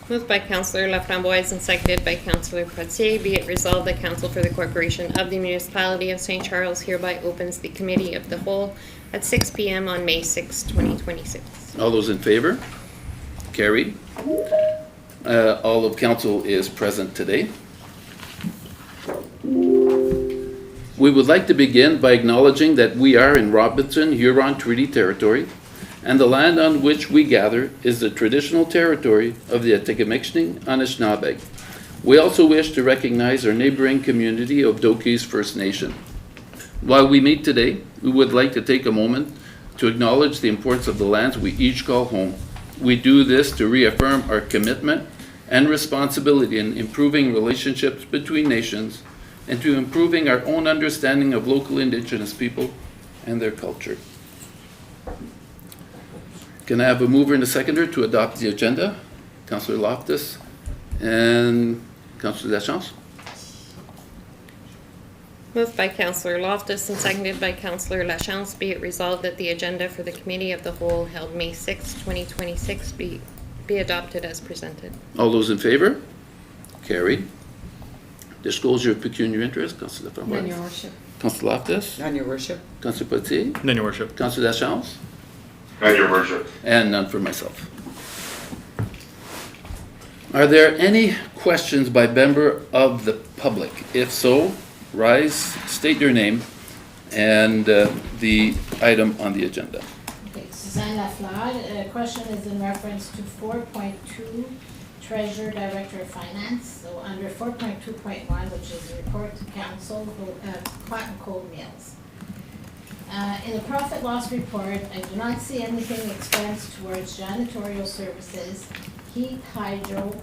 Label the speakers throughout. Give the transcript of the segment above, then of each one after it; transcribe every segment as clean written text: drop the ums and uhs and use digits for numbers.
Speaker 1: Moved by Councillor Laframboise and seconded by Councillor Pelletier. Be it resolved, the Council for the Corporation of the Municipality of St. Charles hereby opens the Committee of the Whole at 6 p.m. on May 6, 2026.
Speaker 2: All those in favor? Carried. All of council is present today. We would like to begin by acknowledging that we are in Robinson Huron Treaty Territory, and the land on which we gather is the traditional territory of the Atikameksheng Anishinaabe. We also wish to recognize our neighboring community of Dokis First Nation. While we meet today, we would like to take a moment to acknowledge the importance of the lands we each call home. We do this to reaffirm our commitment and responsibility in improving relationships between nations and to improving our own understanding of local Indigenous people and their culture. Can I have a mover and a seconder to adopt the agenda? Councillor Loftus and Councillor Lachance.
Speaker 1: Moved by Councillor Loftus and seconded by Councillor Lachance. Be it resolved that the agenda for the Committee of the Whole held May 6, 2026 be adopted as presented.
Speaker 2: All those in favor? Carried. Disclosure of pecuniary interest, Councillor Laframboise.
Speaker 3: None, Your Worship.
Speaker 2: Councillor Loftus.
Speaker 3: None, Your Worship.
Speaker 2: Councillor Pelletier.
Speaker 4: None, Your Worship.
Speaker 2: Councillor Lachance.
Speaker 5: None, Your Worship.
Speaker 2: And none for myself. Are there any questions by member of the public? If so, rise, state your name, and the item on the agenda.
Speaker 6: Okay, Suzanne Laflade, question is in reference to 4.2, Treasurer, Director of Finance. So under 4.2.1, which is a report to council, hot and cold meals. In the profit loss report, I do not see anything expensed towards janitorial services, heat, hydro,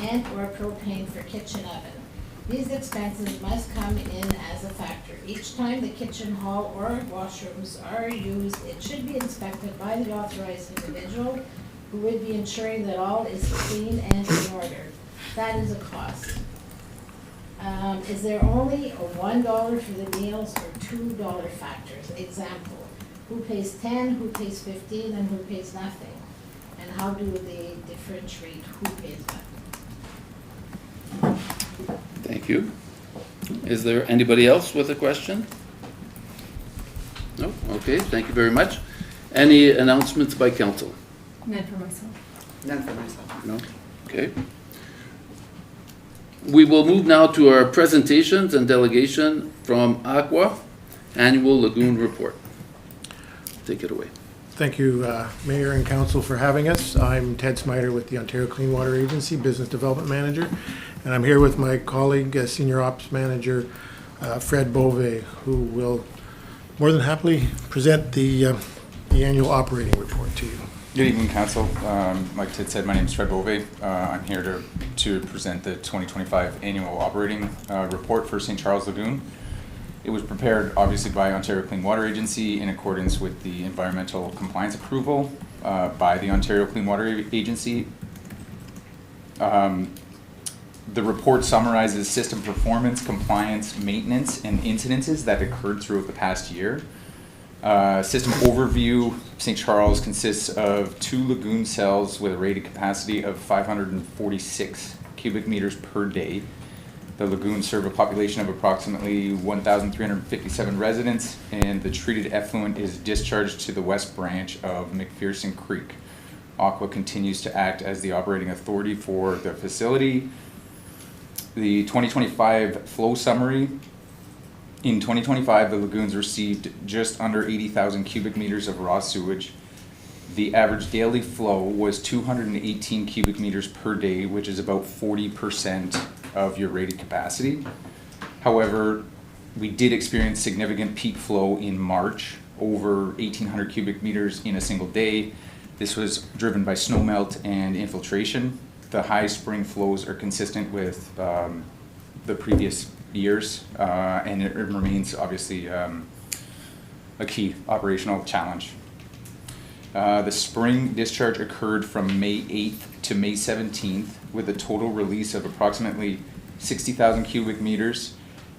Speaker 6: and or propane for kitchen oven. These expenses must come in as a factor. Each time the kitchen hall or washrooms are used, it should be inspected by the authorized individual who would be ensuring that all is clean and in order. That is a cost. Is there only a $1 for the meals or $2 factors? Example, who pays 10, who pays 15, and who pays nothing? And how do they differentiate who pays nothing?
Speaker 2: Thank you. Is there anybody else with a question? No? Okay, thank you very much. Any announcements by council?
Speaker 3: None for myself. None for myself.
Speaker 2: No? Okay. We will move now to our presentations and delegation from Aqua Annual Lagoon Report. Take it away.
Speaker 7: Thank you, Mayor and Council, for having us. I'm Ted Smiter with the Ontario Clean Water Agency, Business Development Manager, and I'm here with my colleague, Senior Ops Manager, Fred Bove, who will more than happily present the annual operating report to you.
Speaker 4: Good evening, Council. Like Ted said, my name is Fred Bove. I'm here to present the 2025 annual operating report for St. Charles Lagoon. It was prepared obviously by Ontario Clean Water Agency in accordance with the environmental compliance approval by the Ontario Clean Water Agency. The report summarizes system performance, compliance, maintenance, and incidences that occurred throughout the past year. System overview: St. Charles consists of 2 lagoon cells with a rated capacity of 546 cubic meters per day. The lagoons serve a population of approximately 1,357 residents, and the treated effluent is discharged to the west branch of McPherson Creek. Aqua continues to act as the operating authority for the facility. The 2025 flow summary. In 2025, the lagoons received just under 80,000 cubic meters of raw sewage. The average daily flow was 218 cubic meters per day, which is about 40% of your rated capacity. However, we did experience significant peak flow in March, over 1,800 cubic meters in a single day. This was driven by snowmelt and infiltration. The high spring flows are consistent with the previous years, and it remains obviously a key operational challenge. The spring discharge occurred from May 8th to May 17th with a total release of approximately 60,000 cubic meters.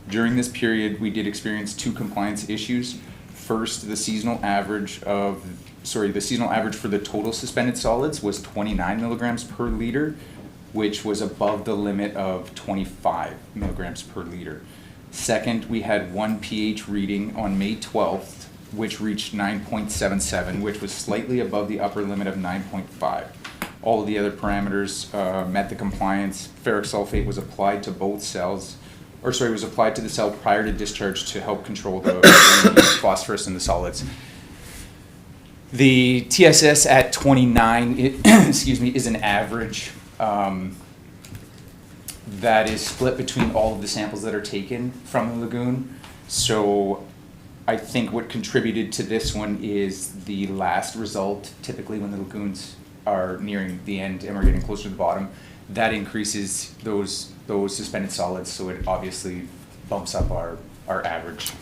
Speaker 4: During this period, we did experience 2 compliance issues. First, the seasonal average for the total suspended solids was 29 milligrams per liter. which was above the limit of 25 milligrams per liter. Second, we had one pH reading on May 12th, which reached 9.77, which was slightly above the upper limit of 9.5. All of the other parameters met the compliance. Ferric sulfate was applied to both cells, was applied to the cell prior to discharge to help control the phosphorus in the solids. The TSS at 29, is an average that is split between all of the samples that are taken from the lagoon. So I think what contributed to this one is the last result. Typically when the lagoons are nearing the end and we're getting closer to the bottom, that increases those suspended solids, so it obviously bumps up our average.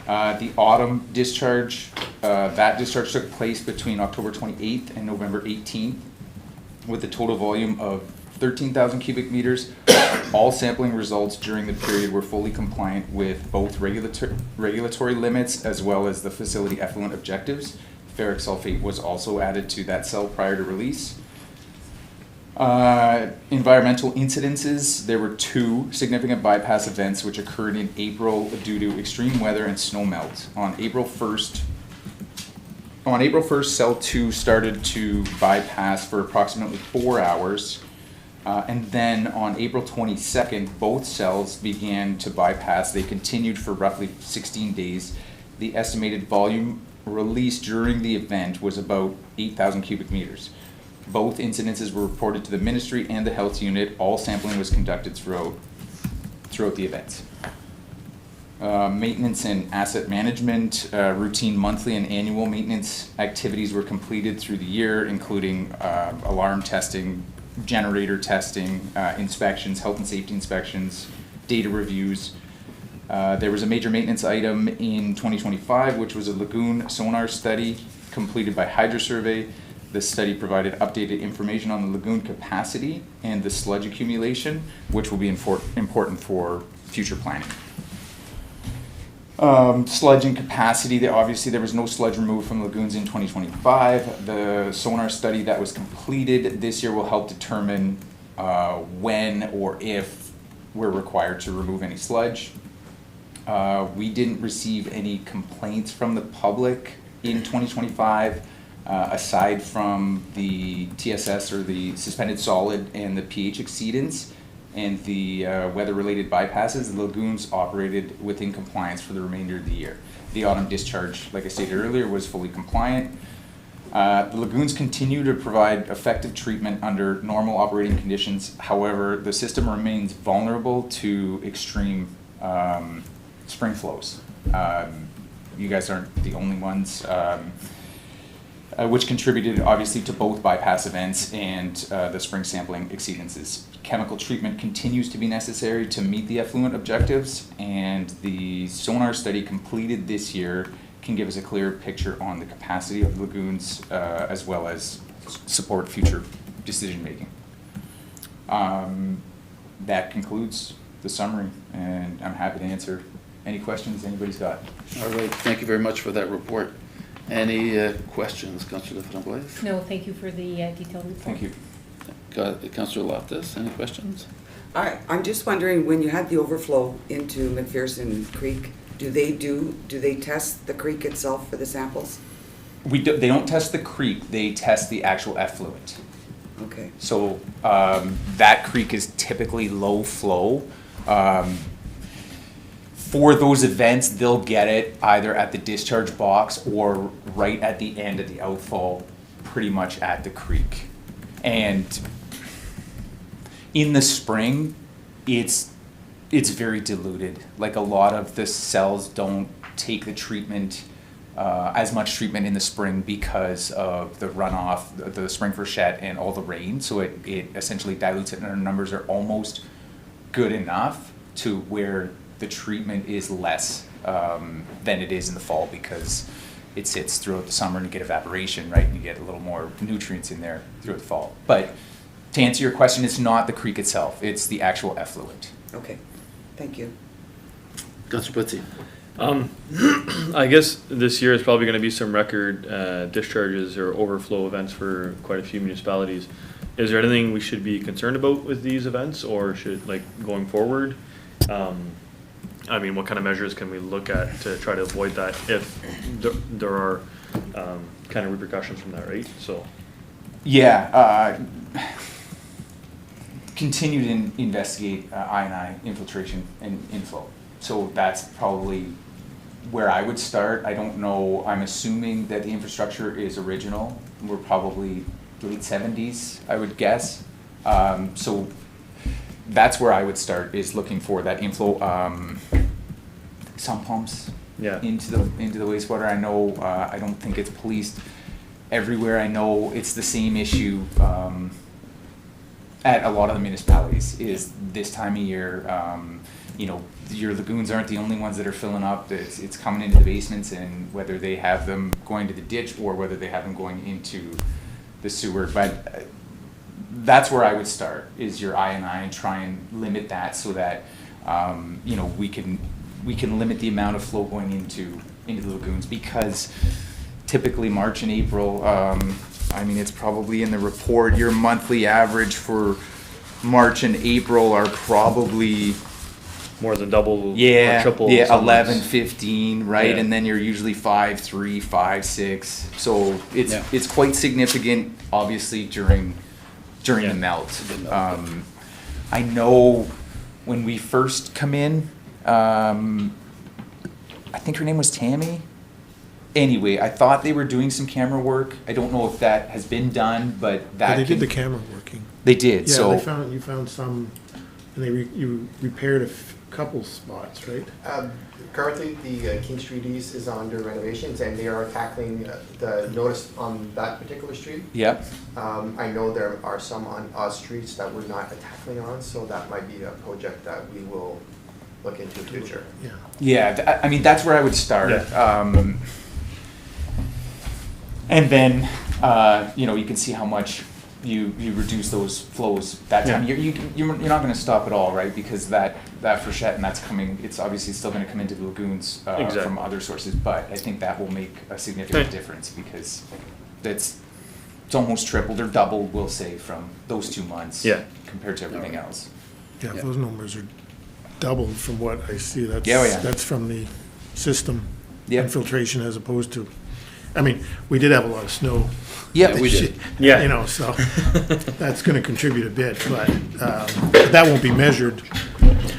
Speaker 4: The autumn discharge, that discharge took place between October 28th and November 18th with a total volume of 13,000 cubic meters. All sampling results during the period were fully compliant with both regulatory limits as well as the facility effluent objectives. Ferric sulfate was also added to that cell prior to release. Environmental incidences, there were 2 significant bypass events which occurred in April due to extreme weather and snow melt. On April 1st, cell 2 started to bypass for approximately 4 hours. And then on April 22nd, both cells began to bypass. They continued for roughly 16 days. The estimated volume released during the event was about 8,000 cubic meters. Both incidences were reported to the ministry and the health unit. All sampling was conducted throughout the events. Maintenance and asset management, routine monthly and annual maintenance activities were completed through the year, including alarm testing, generator testing, inspections, health and safety inspections, data reviews. There was a major maintenance item in 2025, which was a lagoon sonar study completed by HydroSurvey. This study provided updated information on the lagoon capacity and the sludge accumulation, which will be important for future planning. Sludge and capacity, obviously there was no sludge removed from lagoons in 2025. The sonar study that was completed this year will help determine when or if we're required to remove any sludge. We didn't receive any complaints from the public in 2025. Aside from the TSS or the suspended solid and the pH exceedance and the weather-related bypasses, the lagoons operated within compliance for the remainder of the year. The autumn discharge, like I stated earlier, was fully compliant. The lagoons continue to provide effective treatment under normal operating conditions. However, the system remains vulnerable to extreme spring flows. You guys aren't the only ones. Which contributed obviously to both bypass events and the spring sampling exceedances. Chemical treatment continues to be necessary to meet the effluent objectives, and the sonar study completed this year can give us a clear picture on the capacity of the lagoons as well as support future decision making. That concludes the summary, and I'm happy to answer any questions anybody's got.
Speaker 2: All right, thank you very much for that report. Any questions, Councillor Framboise?
Speaker 3: No, thank you for the detailed report.
Speaker 4: Thank you.
Speaker 2: Councillor Loftus, any questions?
Speaker 8: I'm just wondering, when you had the overflow into McPherson Creek, do they test the creek itself for the samples?
Speaker 4: They don't test the creek, they test the actual effluent.
Speaker 8: Okay.
Speaker 4: So that creek is typically low flow. For those events, they'll get it either at the discharge box or right at the end of the outfall, pretty much at the creek. And in the spring, it's very diluted. Like, a lot of the cells don't take the treatment, as much treatment in the spring because of the runoff, the spring freshet and all the rain. So it essentially dilutes it, and our numbers are almost good enough to where the treatment is less than it is in the fall, because it sits throughout the summer and you get evaporation, right? And you get a little more nutrients in there throughout the fall. But to answer your question, it's not the creek itself, it's the actual effluent.
Speaker 8: Okay, thank you.
Speaker 2: Councillor Putzi.
Speaker 9: I guess this year is probably going to be some record discharges or overflow events for quite a few municipalities. is there anything we should be concerned about with these events, or should, like, going forward? I mean, what kind of measures can we look at to try to avoid that if there are, kind of repercussions from that, right? So,
Speaker 4: Yeah, continue to investigate I&I infiltration and inflow. So that's probably where I would start. I don't know, I'm assuming that the infrastructure is original. We're probably late 70s, I would guess. So that's where I would start, is looking for that inflow, sump pumps
Speaker 9: yeah.
Speaker 4: into the wastewater. I know, I don't think it's policed everywhere. I know it's the same issue at a lot of the municipalities, is this time of year, you know, your lagoons aren't the only ones that are filling up. It's coming into the basements, and whether they have them going to the ditch or whether they have them going into the sewer. But that's where I would start, is your I&I, and try and limit that so that, you know, we can limit the amount of flow going into the lagoons, because typically March and April, I mean, it's probably in the report, your monthly average for March and April are probably,
Speaker 9: More than double or
Speaker 4: yeah,
Speaker 9: triple.
Speaker 4: yeah,
Speaker 9: some
Speaker 4: 11,
Speaker 9: months.
Speaker 4: 15, right?
Speaker 9: Yeah.
Speaker 4: And then you're usually 5, 3, 5, 6. So
Speaker 2: Yeah.
Speaker 4: it's quite significant, obviously, during
Speaker 9: Yeah.
Speaker 4: the melt.
Speaker 2: The melt,
Speaker 4: I know when we first come in, I think her name was Tammy. Anyway, I thought they were doing some camera work. I don't know if that has been done, but that
Speaker 7: But they did
Speaker 4: can-
Speaker 7: the camera working.
Speaker 4: They did.
Speaker 7: Yeah,
Speaker 4: So
Speaker 7: you found some, and you repaired a couple spots, right?
Speaker 10: Currently, the King Street East is under renovations, and they are tackling the notice on that particular street.
Speaker 4: Yep.
Speaker 10: I know there are some on streets that we're not tackling on, so that might be a project that we will look into in the future.
Speaker 7: Yeah.
Speaker 4: Yeah, I mean, that's where I would start. And then, you know, you can see how much you reduce those flows that time.
Speaker 9: Yeah.
Speaker 4: You're not gonna stop at all, right? Because that freshet, and that's coming, it's obviously still gonna come into the lagoons
Speaker 9: Exactly.
Speaker 4: from other sources, but I think that will make a significant
Speaker 9: Okay.
Speaker 4: difference, because it's almost tripled or doubled, we'll say, from those 2 months.
Speaker 9: Yeah.
Speaker 4: Compared to everything else.
Speaker 7: Yeah,
Speaker 2: Yeah.
Speaker 7: those numbers are doubled from what I see. That's,
Speaker 4: Yeah, oh, yeah.
Speaker 7: that's from the system
Speaker 4: Yep.
Speaker 7: infiltration as opposed to, I mean, we did have a lot of snow.
Speaker 4: Yeah,
Speaker 2: we did.
Speaker 9: Yeah.
Speaker 7: You know, so that's gonna contribute a bit, but that won't be measured.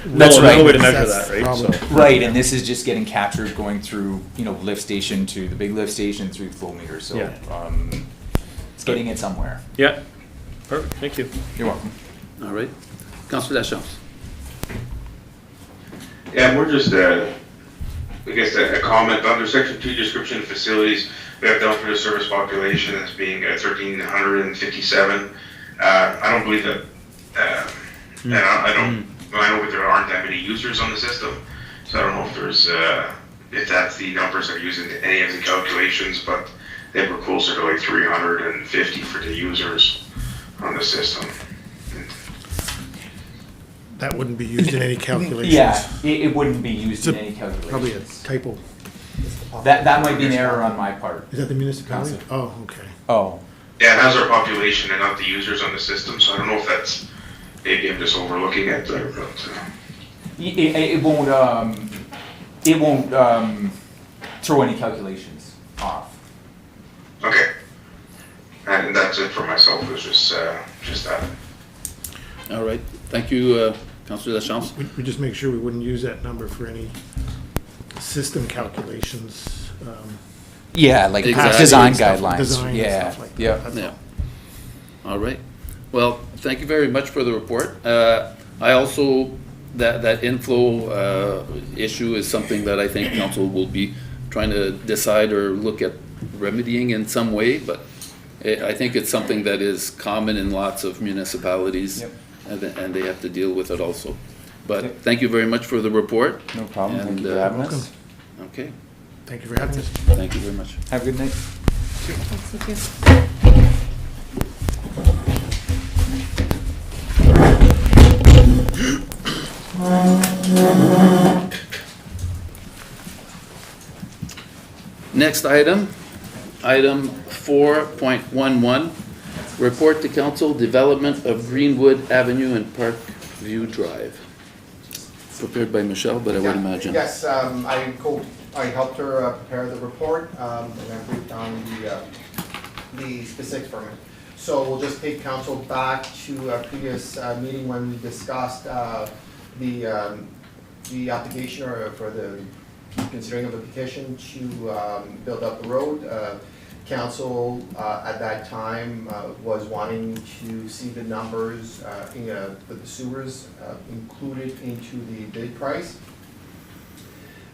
Speaker 4: That's
Speaker 9: No,
Speaker 4: right.
Speaker 9: there's no way to measure
Speaker 7: That's
Speaker 9: that, right?
Speaker 7: the problem.
Speaker 9: So,
Speaker 4: Right, and this is just getting captured going through, you know, lift station to the big lift station through flow meter, so,
Speaker 9: Yeah.
Speaker 4: it's getting it somewhere.
Speaker 9: yeah, perfect, thank you.
Speaker 4: You're welcome.
Speaker 2: All right. Councillor Lachance.
Speaker 5: Yeah, we're just, I guess a comment under section 2 description of facilities. We have down for the service population as being 1,357. I don't believe that, and I know that there aren't that many users on the system, so I don't know if there's, if that's the numbers that are used in any of the calculations, but they were closer to like 350 for the users on the system.
Speaker 7: That wouldn't be used in any calculations.
Speaker 4: Yeah, it wouldn't be used
Speaker 7: It's
Speaker 4: in
Speaker 7: a-
Speaker 4: any calculations.
Speaker 7: Probably a typo.
Speaker 4: That might be an error on my part.
Speaker 7: Is that the municipality?
Speaker 4: Council.
Speaker 7: Oh, okay.
Speaker 4: Oh,
Speaker 5: Yeah, it has our population and not the users on the system, so I don't know if that's, maybe I'm just overlooking it, but,
Speaker 4: it won't throw any calculations off.
Speaker 5: okay. And that's it for myself, it's just that.
Speaker 2: All right. Thank you, Councillor Lachance.
Speaker 7: We just make sure we wouldn't use that number for any system calculations.
Speaker 4: Yeah, like
Speaker 2: Exactly.
Speaker 4: design
Speaker 7: Stuff-
Speaker 4: guidelines.
Speaker 7: design and
Speaker 4: Yeah,
Speaker 7: stuff like that.
Speaker 4: yeah.
Speaker 7: That's
Speaker 2: Yeah.
Speaker 7: all.
Speaker 2: All right. Well, thank you very much for the report. I also, that inflow issue is something that I think council will be trying to decide or look at remedying in some way, but I think it's something that is common in lots of municipalities.
Speaker 4: Yep.
Speaker 2: And they have to deal with it also.
Speaker 4: Yep.
Speaker 2: But thank you very much for the report.
Speaker 4: No problem. Thank
Speaker 2: And,
Speaker 4: you for having us.
Speaker 7: welcome.
Speaker 2: Okay,
Speaker 7: Thank you for having us.
Speaker 2: thank you very much.
Speaker 4: Have a good night.
Speaker 1: Thank you.
Speaker 2: Next item, item 4.11, Report to council, development of Greenwood Avenue and Parkview Drive. Prepared by Michelle, but I would imagine.
Speaker 10: Yes, I helped her prepare the report, and I briefed down the specifics from it. So we'll just take council back to a previous meeting when we discussed the application or for the considering of a petition to build up the road. Council at that time was wanting to see the numbers for the sewers included into the bid price.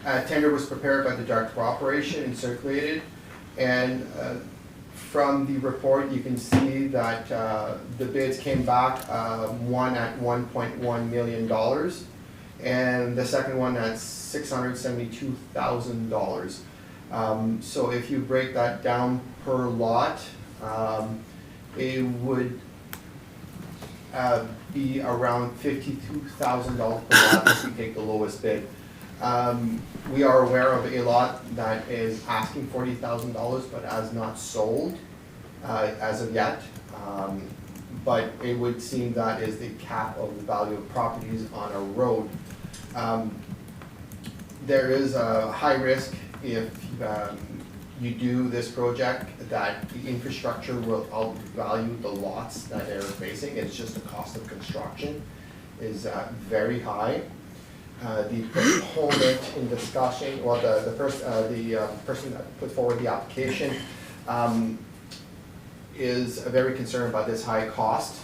Speaker 10: Tender was prepared by the Director of Operation and circulated, and from the report you can see that the bids came back, one at $1.1 million and the second one at $672,000. So if you break that down per lot, it would be around $52,000 per lot if we take the lowest bid. We are aware of a lot that is asking $40,000 but has not sold as of yet. But it would seem that is the cap of the value of properties on a road. There is a high risk if you do this project that the infrastructure will outvalue the lots that they're facing. It's just the cost of construction is very high. The proponent in discussion, well, the person that put forward the application is very concerned about this high cost.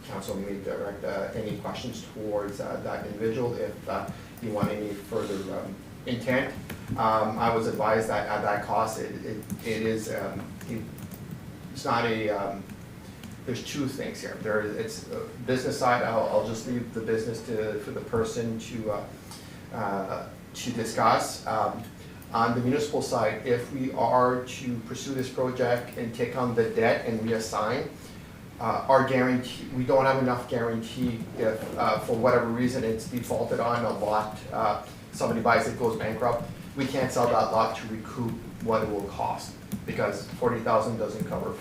Speaker 10: Council may direct any questions towards that individual if you want any further intent. I was advised that at that cost, it's not a, there's two things here. It's business side, I'll just leave the business for the person to discuss. On the municipal side, if we are to pursue this project and take on the debt and reassign, our guarantee, we don't have enough guarantee if for whatever reason it's defaulted on a lot, somebody buys it, goes bankrupt, we can't sell that lot to recoup what it will cost because $40,000 doesn't cover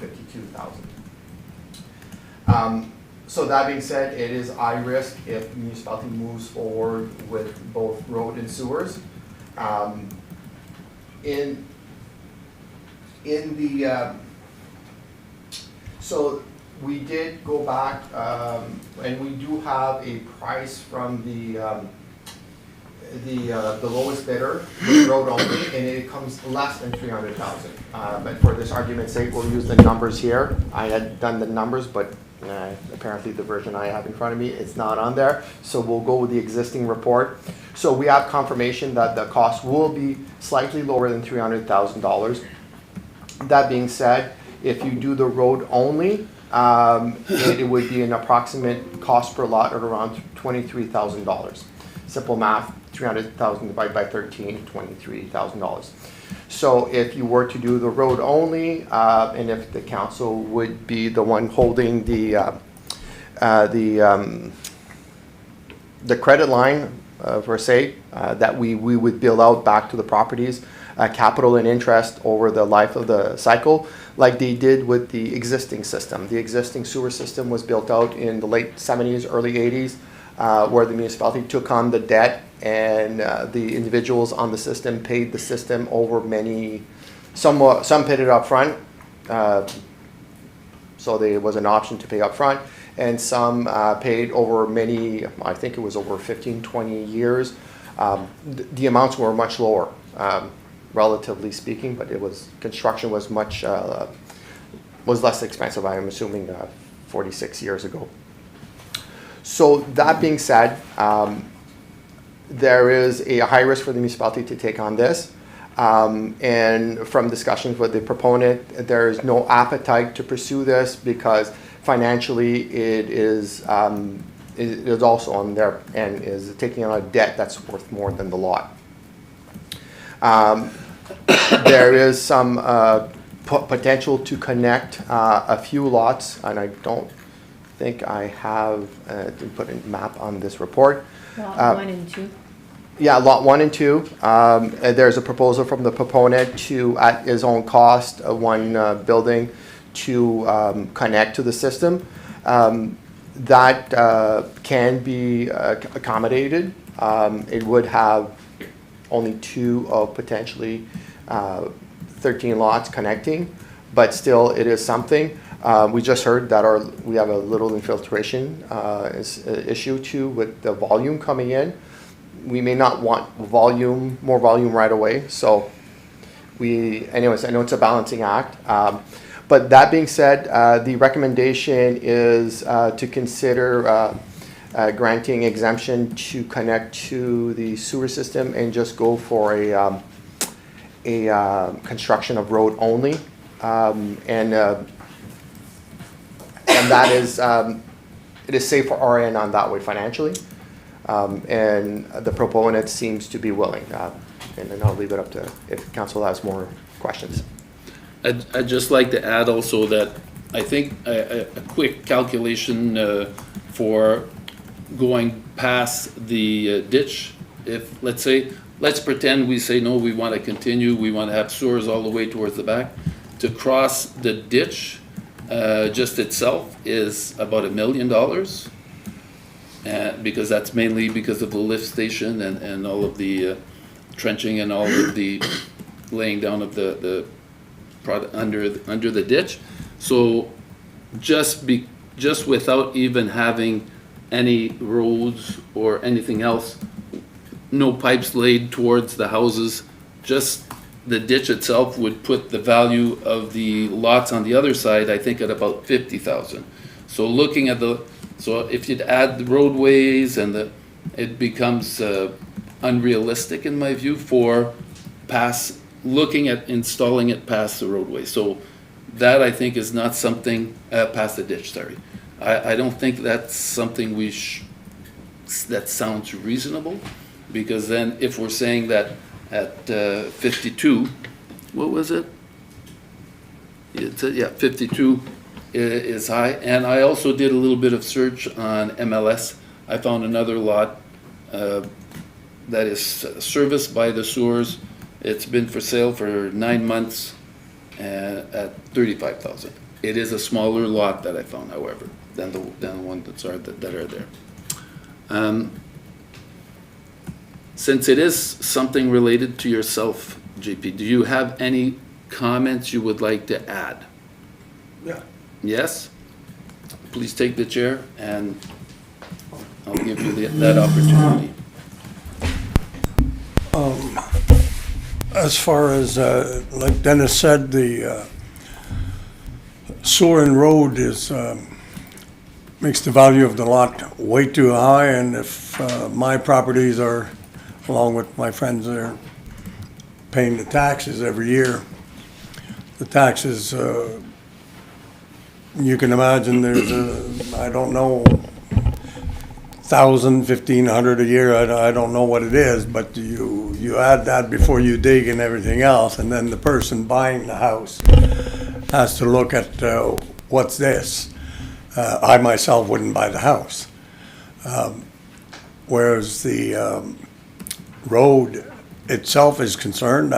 Speaker 10: $52,000. So that being said, it is high risk if the municipality moves forward with both road and sewers. So we did go back, and we do have a price from the lowest bidder with road only, and it comes less than $300,000. But for this argument's sake, we'll use the numbers here. I had done the numbers, but apparently the version I have in front of me is not on there. So we'll go with the existing report. So we have confirmation that the cost will be slightly lower than $300,000. That being said, if you do the road only, it would be an approximate cost per lot of around $23,000. Simple math, 300,000 divided by 13, $23,000. So if you were to do the road only, and if the council would be the one holding the credit line, per se, that we would bill out back to the properties, capital and interest over the life of the cycle, like they did with the existing system. The existing sewer system was built out in the late 70s, early 80s, where the municipality took on the debt, and the individuals on the system paid the system over some paid it up front, so there was an option to pay up front, and some paid over many, I think it was over 15, 20 years. The amounts were much lower, relatively speaking, but construction was much, was less expensive, I'm assuming 46 years ago. So that being said, there is a high risk for the municipality to take on this. And from discussions with the proponent, there is no appetite to pursue this because financially it is also on there and is taking on a debt that's worth more than the lot. There is some potential to connect a few lots, and I don't think I have to put a map on this report.
Speaker 3: Lot 1 and 2.
Speaker 8: Yeah, lot 1 and 2. There's a proposal from the proponent to, at his own cost, one building
Speaker 10: to connect to the system. That can be accommodated. It would have only 2 of potentially 13 lots connecting, but still it is something. We just heard that we have a little infiltration issue too with the volume coming in. We may not want more volume right away, so anyways, I know it's a balancing act. But that being said, the recommendation is to consider granting exemption to connect to the sewer system and just go for a construction of road only. And that is, it is safe for RN on that way financially. And the proponent seems to be willing. And then I'll leave it up to if council has more questions.
Speaker 2: I'd just like to add also that I think a quick calculation for going past the ditch, if, let's pretend we say, no, we want to continue, we want to have sewers all the way towards the back. To cross the ditch just itself is about $1 million. Because that's mainly because of the lift station and all of the trenching and all of the laying down of the product under the ditch. So just without even having any roads or anything else, no pipes laid towards the houses, just the ditch itself would put the value of the lots on the other side, I think, at about $50,000. So looking at so if you'd add the roadways and it becomes unrealistic in my view for looking at installing it past the roadway. So that I think is not something, past the ditch, sorry. I don't think that's something that sounds reasonable, because then if we're saying that at 52, what was it? Yeah, 52 is high. And I also did a little bit of search on MLS. I found another lot that is serviced by the sewers. It's been for sale for 9 months at $35,000. It is a smaller lot that I found, however, than the one that are there. Since it is something related to yourself, JP, do you have any comments you would like to add?
Speaker 7: Yeah.
Speaker 2: Yes? Please take the chair and I'll give you that opportunity.
Speaker 11: As far as, like Dennis said, the sewer and road makes the value of the lot way too high, and if my properties are, along with my friends, are paying the taxes every year, the taxes, you can imagine there's I don't know, 1,000, 1,500 a year, I don't know what it is, but you add that before you dig and everything else, and then the person buying the house has to look at what's this. I myself wouldn't buy the house. Whereas the road itself is concerned,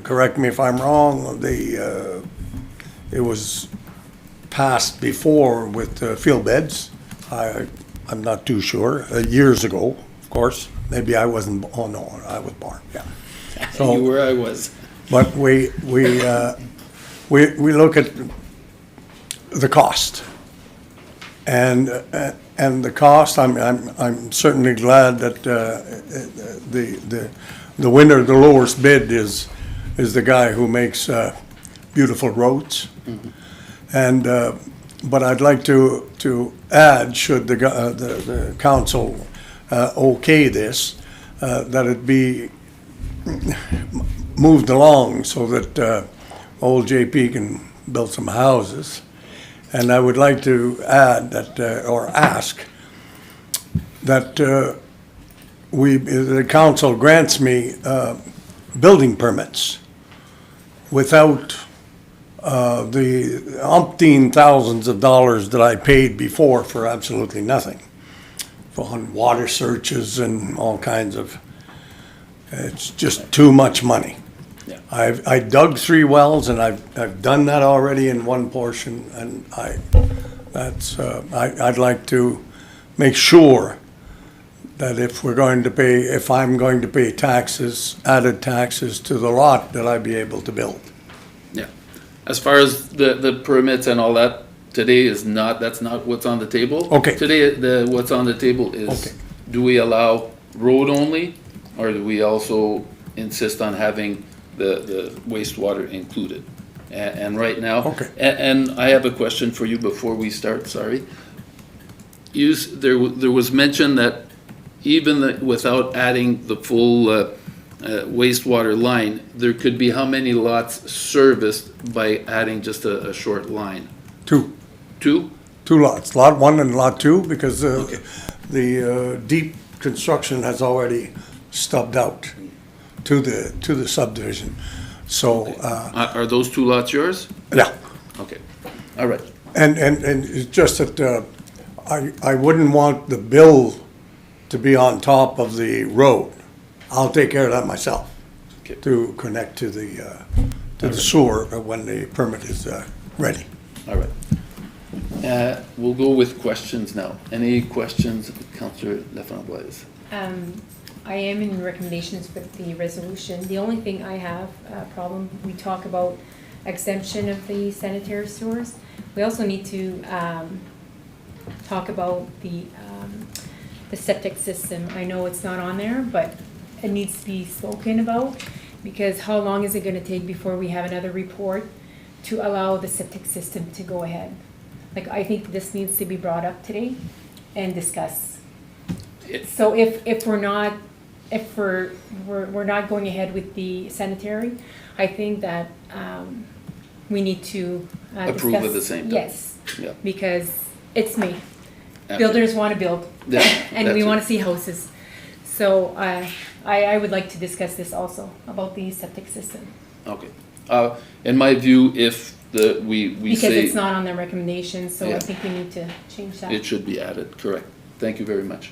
Speaker 11: correct me if I'm wrong, it was passed before with field beds. I'm not too sure. Years ago, of course. Maybe I wasn't. Oh no, I was born. Yeah. So,
Speaker 2: You were, I was.
Speaker 11: but we look at the cost, and the cost. I'm certainly glad that the winner, the lowest bid is the guy who makes beautiful roads, and. But I'd like to add, should the council okay this, that it be moved along so that old JP can build some houses. And I would like to add that, or ask, that the council grants me building permits without the umpteen thousands of dollars that I paid before for absolutely nothing, on water searches and all kinds of, it's just too much money.
Speaker 2: Yeah.
Speaker 11: I dug 3 wells, and I've done that already in one portion, and I'd like to make sure that if I'm going to pay taxes, added taxes to the lot, that I be able to build.
Speaker 2: Yeah. As far as the permits and all that, today that's not what's on the table.
Speaker 11: Okay.
Speaker 2: Today, what's on the table is,
Speaker 11: Okay.
Speaker 2: do we allow road only, or do we also insist on having the wastewater included? And right now.
Speaker 11: Okay.
Speaker 2: And I have a question for you before we start, sorry. There was mention that even without adding the full wastewater line, there could be how many lots serviced by adding just a short line?
Speaker 11: 2.
Speaker 2: 2?
Speaker 11: 2 lots, Lot 1 and Lot 2, because the deep construction has already stubbed out to the subdivision. So,
Speaker 2: Are those 2 lots yours?
Speaker 11: yeah.
Speaker 2: Okay, all right.
Speaker 11: And it's just that I wouldn't want the bill to be on top of the road. I'll take care of that myself,
Speaker 2: Okay.
Speaker 11: to connect to the sewer when the permit is ready.
Speaker 2: All right. We'll go with questions now. Any questions, Councillor Laframboise?
Speaker 3: I am in recommendations with the resolution. The only thing I have a problem, we talk about exemption of the sanitary sewers. We also need to talk about the septic system. I know it's not on there, but it needs to be spoken about, because how long is it gonna take before we have another report to allow the septic system to go ahead? Like, I think this needs to be brought up today and discussed. So if we're not going ahead with the sanitary, I think that we need to
Speaker 2: Approve
Speaker 3: discuss.
Speaker 2: at the same time.
Speaker 3: Yes,
Speaker 2: Yeah.
Speaker 3: because it's me.
Speaker 2: Yeah.
Speaker 3: Builders want to build,
Speaker 2: Yeah,
Speaker 3: and we
Speaker 2: that's
Speaker 3: want
Speaker 2: it.
Speaker 3: to see houses. So I would like to discuss this also, about the septic system.
Speaker 2: Okay. In my view, if we
Speaker 3: Because
Speaker 2: say
Speaker 3: it's not on their recommendations, so
Speaker 2: Yeah.
Speaker 3: I think we need to change that.
Speaker 2: it should be added, correct. Thank you very much.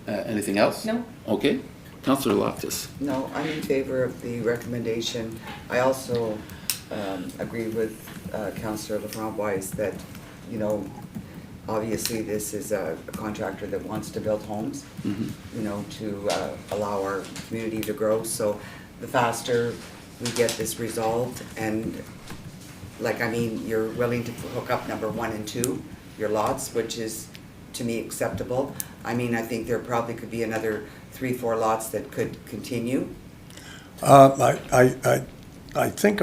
Speaker 2: Anything else?
Speaker 3: No?
Speaker 2: Okay. Councillor Loftus.
Speaker 8: No, I'm in favor of the recommendation. I also agree with Councillor Laframboise that, you know, obviously this is a contractor that wants to build homes, you know, to allow our community to grow. So the faster we get this resolved, and like, I mean, you're willing to hook up number 1 and 2, your lots, which is to me acceptable. I mean, I think there probably could be another 3, 4 lots that could continue.
Speaker 11: I think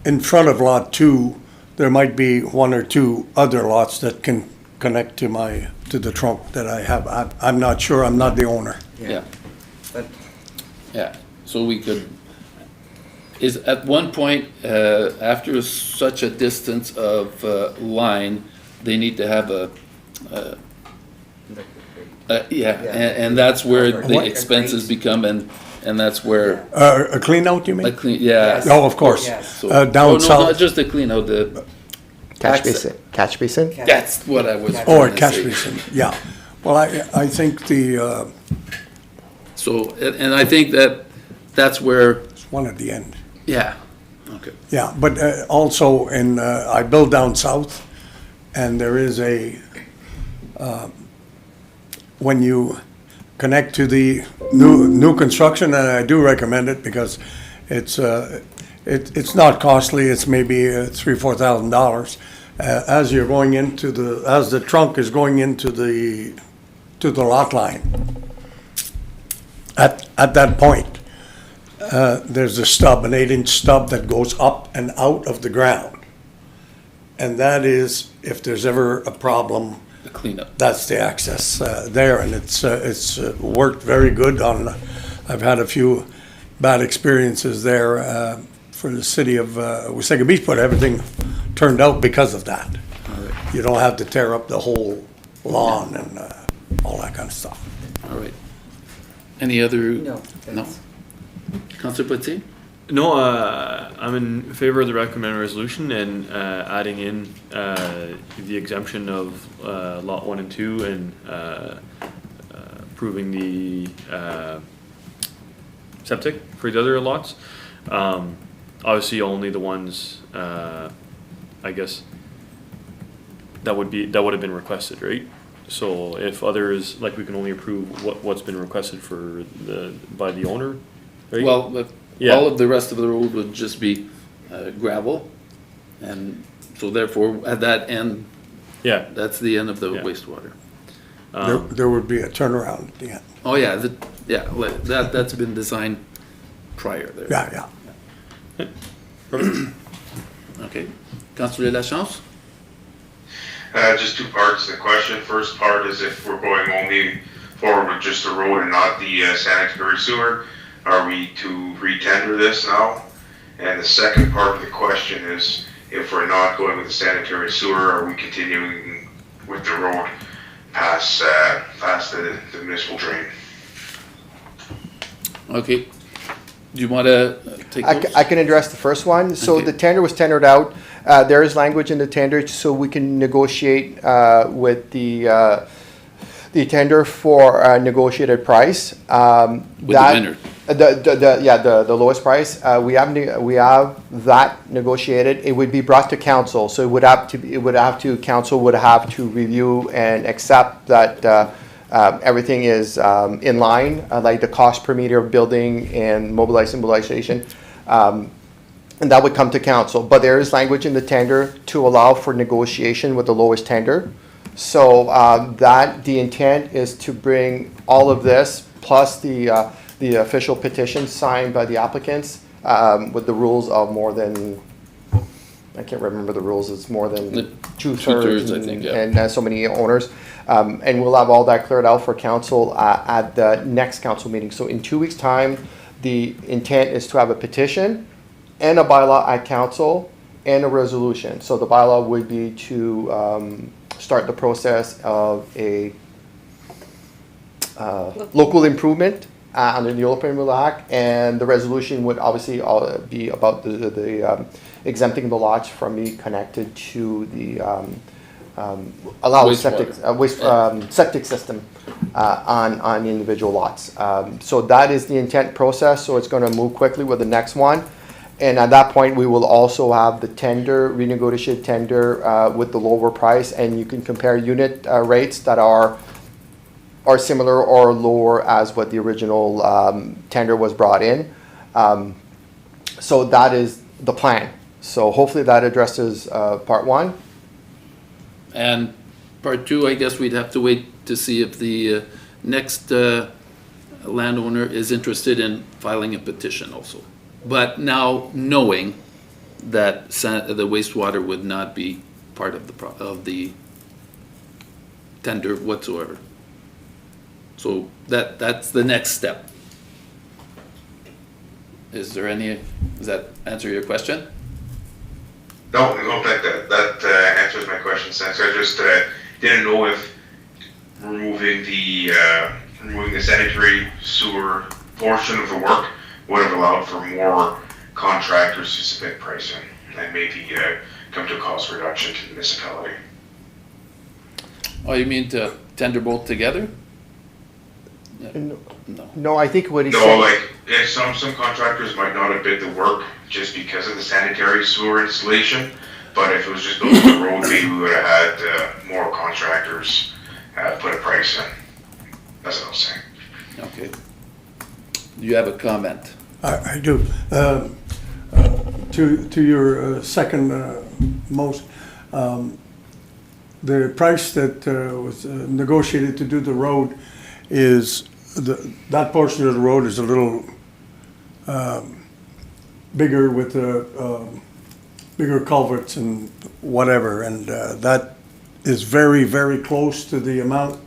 Speaker 11: in front of Lot 2, there might be 1 or 2 other lots that can connect to the trunk that I have. I'm not sure, I'm not the owner.
Speaker 2: Yeah.
Speaker 8: But
Speaker 2: Yeah. So we could, is at one point, after such a distance of line, they need to have and that's where the
Speaker 8: What?
Speaker 2: expenses become, and that's where
Speaker 11: A clean out, you mean?
Speaker 2: a clean, yeah.
Speaker 8: Yes.
Speaker 11: Oh, of course.
Speaker 8: Yes.
Speaker 2: So-
Speaker 11: Down
Speaker 2: oh, no,
Speaker 11: south.
Speaker 2: not just the clean out,
Speaker 10: Catch basin, catch basin?
Speaker 2: that's what I was
Speaker 8: Catch-
Speaker 11: Or
Speaker 2: trying to
Speaker 11: catch
Speaker 2: say.
Speaker 11: basin, yeah. Well, I think
Speaker 2: So, and I think that's where,
Speaker 11: it's one at the end.
Speaker 2: yeah, okay.
Speaker 11: Yeah, but also I build down south, and there is when you connect to the new construction, and I do recommend it because it's not costly, it's maybe $3,000-4,000. As you're going as the trunk is going into the lot line. At that point, there's a stub, an 8-inch stub that goes up and out of the ground. And that is, if there's ever a problem,
Speaker 2: The cleanup.
Speaker 11: that's the access there, and it's worked very good on, I've had a few bad experiences there for the city of Wasaga Beach, but everything turned out because of that. You don't have to tear up the whole lawn and all that kind of stuff.
Speaker 2: All right. Any other?
Speaker 8: No.
Speaker 2: No? Councillor Poitier?
Speaker 9: No, I'm in favor of the recommended resolution and adding in the exemption of lot 1 and 2 and approving the septic for the other lots. Obviously, only the ones, I guess, that would have been requested, right? So if others, like, we can only approve what's been requested by the owner, right?
Speaker 2: Well, but
Speaker 9: Yeah.
Speaker 2: all of the rest of the road would just be gravel. And so therefore, at that end,
Speaker 9: Yeah.
Speaker 2: that's the end of the
Speaker 9: Yeah.
Speaker 2: wastewater.
Speaker 11: There would be a turnaround at the end.
Speaker 2: Oh, yeah, that's been designed prior there.
Speaker 11: Yeah, yeah.
Speaker 2: Okay. Councillor Lachance?
Speaker 5: Just two parts to the question. First part is if we're going only forward with just the road and not the sanitary sewer, are we to re-tender this now? And the second part of the question is, if we're not going with the sanitary sewer, are we continuing with the road past the municipal drain?
Speaker 2: Okay. Do you want to take those?
Speaker 10: I can address the first one. So
Speaker 2: Okay.
Speaker 10: the tender was tendered out. There is language in the tender so we can negotiate with the tender for a negotiated price.
Speaker 2: With the winner?
Speaker 10: The lowest price. We have that negotiated. It would be brought to council, so council would have to review and accept that everything is in line, like the cost per meter of building and mobilization. And that would come to council, but there is language in the tender to allow for negotiation with the lowest tender. So the intent is to bring all of this, plus the official petition signed by the applicants, with the rules of more than, I can't remember the rules, it's more than two-thirds
Speaker 2: I think, yeah.
Speaker 10: and so many owners. And we'll have all that cleared out for council at the next council meeting. So in 2 weeks' time, the intent is to have a petition and a bylaw at council and a resolution. So the bylaw would be to start the process of a local improvement under the Open Meeting Act, and the resolution would obviously be about the exempting the lots from being connected to the allow septic system on individual lots. So that is the intent process. So it's going to move quickly with the next one. And at that point, we will also have the tender, renegotiated tender with the lower price, and you can compare unit rates that are similar or lower as what the original tender was brought in. So that is the plan. So hopefully that addresses part one.
Speaker 2: And part two, I guess we'd have to wait to see if the next landowner is interested in filing a petition also. But now knowing that the wastewater would not be part of the tender whatsoever. So that's the next step. Does that answer your question?
Speaker 5: No, that answers my question. Since I just didn't know if removing the sanitary sewer portion of the work would have allowed for more contractors to submit pricing and maybe come to a cost reduction to the municipality.
Speaker 2: Oh, you mean to tender both together? No.
Speaker 10: No, I think what he
Speaker 5: No,
Speaker 10: said.
Speaker 5: like some contractors might not have bid the work just because of the sanitary sewer installation, but if it was just building the road, maybe we would have had more contractors put a price in. That's what I was saying.
Speaker 2: Okay. Do you have a comment?
Speaker 11: I do. To your second most, the price that was negotiated to do the road is, that portion of the road is a little bigger with bigger culverts and whatever, and that is very, very close to the amount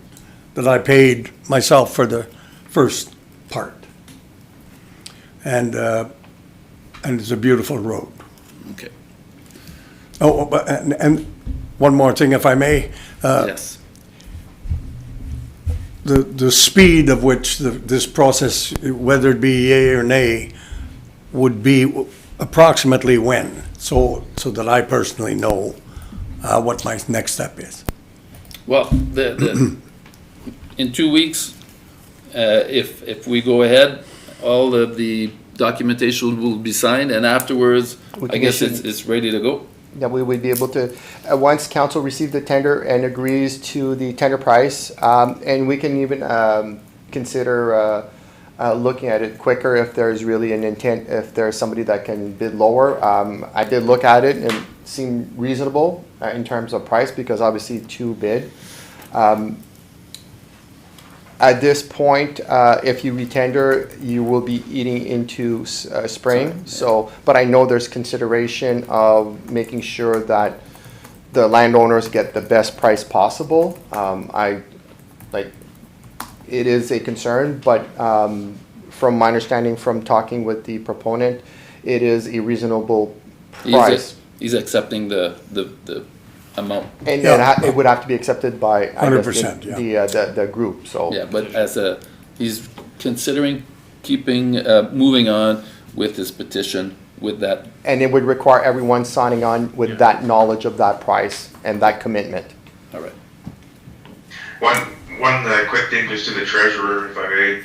Speaker 11: that I paid myself for the first part. And it's a beautiful road.
Speaker 2: Okay.
Speaker 11: Oh, and one more thing, if I may.
Speaker 2: Yes.
Speaker 11: The speed of which this process, whether it be yea or nay, would be approximately when, so that I personally know what my next step is.
Speaker 2: Well, in 2 weeks, if we go ahead, all of the documentation will be signed, and afterwards,
Speaker 10: We
Speaker 2: I
Speaker 10: can
Speaker 2: guess
Speaker 10: issue-
Speaker 2: it's ready to go.
Speaker 10: That we would be able to, once council receives the tender and agrees to the tender price, and we can even consider looking at it quicker if there's really an intent, if there's somebody that can bid lower. I did look at it and it seemed reasonable in terms of price, because obviously two bid. At this point, if you retender, you will be eating into spring. So, but I know there's consideration of making sure that the landowners get the best price possible. It is a concern, but from my understanding from talking with the proponent, it is a reasonable price.
Speaker 2: He's accepting the amount.
Speaker 10: And
Speaker 11: Yeah.
Speaker 10: then it would have to be accepted by, I guess,
Speaker 11: 100%, yeah.
Speaker 10: the group, so.
Speaker 2: Yeah, but he's considering keeping, moving on with his petition with that.
Speaker 10: And it would require everyone signing on with that knowledge of that price and that commitment.
Speaker 2: All right.
Speaker 5: One quick thing just to the treasurer, if I may.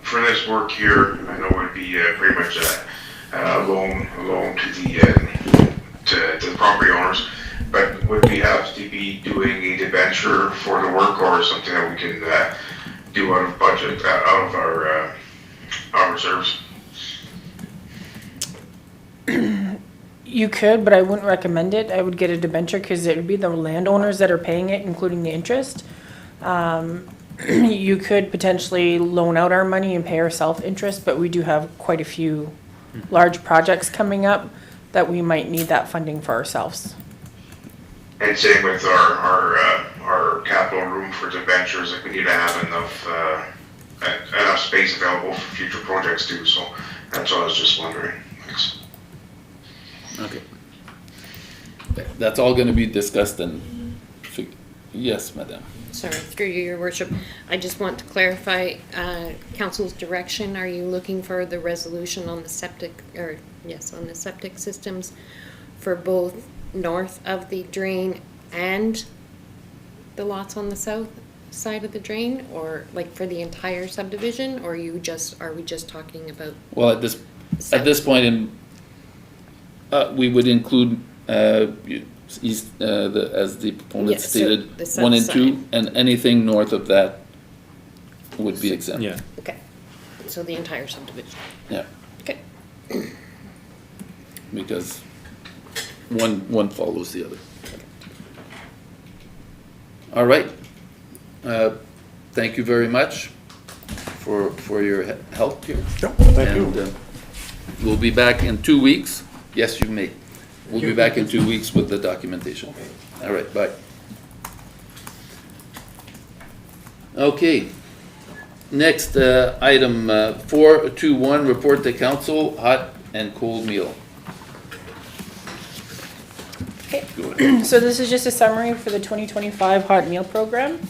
Speaker 5: For this work here, I know it would be pretty much a loan to the property owners, but would we have to be doing a debenture for the work, or something that we can do out of budget, out of our reserves?
Speaker 12: You could, but I wouldn't recommend it. I would get a debenture because it would be the landowners that are paying it, including the interest. You could potentially loan out our money and pay ourselves interest, but we do have quite a few large projects coming up that we might need that funding for ourselves.
Speaker 5: And same with our capital room for debentures, like we need to have enough space available for future projects too, so that's what I was just wondering. Thanks.
Speaker 2: Okay. That's all gonna be discussed and, yes, madam.
Speaker 1: Sorry, through you, your worship. I just want to clarify, council's direction. Are you looking for the resolution on the septic, or yes, on the septic systems for both north of the drain and the lots on the south side of the drain, or like for the entire subdivision, or are we just talking about?
Speaker 2: Well, at this point in, we would include, east, as the proponent
Speaker 1: Yes, so
Speaker 2: stated,
Speaker 1: the south
Speaker 2: 1 and
Speaker 1: side.
Speaker 2: 2, and anything north of that would be exempt.
Speaker 9: Yeah.
Speaker 1: Okay, so the entire subdivision.
Speaker 2: Yeah,
Speaker 1: Okay.
Speaker 2: because one follows the other. All right. Thank you very much for your help here.
Speaker 11: Yep, thank you.
Speaker 2: And we'll be back in 2 weeks. Yes, you may. We'll be back in 2 weeks with the documentation. All right, bye. Okay. Next, item 421, report to council, hot and cold meal.
Speaker 12: Okay, so this is just a summary for the 2025 hot meal program.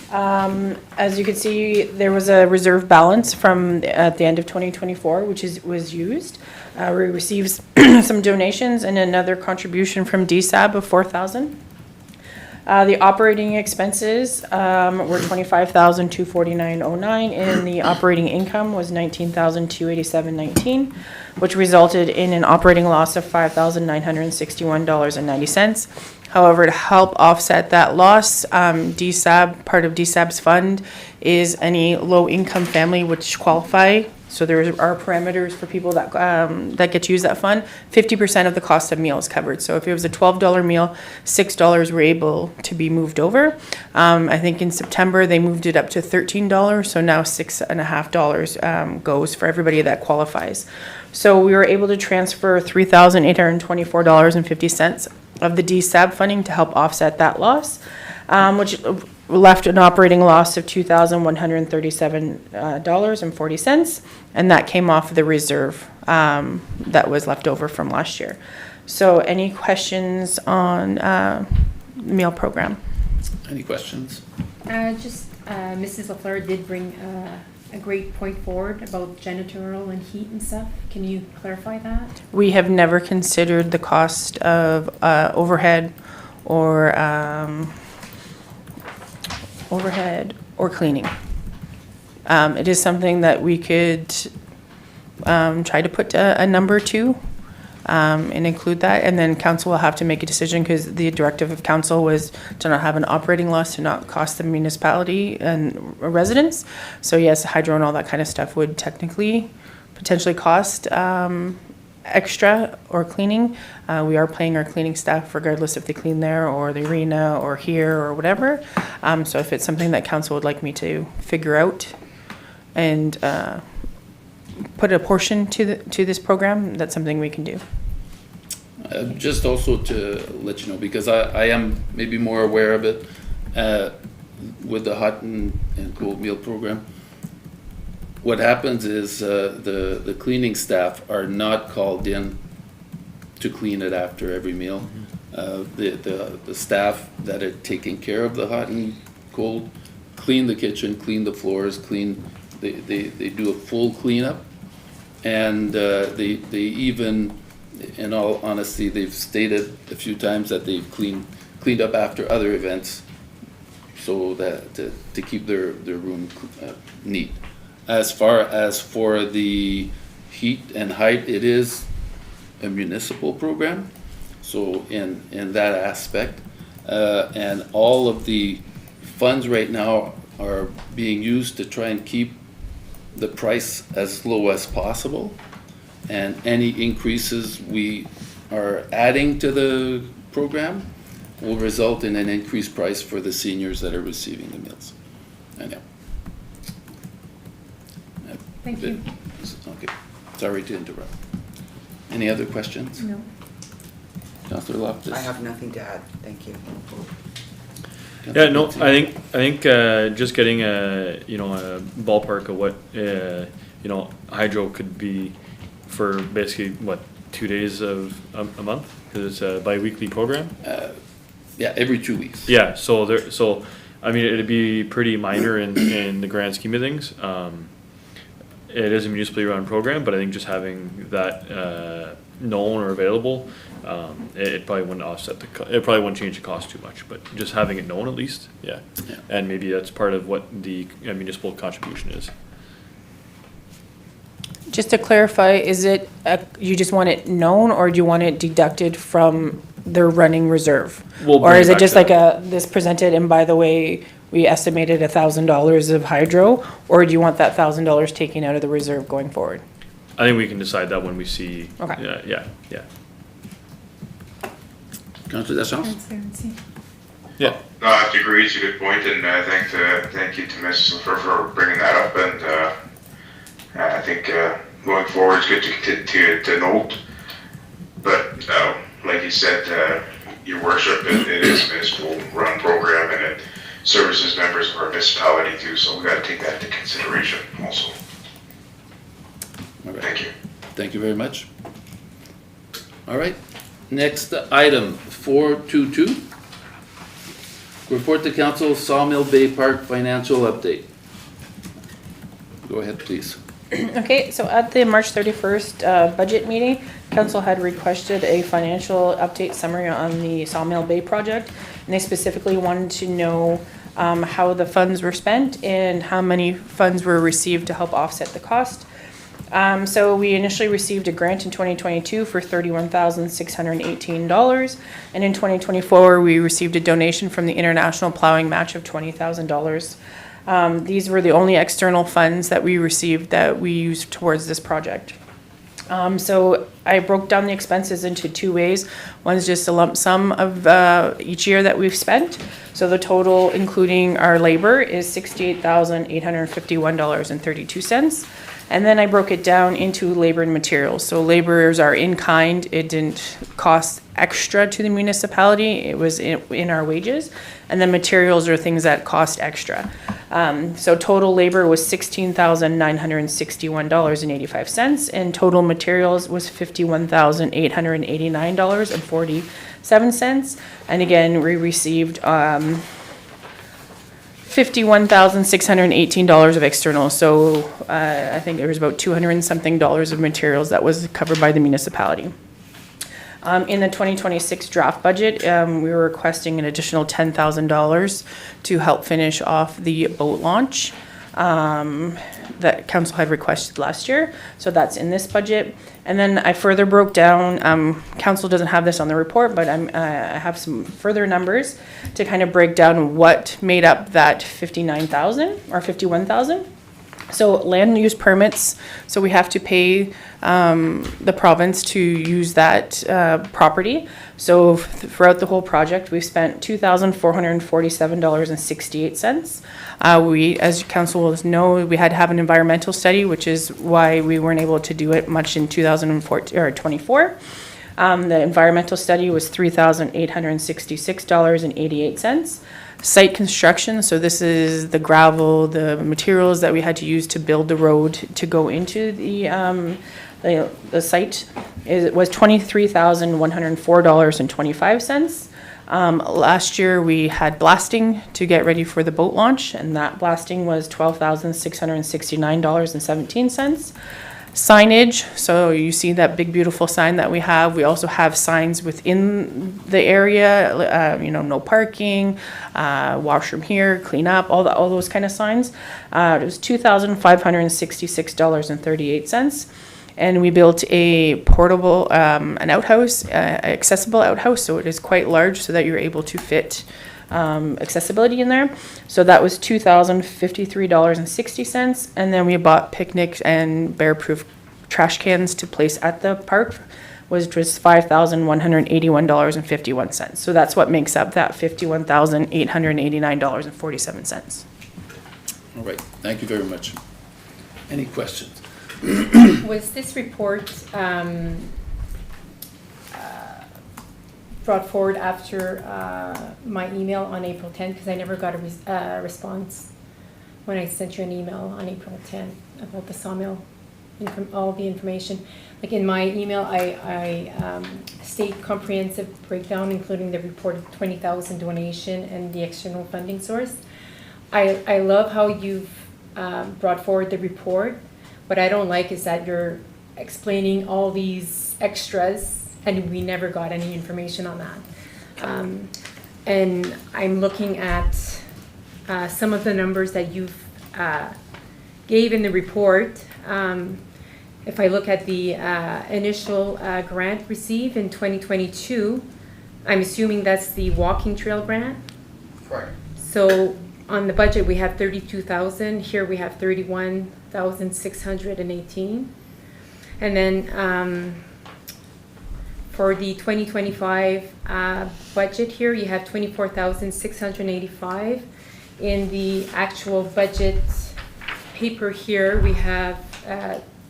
Speaker 12: As you can see, there was a reserve balance at the end of 2024, which was used. We received some donations and another contribution from DSAB of $4,000. The operating expenses were $25,249.09, and the operating income was $19,287.19, which resulted in an operating loss of $5,961.90. However, to help offset that loss, DSAB, part of DSAB's fund is any low-income family which qualify. So there are parameters for people that get to use that fund. 50% of the cost of meal is covered. So if it was a $12 meal, $6 were able to be moved over. I think in September they moved it up to $13, so now $6.50 goes for everybody that qualifies. So we were able to transfer $3,824.50 of the DSAB funding to help offset that loss, which left an operating loss of $2,137.40, and that came off the reserve that was left over from last year. So any questions on meal program?
Speaker 2: Any questions?
Speaker 3: Mrs. LaFleur did bring a great point forward about janitorial and heat and stuff. Can you clarify that?
Speaker 12: We have never considered the cost of overhead or cleaning. It is something that we could try to put a number to and include that. And then council will have to make a decision because the directive of council was to not have an operating loss, to not cost the municipality and residents. So yes, hydro and all that kind of stuff would technically potentially cost extra or cleaning. We are paying our cleaning staff regardless if they clean there or the arena or here or whatever. So if it's something that council would like me to figure out and put a portion to this program, that's something we can do.
Speaker 2: Just also to let you know, because I am maybe more aware of it, with the hot and cold meal program. What happens is the cleaning staff are not called in to clean it after every meal. The staff that are taking care of the hot and cold clean the kitchen, clean the floors, they do a full cleanup. And they even, in all honesty, they've stated a few times that they've cleaned up after other events, so that to keep their room neat. As far as for the heat and height, it is a municipal program, so in that aspect, and all of the funds right now are being used to try and keep the price as low as possible, and any increases we are adding to the program will result in an increased price for the seniors that are receiving the meals. I know.
Speaker 3: Thank you.
Speaker 2: Okay, sorry to interrupt. Any other questions?
Speaker 3: No.
Speaker 2: Councillor Loftus?
Speaker 8: I have nothing to add, thank you.
Speaker 9: Yeah, no, I think just getting a ballpark of what hydro could be for basically 2 days of a month, because it's a bi-weekly program.
Speaker 2: Yeah, every 2 weeks.
Speaker 9: Yeah, so I mean, it'd be pretty minor in the grand scheme of things. It is a municipally run program, but I think just having that known or available, it probably wouldn't offset it probably wouldn't change the cost too much, but just having it known at least, yeah. And maybe that's part of what the municipal contribution is.
Speaker 12: Just to clarify, is it, you just want it known, or do you want it deducted from their running reserve?
Speaker 9: We'll
Speaker 12: Or
Speaker 9: bring
Speaker 12: is
Speaker 9: it
Speaker 12: it
Speaker 9: back
Speaker 12: just
Speaker 9: to
Speaker 12: like
Speaker 9: that.
Speaker 12: this presented, and by the way, we estimated $1,000 of hydro, or do you want that $1,000 taken out of the reserve going forward?
Speaker 9: I think we can decide that when we see.
Speaker 12: Okay.
Speaker 9: Yeah.
Speaker 2: Councillor Deschamps?
Speaker 9: Yeah.
Speaker 5: No, I have to agree, it's a good point, and thank you to Ms. for bringing that up, and I think going forward, it's good to note, but like you said, your worship, it is a municipal run program, and it services members of our municipality too, so we gotta take that into consideration also.
Speaker 2: All right.
Speaker 5: Thank you.
Speaker 2: Thank you very much. All right, next item, 422. Report to council, Sawmill Bay Park financial update. Go ahead, please.
Speaker 12: Okay, so at the March 31st budget meeting, council had requested a financial update summary on the Sawmill Bay project, and they specifically wanted to know how the funds were spent and how many funds were received to help offset the cost. So we initially received a grant in 2022 for $31,618, and in 2024 we received a donation from the International Plowing Match of $20,000. These were the only external funds that we received that we used towards this project. So I broke down the expenses into two ways. One's just a lump sum of each year that we've spent. So the total, including our labor, is $68,851.32. And then I broke it down into labor and materials. So laborers are in kind. It didn't cost extra to the municipality. It was in our wages. And then materials are things that cost extra. So total labor was $16,961.85, and total materials was $51,889.47. And again, we received $51,618 of external. So I think there was about $200 and something of materials that was covered by the municipality. In the 2026 draft budget, we were requesting an additional $10,000 to help finish off the boat launch. that council had requested last year. So that's in this budget. And then I further broke down, council doesn't have this on the report, but I have some further numbers to kind of break down what made up that 59,000 or 51,000. So land use permits, so we have to pay the province to use that property. So throughout the whole project, we've spent $2,447.68. We, as council will know, we had to have an environmental study, which is why we weren't able to do it much in 2014 or 24. The environmental study was $3,866.88. Site construction, so this is the gravel, the materials that we had to use to build the road to go into the site. It was $23,104.25. Last year we had blasting to get ready for the boat launch, and that blasting was $12,669.17. Signage, so you see that big beautiful sign that we have. We also have signs within the area, no parking, washroom here, clean up, all those kind of signs. It was $2,566.38. And we built a portable, an outhouse, accessible outhouse, so it is quite large so that you're able to fit accessibility in there. So that was $2,053.60. And then we bought picnic and bear-proof trash cans to place at the park, was just $5,181.51. So that's what makes up that $51,889.47.
Speaker 2: All right, thank you very much. Any questions?
Speaker 3: Was this report brought forward after my email on April 10th? Because I never got a response when I sent you an email on April 10th about the sawmill, all the information. Like in my email, I state comprehensive breakdown, including the reported 20,000 donation and the external funding source. I love how you've brought forward the report. What I don't like is that you're explaining all these extras and we never got any information on that. And I'm looking at some of the numbers that you've gave in the report. If I look at the initial grant received in 2022, I'm assuming that's the walking trail grant.
Speaker 10: Correct.
Speaker 3: So on the budget, we have 32,000. Here we have 31,618. And then for the 2025 budget here, you have 24,685. In the actual budget paper here, we have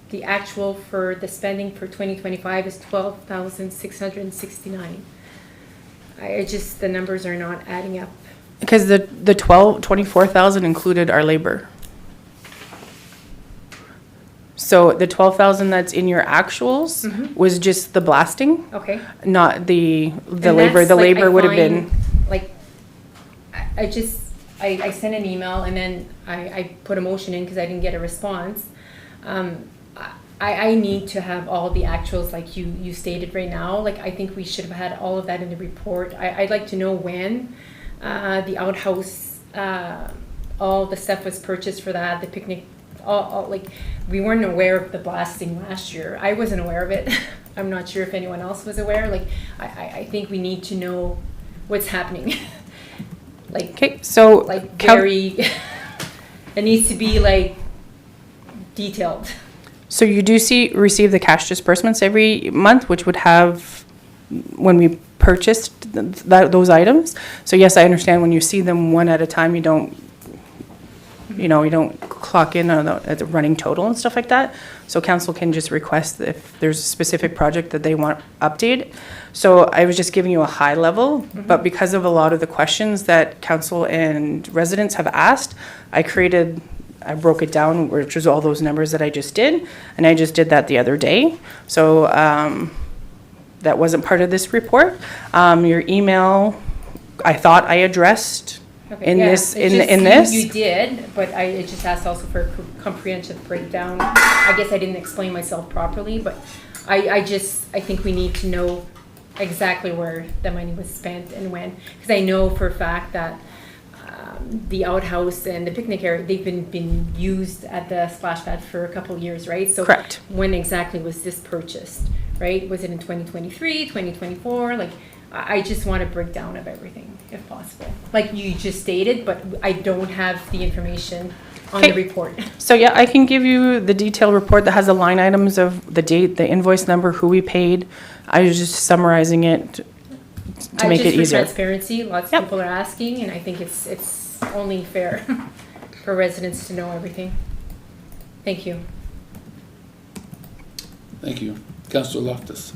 Speaker 3: the actual for the spending for 2025 is 12,669. The numbers are not adding up.
Speaker 12: Because the 24,000 included our labor. So the 12,000 that's in your actuals was just the blasting,
Speaker 3: Okay.
Speaker 12: not the
Speaker 3: And
Speaker 12: labor.
Speaker 3: that's,
Speaker 12: The
Speaker 3: like,
Speaker 12: labor
Speaker 3: I
Speaker 12: would have been,
Speaker 3: find, like, I sent an email and then I put a motion in because I didn't get a response. I need to have all the actuals like you stated right now. Like, I think we should have had all of that in the report. I'd like to know when the outhouse, all the stuff was purchased for that, the picnic, all like, we weren't aware of the blasting last year. I wasn't aware of it. I'm not sure if anyone else was aware. Like, I think we need to know what's happening. Like,
Speaker 12: okay, so.
Speaker 3: like very, it needs to be like detailed.
Speaker 12: So you do receive the cash disbursements every month, which would have, when we purchased those items. So yes, I understand when you see them one at a time, you don't clock in on the running total and stuff like that. So council can just request if there's a specific project that they want updated. So I was just giving you a high level, but because of a lot of the questions that council and residents have asked, I broke it down, which was all those numbers that I just did, and I just did that the other day. So that wasn't part of this report. Your email, I thought I addressed
Speaker 3: Okay,
Speaker 12: in
Speaker 3: yeah,
Speaker 12: this.
Speaker 3: it's just
Speaker 12: In this.
Speaker 3: You did, but I just asked also for a comprehensive breakdown. I guess I didn't explain myself properly, but I think we need to know exactly where the money was spent and when, because I know for a fact that the outhouse and the picnic area, they've been used at the splash pad for a couple of years, right? So
Speaker 12: Correct.
Speaker 3: when exactly was this purchased, right? Was it in 2023, 2024? Like, I just want a breakdown of everything, if possible. Like you just stated, but I don't have the information on the
Speaker 12: Okay.
Speaker 3: report.
Speaker 12: So yeah, I can give you the detailed report that has the line items of the date, the invoice number, who we paid. I was just summarizing it to make it
Speaker 3: Just for
Speaker 12: easier.
Speaker 3: transparency, lots of
Speaker 12: Yep.
Speaker 3: people are asking, and I think it's only fair for residents to know everything. Thank you.
Speaker 2: Thank you. Councillor Loftus.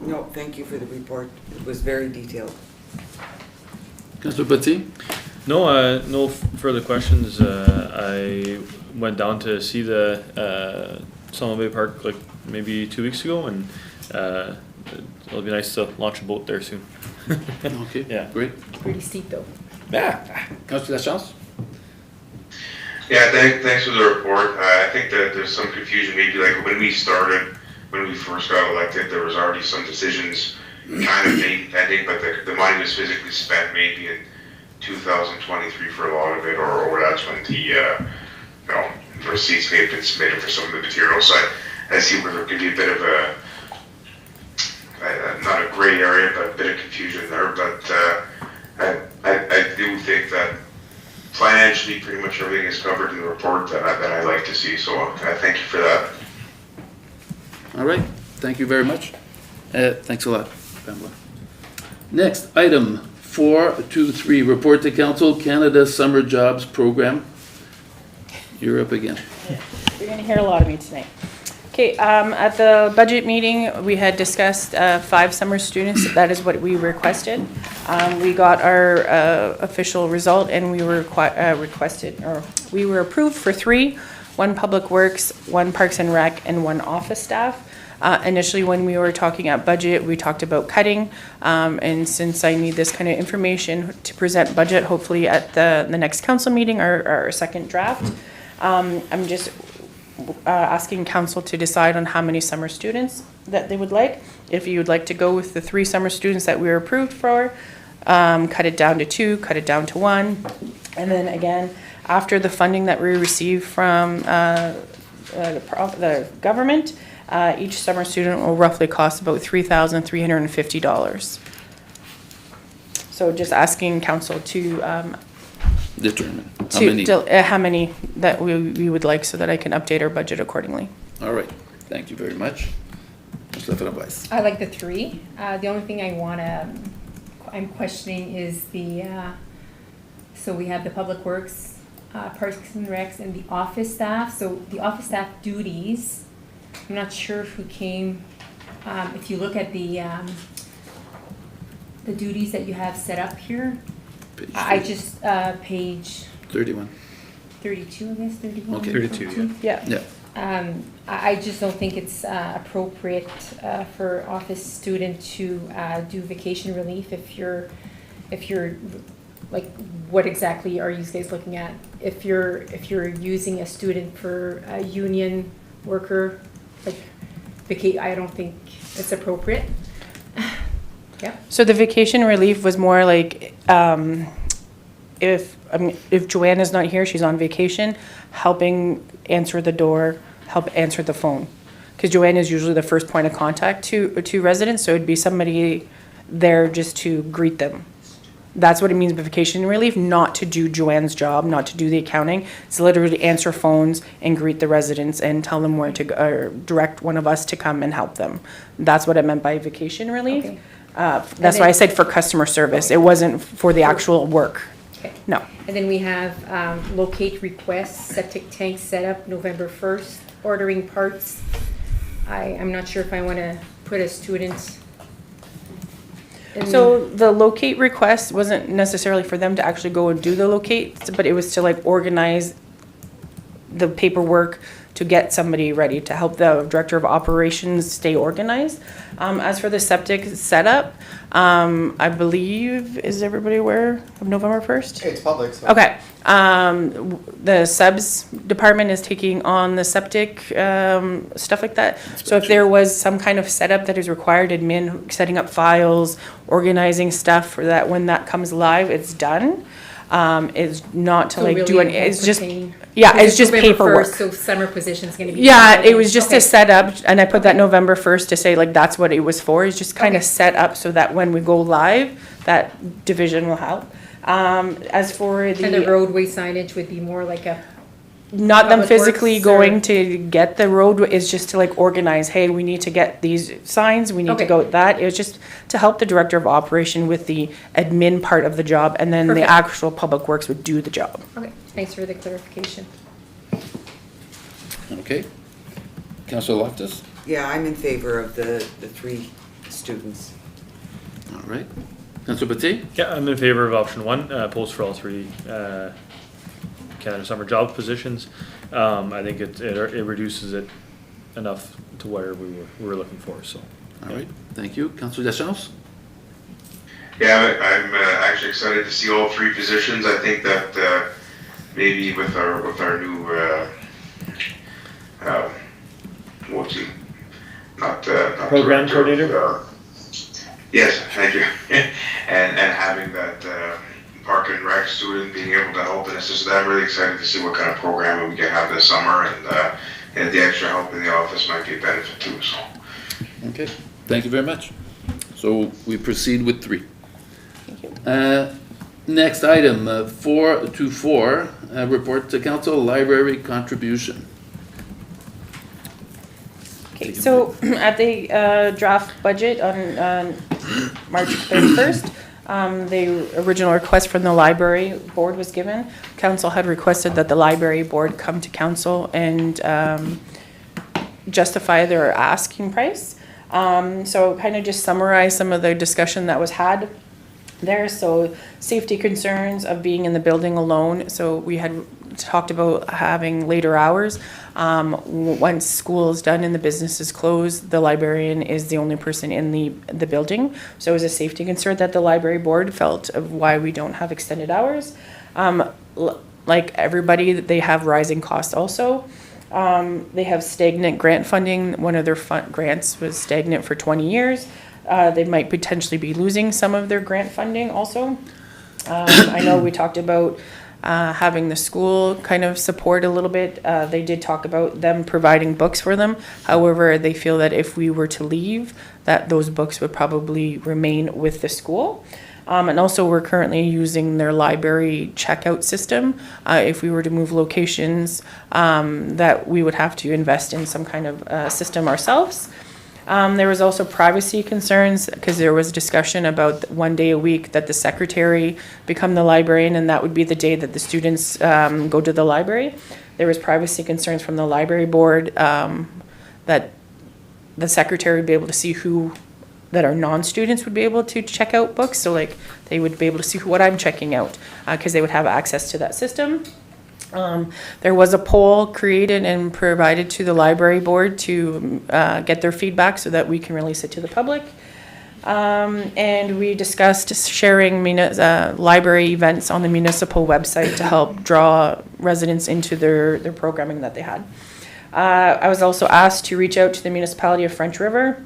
Speaker 8: No, thank you for the report. It was very detailed.
Speaker 2: Councillor Petit?
Speaker 9: No, no further questions. I went down to see the Solomon Bay Park like maybe 2 weeks ago, and it'll be nice to launch a boat there soon.
Speaker 2: Okay,
Speaker 9: Yeah.
Speaker 2: great.
Speaker 3: Pretty steep though.
Speaker 2: Yeah. Councillor Lachance?
Speaker 5: Yeah, thanks for the report. I think that there's some confusion, maybe like when we first got elected, there was already some decisions kind of pending, but the money was physically spent maybe in 2023 for a lot of it, or that's when the receipts may have been submitted for some of the materials. So I see where there could be a bit of not a gray area, but a bit of confusion there. But I do think that financially, pretty much everything is covered in the report that I'd like to see. So I thank you for that.
Speaker 2: All right, thank you very much. Thanks a lot, Pamela. Next, item 423, report to council, Canada Summer Jobs Program. You're up again.
Speaker 12: You're gonna hear a lot of me tonight. Okay, at the budget meeting, we had discussed 5 summer students. That is what we requested. We got our official result, and we were we were approved for 3, 1 Public Works, 1 Parks and Rec, and 1 office staff. Initially, when we were talking at budget, we talked about cutting, and since I need this kind of information to present budget, hopefully at the next council meeting, our second draft, I'm just asking council to decide on how many summer students that they would like. If you would like to go with the 3 summer students that we were approved for, cut it down to 2, cut it down to 1. And then again, after the funding that we receive from the government, each summer student will roughly cost about $3,350. So just asking council to
Speaker 2: Determine how many.
Speaker 12: how many that we would like, so that I can update our budget accordingly.
Speaker 2: All right, thank you very much. Councillor Fernandez.
Speaker 3: I like the 3. The only thing I'm questioning is so we have the Public Works, Parks and Recs, and the office staff. So the office staff duties, I'm not sure who came, if you look at the duties that you have set up here,
Speaker 2: Page
Speaker 3: I just, page
Speaker 2: 31.
Speaker 3: 32, I guess, 31.
Speaker 2: Okay.
Speaker 9: 32, yeah.
Speaker 12: Yeah.
Speaker 2: Yeah,
Speaker 3: I just don't think it's appropriate for office student to do vacation relief if you're, like, what exactly are you guys looking at? If you're using a student for a union worker, like, I don't think it's appropriate. Yep.
Speaker 12: So the vacation relief was more like, if Joanne is not here, she's on vacation, helping answer the door, help answer the phone. Because Joanne is usually the first point of contact to residents, so it'd be somebody there just to greet them. That's what it means by vacation relief, not to do Joanne's job, not to do the accounting. It's literally answer phones and greet the residents and tell them where to go, or direct one of us to come and help them. That's what I meant by vacation relief.
Speaker 3: Okay.
Speaker 12: That's why I said for customer service. It wasn't for the actual work.
Speaker 3: Okay.
Speaker 12: No.
Speaker 3: And then we have locate requests, septic tank setup, November 1st, ordering parts. I'm not sure if I want to put a student in.
Speaker 12: So the locate request wasn't necessarily for them to actually go and do the locate, but it was to like organize the paperwork to get somebody ready, to help the director of operations stay organized. As for the septic setup, I believe, is everybody aware of November 1st?
Speaker 10: It's public, so.
Speaker 12: Okay, the subs department is taking on the septic, stuff like that. So if there was some kind of setup that is required, admin, setting up files, organizing stuff for that, when that comes live, it's done. is not to
Speaker 3: So
Speaker 12: like
Speaker 3: really
Speaker 12: do
Speaker 3: it
Speaker 12: any,
Speaker 3: won't
Speaker 12: it's just,
Speaker 3: pertain-
Speaker 12: yeah,
Speaker 3: Because
Speaker 12: it's just
Speaker 3: November
Speaker 12: paperwork.
Speaker 3: 1st, So summer position's gonna be.
Speaker 12: Yeah, it was just
Speaker 3: Okay.
Speaker 12: to set up, and I put that November 1st to say like that's what it was for, is just kind of
Speaker 3: Okay.
Speaker 12: set up so that when we go live, that division will help. As for
Speaker 3: And the roadway signage would be more like a,
Speaker 12: not them
Speaker 3: Public
Speaker 12: physically
Speaker 3: Works
Speaker 12: going
Speaker 3: or-
Speaker 12: to get the road, is just to like organize, hey, we need to get these signs, we need to
Speaker 3: Okay.
Speaker 12: go with that. It was just to help the director of operation with the admin part of the job, and then the
Speaker 3: Perfect.
Speaker 12: actual public works would do the job.
Speaker 3: okay, thanks for the clarification.
Speaker 2: Okay. Councillor Loftus?
Speaker 8: Yeah, I'm in favor of the 3 students.
Speaker 2: All right. Councillor Pate?
Speaker 9: Yeah, I'm in favor of option 1, post for all 3 Canada Summer job positions. I think it reduces it enough to where we were looking for, so.
Speaker 2: All right, thank you. Councillor Deschamps?
Speaker 5: Yeah, I'm actually excited to see all 3 positions. I think that maybe with our new what's he? Not
Speaker 9: Program
Speaker 5: director,
Speaker 9: coordinator?
Speaker 5: Yes, thank you. and having that Park and Rec student being able to help and assist. I'm really excited to see what kind of programming we can have this summer, and the extra help in the office might be a benefit too. So.
Speaker 2: Okay, thank you very much. So we proceed with 3.
Speaker 12: Thank you.
Speaker 2: Next item, 424, report to council, library contribution.
Speaker 12: Okay, so at the draft budget on March 31st, the original request from the library board was given. Council had requested that the library board come to council and justify their asking price. So kind of just summarize some of the discussion that was had there. So safety concerns of being in the building alone. So we had talked about having later hours. Once school is done and the business is closed, the librarian is the only person in the building. So it was a safety concern that the library board felt of why we don't have extended hours. Like everybody, they have rising costs also. They have stagnant grant funding. One of their grants was stagnant for 20 years. They might potentially be losing some of their grant funding also. I know we talked about having the school kind of support a little bit. They did talk about them providing books for them. However, they feel that if we were to leave, that those books would probably remain with the school. And also we're currently using their library checkout system. If we were to move locations, that we would have to invest in some kind of system ourselves. There was also privacy concerns because there was discussion about 1 day a week that the secretary become the librarian, and that would be the day that the students go to the library. There was privacy concerns from the library board that the secretary would be able to see who that are non-students would be able to check out books. So like they would be able to see what I'm checking out because they would have access to that system. There was a poll created and provided to the library board to get their feedback so that we can release it to the public. And we discussed sharing library events on the municipal website to help draw residents into their programming that they had. I was also asked to reach out to the municipality of French River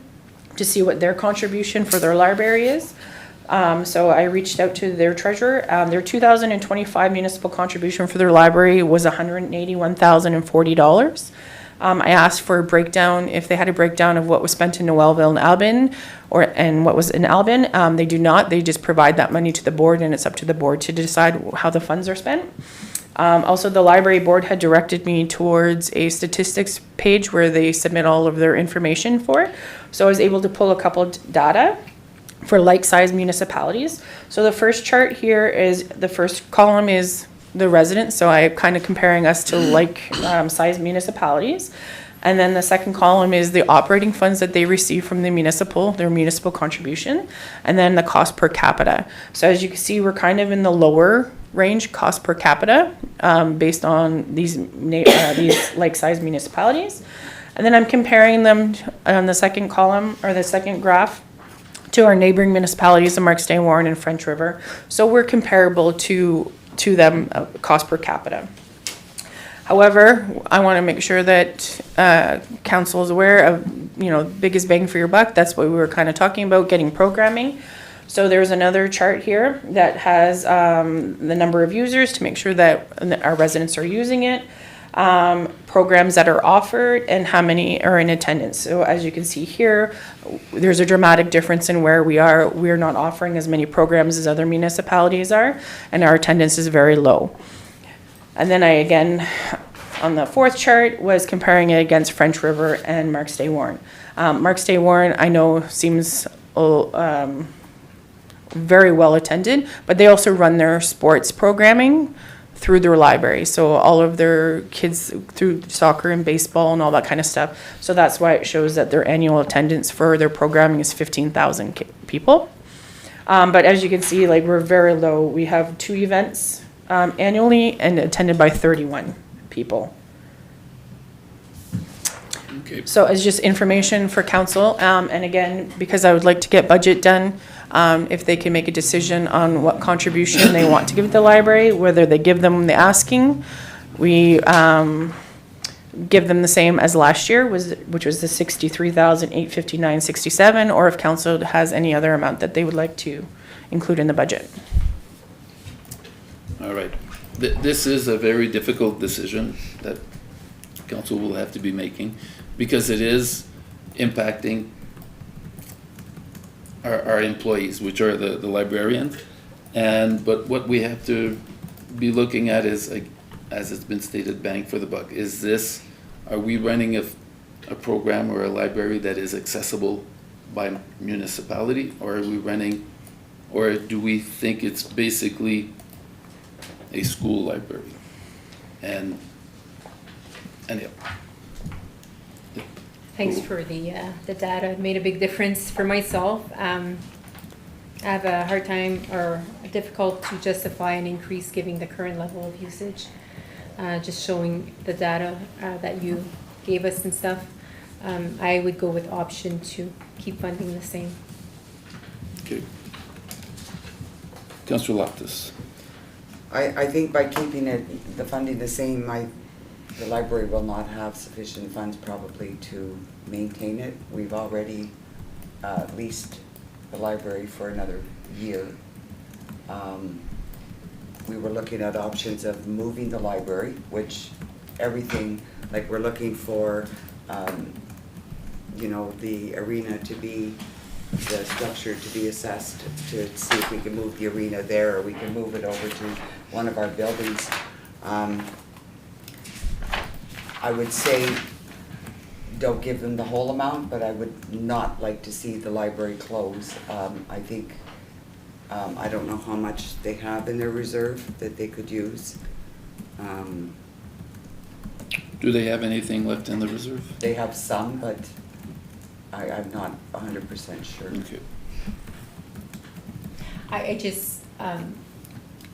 Speaker 12: to see what their contribution for their library is. So I reached out to their treasurer. Their 2025 municipal contribution for their library was $181,040. I asked for a breakdown, if they had a breakdown of what was spent in Noelville and Albin, and what was in Albin. They do not. They just provide that money to the board, and it's up to the board to decide how the funds are spent. Also, the library board had directed me towards a statistics page where they submit all of their information for. So I was able to pull a couple data for like-sized municipalities. So the first chart here is, the first column is the residents, so I'm kind of comparing us to like-sized municipalities. And then the second column is the operating funds that they receive from their municipal contribution, and then the cost per capita. So as you can see, we're kind of in the lower range cost per capita based on these like-sized municipalities. And then I'm comparing them on the second column, or the second graph, to our neighboring municipalities of Markstay, Warren, and French River. So we're comparable to them cost per capita. However, I want to make sure that council is aware of, biggest bang for your buck. That's what we were kind of talking about, getting programming. So there's another chart here that has the number of users to make sure that our residents are using it, programs that are offered, and how many are in attendance. So as you can see here, there's a dramatic difference in where we are. We're not offering as many programs as other municipalities are, and our attendance is very low. And then on the fourth chart, was comparing it against French River and Marks Day Warren. Marks Day Warren, I know, seems very well attended, but they also run their sports programming through their library. So all of their kids through soccer and baseball and all that kind of stuff. So that's why it shows that their annual attendance for their programming is 15,000 people. But as you can see, like, we're very low. We have 2 events annually and attended by 31 people.
Speaker 2: Okay.
Speaker 12: So it's just information for council, and again, because I would like to get budget done, if they can make a decision on what contribution they want to give the library, whether they give them the asking, we give them the same as last year, which was the $63,859.67, or if council has any other amount that they would like to include in the budget.
Speaker 2: All right. This is a very difficult decision that council will have to be making, because it is impacting our employees, which are the librarians. But what we have to be looking at is, as it's been stated, bang for the buck. Are we running a program or a library that is accessible by municipality, or are we running, or do we think it's basically a school library? And yeah.
Speaker 3: Thanks for the data. It made a big difference for myself. I have a hard time or difficult to justify an increase given the current level of usage. Just showing the data that you gave us and stuff. I would go with option 2, keep funding the same.
Speaker 2: Okay. Councillor Loftus.
Speaker 8: I think by keeping the funding the same, the library will not have sufficient funds probably to maintain it. We've already leased the library for another year. We were looking at options of moving the library, which everything, like, we're looking for, the arena to be, the structure to be assessed, to see if we can move the arena there, or we can move it over to one of our buildings. I would say don't give them the whole amount, but I would not like to see the library close. I think, I don't know how much they have in their reserve that they could use.
Speaker 2: Do they have anything left in the reserve?
Speaker 8: They have some, but I'm not 100% sure.
Speaker 2: Okay.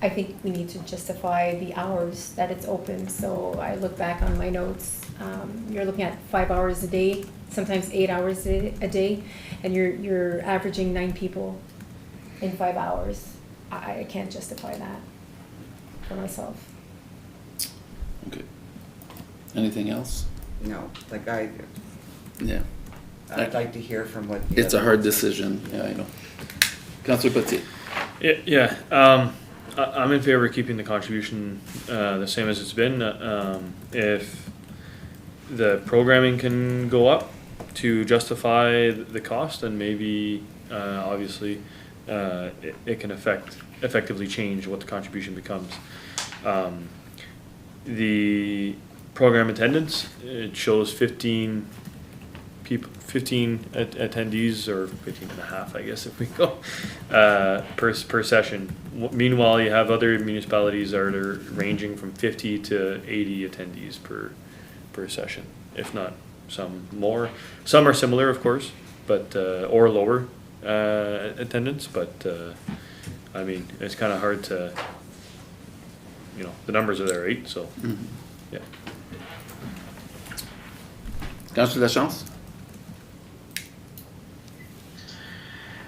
Speaker 3: I think we need to justify the hours that it's open. So I look back on my notes. You're looking at 5 hours a day, sometimes 8 hours a day, and you're averaging 9 people in 5 hours. I can't justify that for myself.
Speaker 2: Okay. Anything else?
Speaker 8: No,
Speaker 2: Yeah.
Speaker 8: I'd like to hear from what.
Speaker 2: It's a hard decision, yeah, I know. Councillor Pelletier.
Speaker 9: Yeah, I'm in favor of keeping the contribution the same as it's been. If the programming can go up to justify the cost, then maybe obviously it can effectively change what the contribution becomes. The program attendance, it shows 15 attendees, or 15 and a half, I guess, if we go, per session. Meanwhile, you have other municipalities that are ranging from 50 to 80 attendees per session, if not some more. Some are similar, of course, but or lower attendance, but I mean, it's kind of hard to, the numbers are there, right? So, yeah.
Speaker 2: Councillor Lachance?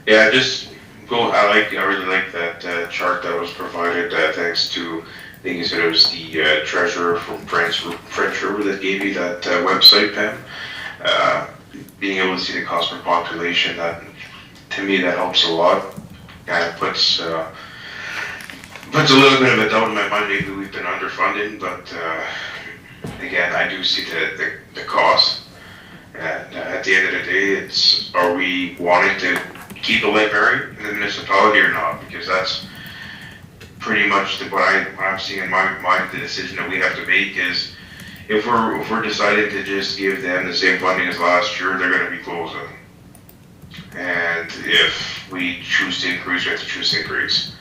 Speaker 5: Yeah, I really like that chart that was provided, thanks to, I think you said it was the treasurer from French River that gave you that website, Pam. Being able to see the cost per population, to me that helps a lot. kind of puts a little bit of a doubt in my mind. Maybe we've been underfunding, but again, I do see the cost. And at the end of the day, it's, are we wanting to keep a library in the municipality or not? Because that's pretty much what I'm seeing in my mind. The decision that we have to make is, if we're deciding to just give them the same funding as last year, they're going to be closing. And if we choose to increase, we have to choose to increase.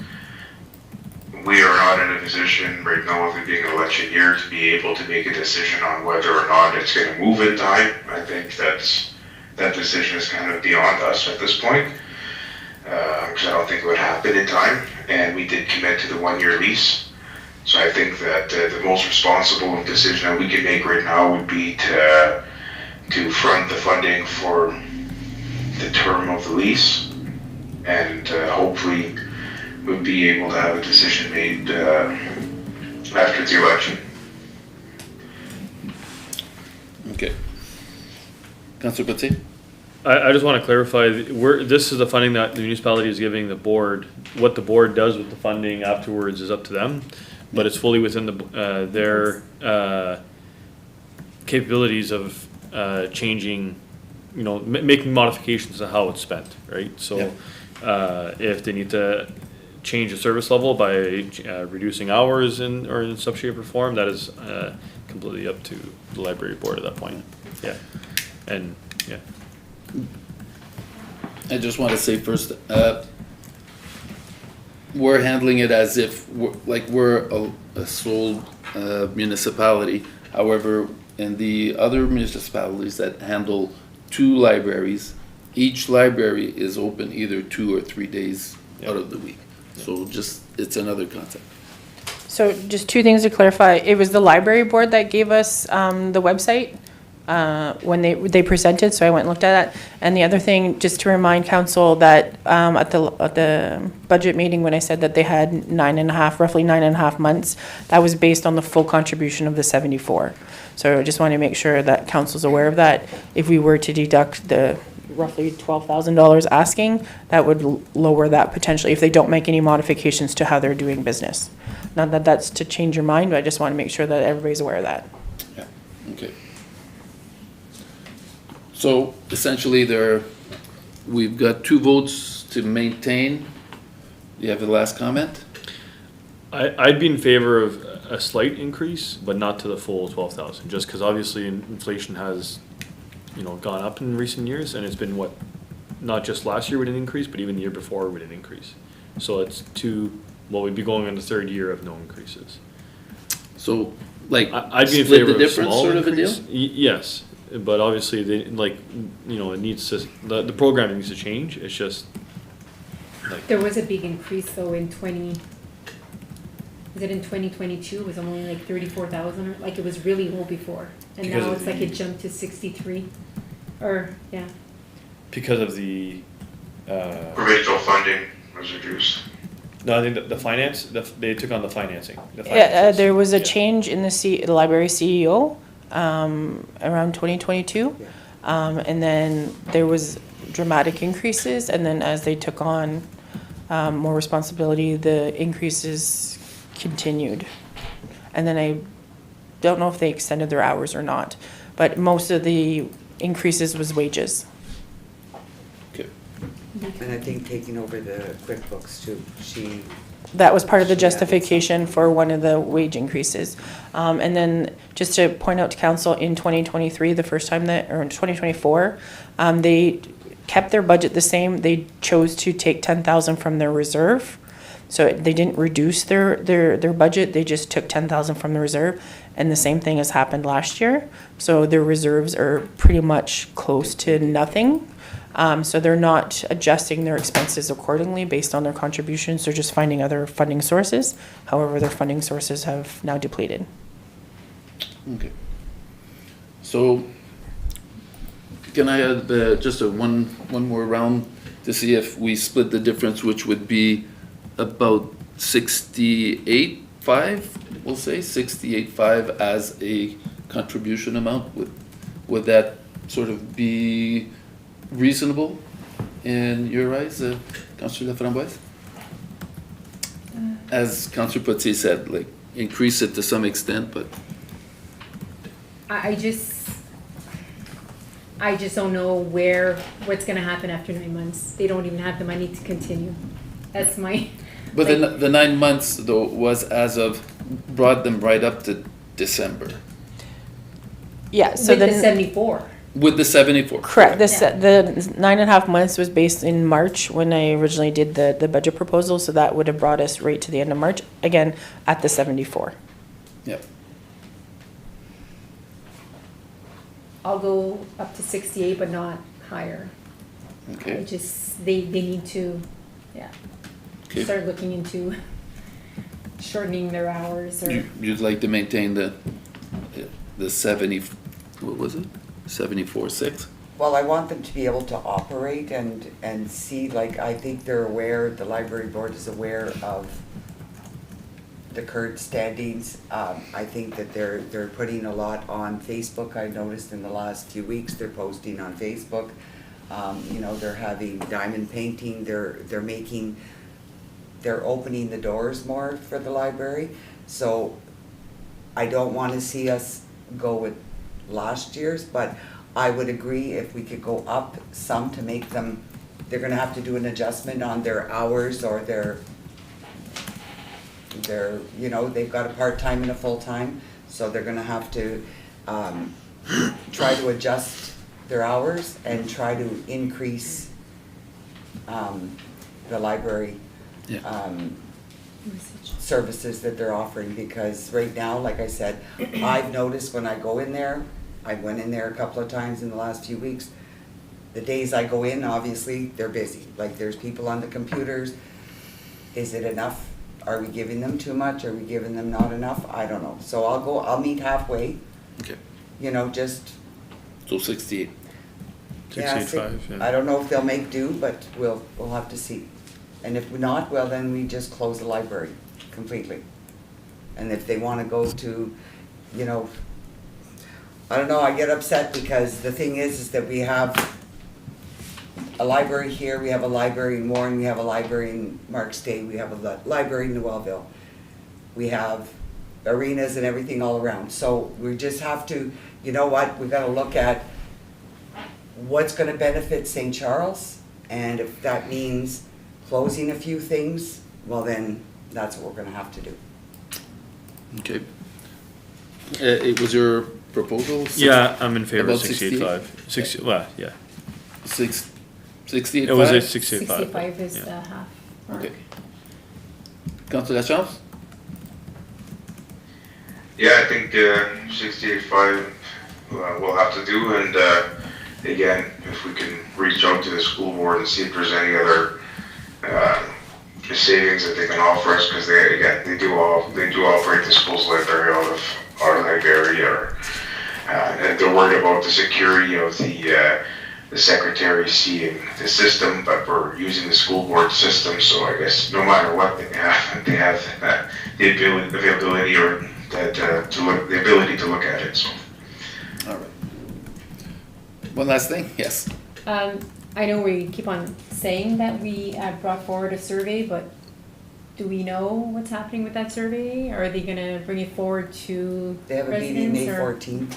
Speaker 5: We are not in a position right now, with it being an election year, to be able to make a decision on whether or not it's going to move in time. I think that decision is kind of beyond us at this point, because I don't think it would happen in time. And we did commit to the 1-year lease. So I think that the most responsible decision that we can make right now would be to front the funding for the term of the lease, and hopefully we'll be able to have a decision made after the election.
Speaker 2: Okay. Councillor Coetzee?
Speaker 9: I just want to clarify, this is the funding that the municipality is giving the board. What the board does with the funding afterwards is up to them, but it's fully within their capabilities of changing, making modifications to how it's spent, right? So if they need to change the service level by reducing hours or in some shape or form, that is completely up to the library board at that point. Yeah, and yeah.
Speaker 2: I just want to say first, we're handling it as if we're a sole municipality. However, in the other municipalities that handle 2 libraries, each library is open either 2 or 3 days out of the week. So it's another concept.
Speaker 12: So just 2 things to clarify. It was the library board that gave us the website when they presented, so I went and looked at that. And the other thing, just to remind council that at the budget meeting, when I said that they had roughly 9.5 months, that was based on the full contribution of the 74. So I just want to make sure that council's aware of that. If we were to deduct the roughly $12,000 asking, that would lower that potentially if they don't make any modifications to how they're doing business. Not that that's to change your mind, but I just want to make sure that everybody's aware of that.
Speaker 2: Yeah, okay. So essentially we've got 2 votes to maintain. You have the last comment?
Speaker 9: I'd be in favor of a slight increase, but not to the full 12,000, just because obviously inflation has, gone up in recent years, and it's been not just last year with an increase, but even the year before with an increase. So it's we'd be going on the 3rd year of no increases.
Speaker 2: So
Speaker 9: I'd be in
Speaker 2: split
Speaker 9: favor
Speaker 2: the
Speaker 9: of a
Speaker 2: difference
Speaker 9: small
Speaker 2: sort of a deal?
Speaker 9: increase. Yes, but obviously it needs to, the program needs to change. It's just
Speaker 3: There was a big increase though in 2022, it was only like 34,000, or it was really low before. And
Speaker 9: Because
Speaker 3: now
Speaker 9: of
Speaker 3: it's it jumped to 63,
Speaker 9: because of the
Speaker 5: Provincial funding was reduced.
Speaker 9: no, I think they took on the financing.
Speaker 12: There was a change in the library CEO around 2022. And then there was dramatic increases, and then as they took on more responsibility, the increases continued. And then I don't know if they extended their hours or not, but most of the increases was wages.
Speaker 2: Okay.
Speaker 8: And I think taking over the QuickBooks too,
Speaker 12: That was part of the
Speaker 8: She added
Speaker 12: justification for one of the wage increases. And then just to point out to council, in 2023, the first time or in 2024, they kept their budget the same. They chose to take 10,000 from their reserve. So they didn't reduce their budget, they just took 10,000 from the reserve. And the same thing has happened last year. So their reserves are pretty much close to nothing. So they're not adjusting their expenses accordingly based on their contributions. They're just finding other funding sources. However, their funding sources have now depleted.
Speaker 2: Okay. So can I add just one more round to see if we split the difference, which would be about 68.5, we'll say 68.5 as a contribution amount. Would that sort of be reasonable in your eyes, Councillor Laframboise? as Councillor Putzi said, like, increase it to some extent, but
Speaker 3: I just don't know what's gonna happen after 9 months. They don't even have the money to continue. That's my,
Speaker 2: But the 9 months though was brought them right up to December
Speaker 12: Yeah, so
Speaker 3: with the
Speaker 12: then,
Speaker 3: 74.
Speaker 2: with the 74.
Speaker 12: correct,
Speaker 3: Yeah.
Speaker 12: the 9.5 months was based in March when I originally did the budget proposal, so that would have brought us right to the end of March, again, at the 74.
Speaker 2: Yep.
Speaker 3: I'll go up to 68, but not higher.
Speaker 2: Okay.
Speaker 3: They need to,
Speaker 2: Okay.
Speaker 3: start looking into shortening their hours or.
Speaker 2: You'd like to maintain the 70, what was it? 74.6?
Speaker 8: Well, I want them to be able to operate and see, like, I think they're aware, the library board is aware of the current standings. I think that they're putting a lot on Facebook. I noticed in the last few weeks, they're posting on Facebook. You know, they're having diamond painting, they're opening the doors more for the library. So I don't wanna see us go with last year's, but I would agree if we could go up some to make them, they're gonna have to do an adjustment on their hours or their, you know, they've got a part-time and a full-time, so they're gonna have to, try to adjust their hours and try to increase, the library, services that they're offering, because right now, like I said, I've noticed when I go in there, I went in there a couple of times in the last few weeks, the days I go in, obviously, they're busy, like there's people on the computers. Is it enough? Are we giving them too much? Are we giving them not enough? I don't know, so I'll meet halfway,
Speaker 2: Okay,
Speaker 8: you know, just.
Speaker 2: so 68.
Speaker 8: Yeah,
Speaker 9: 685, yeah.
Speaker 8: I don't know if they'll make do, but we'll have to see. And if we're not, well, then we just close the library completely. And if they wanna go to, you know, I don't know, I get upset because the thing is that we have a library here, we have a library in Warren, we have a library in Marks Day, we have a library in Noelville. We have arenas and everything all around. So we just have to, you know what, we gotta look at what's gonna benefit St. Charles, and if that means closing a few things, well then, that's what we're gonna have to do.
Speaker 2: Okay. It was your proposal?
Speaker 9: Yeah, I'm in favor of
Speaker 2: About
Speaker 9: 68.5. 60, well, yeah.
Speaker 2: 68.5?
Speaker 9: It was a 68.5.
Speaker 3: 65 is
Speaker 9: yeah.
Speaker 3: the half mark.
Speaker 2: Okay. Councillor Lachance?
Speaker 5: Yeah, I think 68.5 we'll have to do, and again, if we can reach out to the school board and see if there's any other savings that they can offer us, because they do operate the school's library out of our library, or and they're worried about the security of the secretary seeing the system, but we're using the school board system, so I guess no matter what they have the availability or the ability to look at it. So.
Speaker 2: All right. One last thing, yes.
Speaker 3: I know we keep on saying that we brought forward a survey, but do we know what's happening with that survey? Are they gonna bring it forward to
Speaker 8: They have a meeting
Speaker 3: residents
Speaker 8: May
Speaker 3: or?
Speaker 8: 14th,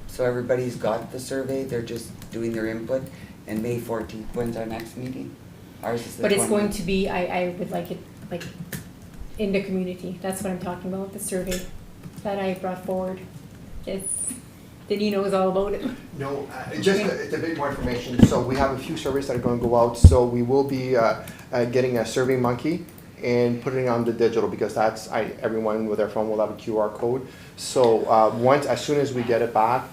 Speaker 8: so everybody's got the survey, they're just doing their input, and May 14th, when's our next meeting? Ours is the 20th.
Speaker 3: But it's going to be, I would like it, like, in the community, that's what I'm talking about, the survey that I brought forward. Denny knows all about it.
Speaker 10: No, it's a bit more information. So we have a few surveys that are going to go out. So we will be getting a Survey Monkey and putting it on the digital, because that's, everyone with their phone will have a QR code. So as soon as we get it back,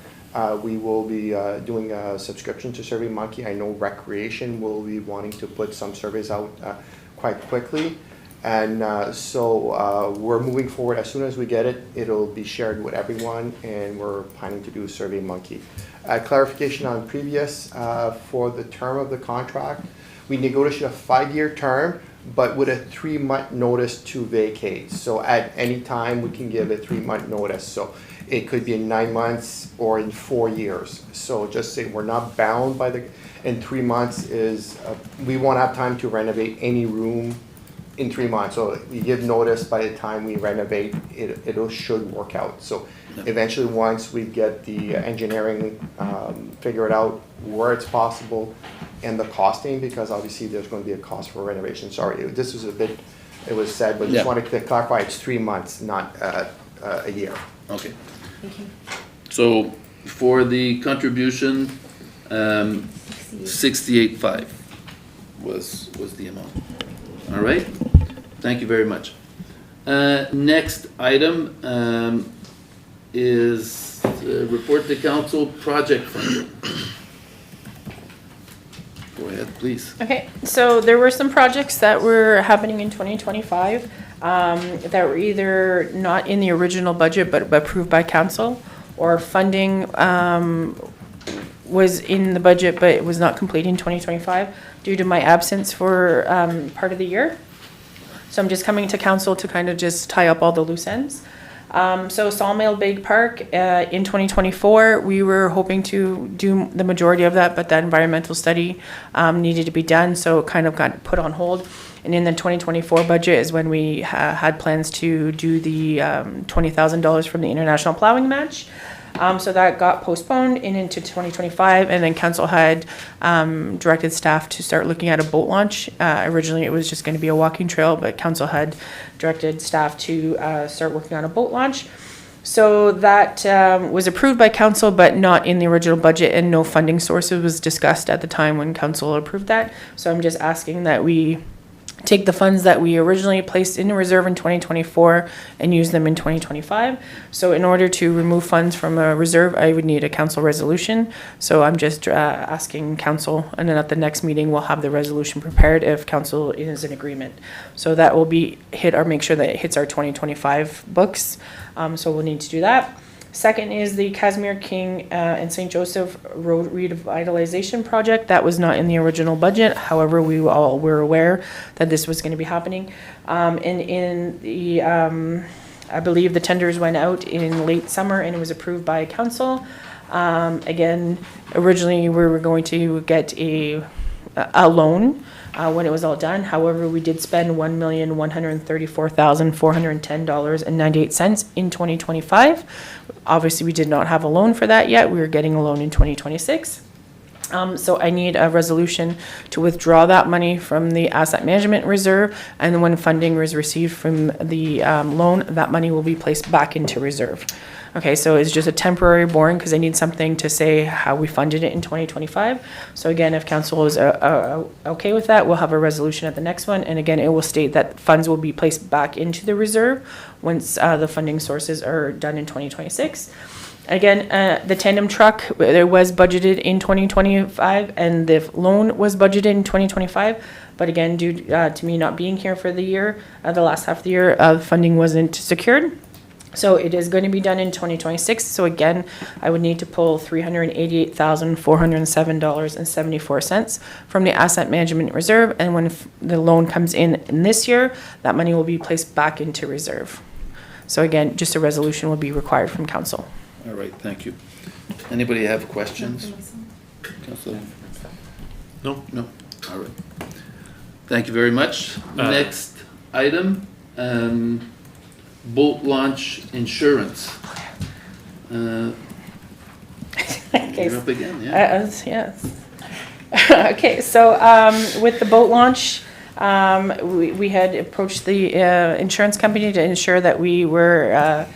Speaker 10: we will be doing a subscription to Survey Monkey. I know Recreation will be wanting to put some surveys out quite quickly. And so we're moving forward. As soon as we get it, it'll be shared with everyone, and we're planning to do Survey Monkey. Clarification on previous, for the term of the contract, we negotiated a 5-year term, but with a 3-month notice to vacate. So at any time, we can give a 3-month notice. So it could be in 9 months or in 4 years. So just say we're not bound by in 3 months is, we won't have time to renovate any room in 3 months. So we give notice by the time we renovate, it should work out. So eventually, once we get the engineering figured out where it's possible and the costing, because obviously there's going to be a cost for renovation. Sorry, this was a bit, it was said, but
Speaker 2: Yeah.
Speaker 10: just wanted to clarify, it's 3 months, not a year.
Speaker 2: Okay.
Speaker 3: Thank you.
Speaker 2: So for the contribution, 68.5 was the amount. All right, thank you very much. Next item is report to council project funding. Go ahead, please.
Speaker 12: Okay, so there were some projects that were happening in 2025 that were either not in the original budget but approved by council, or funding was in the budget but it was not complete in 2025 due to my absence for part of the year. So I'm just coming to council to kind of just tie up all the loose ends. So Sawmill Big Park, in 2024, we were hoping to do the majority of that, but that environmental study needed to be done, so it kind of got put on hold. And in the 2024 budget is when we had plans to do the $20,000 from the international plowing match. So that got postponed into 2025, and then council had directed staff to start looking at a boat launch. Originally, it was just going to be a walking trail, but council had directed staff to start working on a boat launch. So that was approved by council, but not in the original budget, and no funding sources was discussed at the time when council approved that. So I'm just asking that we take the funds that we originally placed in reserve in 2024 and use them in 2025. So in order to remove funds from a reserve, I would need a council resolution. So I'm just asking council, and then at the next meeting, we'll have the resolution prepared if council is in agreement. So that will be make sure that it hits our 2025 books. So we'll need to do that. Second is the Casimir King and St. Joseph Road Revitalization Project. That was not in the original budget. However, we all were aware that this was going to be happening. And in the, I believe the tenders went out in late summer and it was approved by council. Again, originally we were going to get a loan when it was all done. However, we did spend $1,134,410.98 in 2025. Obviously, we did not have a loan for that yet. We were getting a loan in 2026. So I need a resolution to withdraw that money from the asset management reserve, and when funding was received from the loan, that money will be placed back into reserve. Okay, so it's just a temporary borrowing because I need something to say how we funded it in 2025. So again, if council is okay with that, we'll have a resolution at the next one. And again, it will state that funds will be placed back into the reserve once the funding sources are done in 2026. Again, the tandem truck, there was budgeted in 2025 and the loan was budgeted in 2025. But again, due to me not being here for the year, the last half of the year, funding wasn't secured. So it is going to be done in 2026. So again, I would need to pull $388,407.74 from the asset management reserve. And when the loan comes in this year, that money will be placed back into reserve. So again, just a resolution will be required from council.
Speaker 2: All right, thank you. Anybody have questions? Councilor? No? No, all right. Thank you very much. Next item, boat launch insurance. You're up again, yeah.
Speaker 12: Yes. Okay, so with the boat launch, we had approached the insurance company to ensure that we were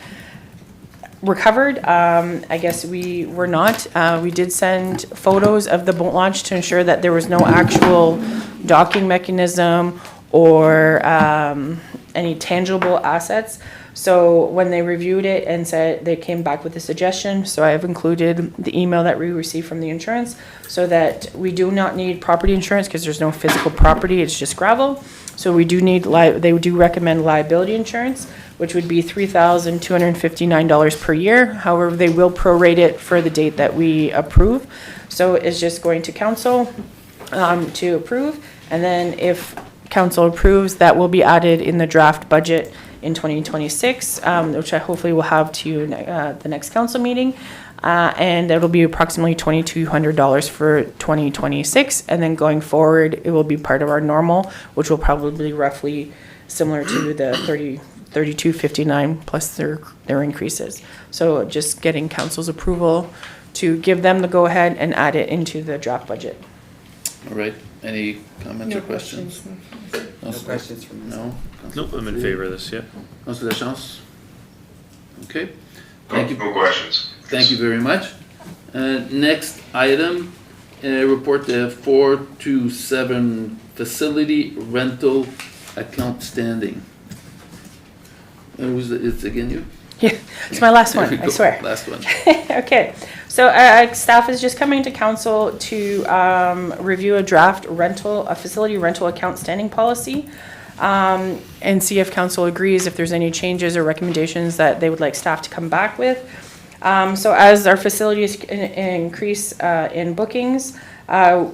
Speaker 12: covered. I guess we were not. We did send photos of the boat launch to ensure that there was no actual docking mechanism or any tangible assets. So when they reviewed it and said, they came back with a suggestion, so I have included the email that we received from the insurance, so that we do not need property insurance because there's no physical property, it's just gravel. So we do need, they do recommend liability insurance, which would be $3,259 per year. However, they will prorate it for the date that we approve. So it's just going to council to approve. And then if council approves, that will be added in the draft budget in 2026, which I hopefully will have to you the next council meeting. And it'll be approximately $2,200 for 2026. And then going forward, it will be part of our normal, which will probably be roughly similar to the 32.59 plus their increases. So just getting council's approval to give them the go-ahead and add it into the draft budget.
Speaker 2: All right, any comments
Speaker 3: No
Speaker 2: or questions?
Speaker 8: No questions from us.
Speaker 2: No?
Speaker 9: Nope, I'm in favor of this, yeah.
Speaker 2: Councilor Lachance? Okay, thank you.
Speaker 5: No questions.
Speaker 2: Thank you very much. Next item, report 427 facility rental account standing. It's again you?
Speaker 12: Yeah, it's my last
Speaker 2: There
Speaker 12: one,
Speaker 2: we
Speaker 12: I
Speaker 2: go.
Speaker 12: swear.
Speaker 2: Last one.
Speaker 12: Okay, so staff is just coming to council to review a facility rental account standing policy, and see if council agrees, if there's any changes or recommendations that they would like staff to come back with. So as our facilities increase in bookings,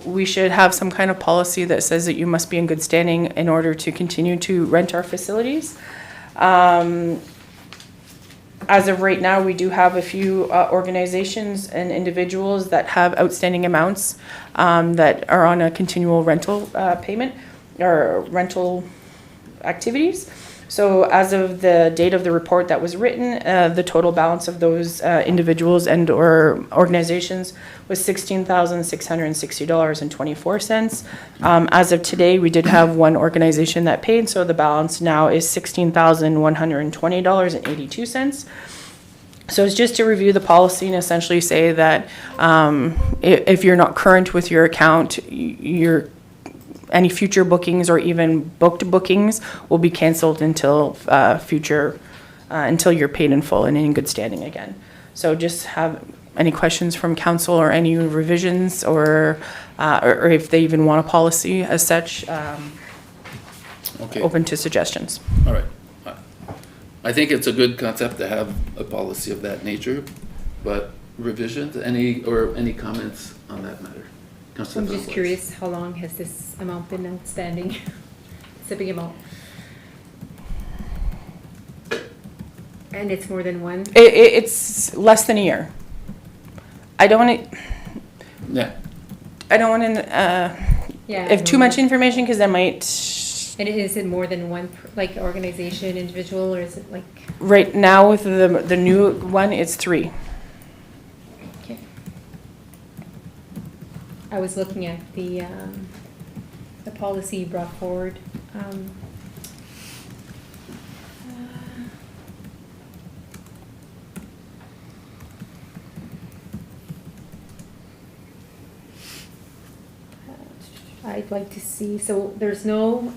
Speaker 12: we should have some kind of policy that says that you must be in good standing in order to continue to rent our facilities. As of right now, we do have a few organizations and individuals that have outstanding amounts that are on a continual rental payment or rental activities. So as of the date of the report that was written, the total balance of those individuals and or organizations was $16,660.24. As of today, we did have one organization that paid, so the balance now is $16,120.82. So it's just to review the policy and essentially say that if you're not current with your account, any future bookings or even booked bookings will be canceled until until you're paid in full and in good standing again. So just have any questions from council or any revisions or if they even want a policy as such,
Speaker 2: Okay,
Speaker 12: open to suggestions.
Speaker 2: all right. I think it's a good concept to have a policy of that nature, but revisions, any comments on that matter? Councilor
Speaker 3: I'm just
Speaker 2: Framboise.
Speaker 3: curious, how long has this amount been outstanding? It's a big amount. And it's more than one?
Speaker 12: It's less than a year. I don't want to,
Speaker 2: Yeah,
Speaker 3: Yeah.
Speaker 12: if too much information, because I might,
Speaker 3: And is it more than one, like, organization, individual, or is it like?
Speaker 12: right now with the new one, it's 3.
Speaker 3: Okay. I was looking at the policy you brought forward. I'd like to see, so there's no,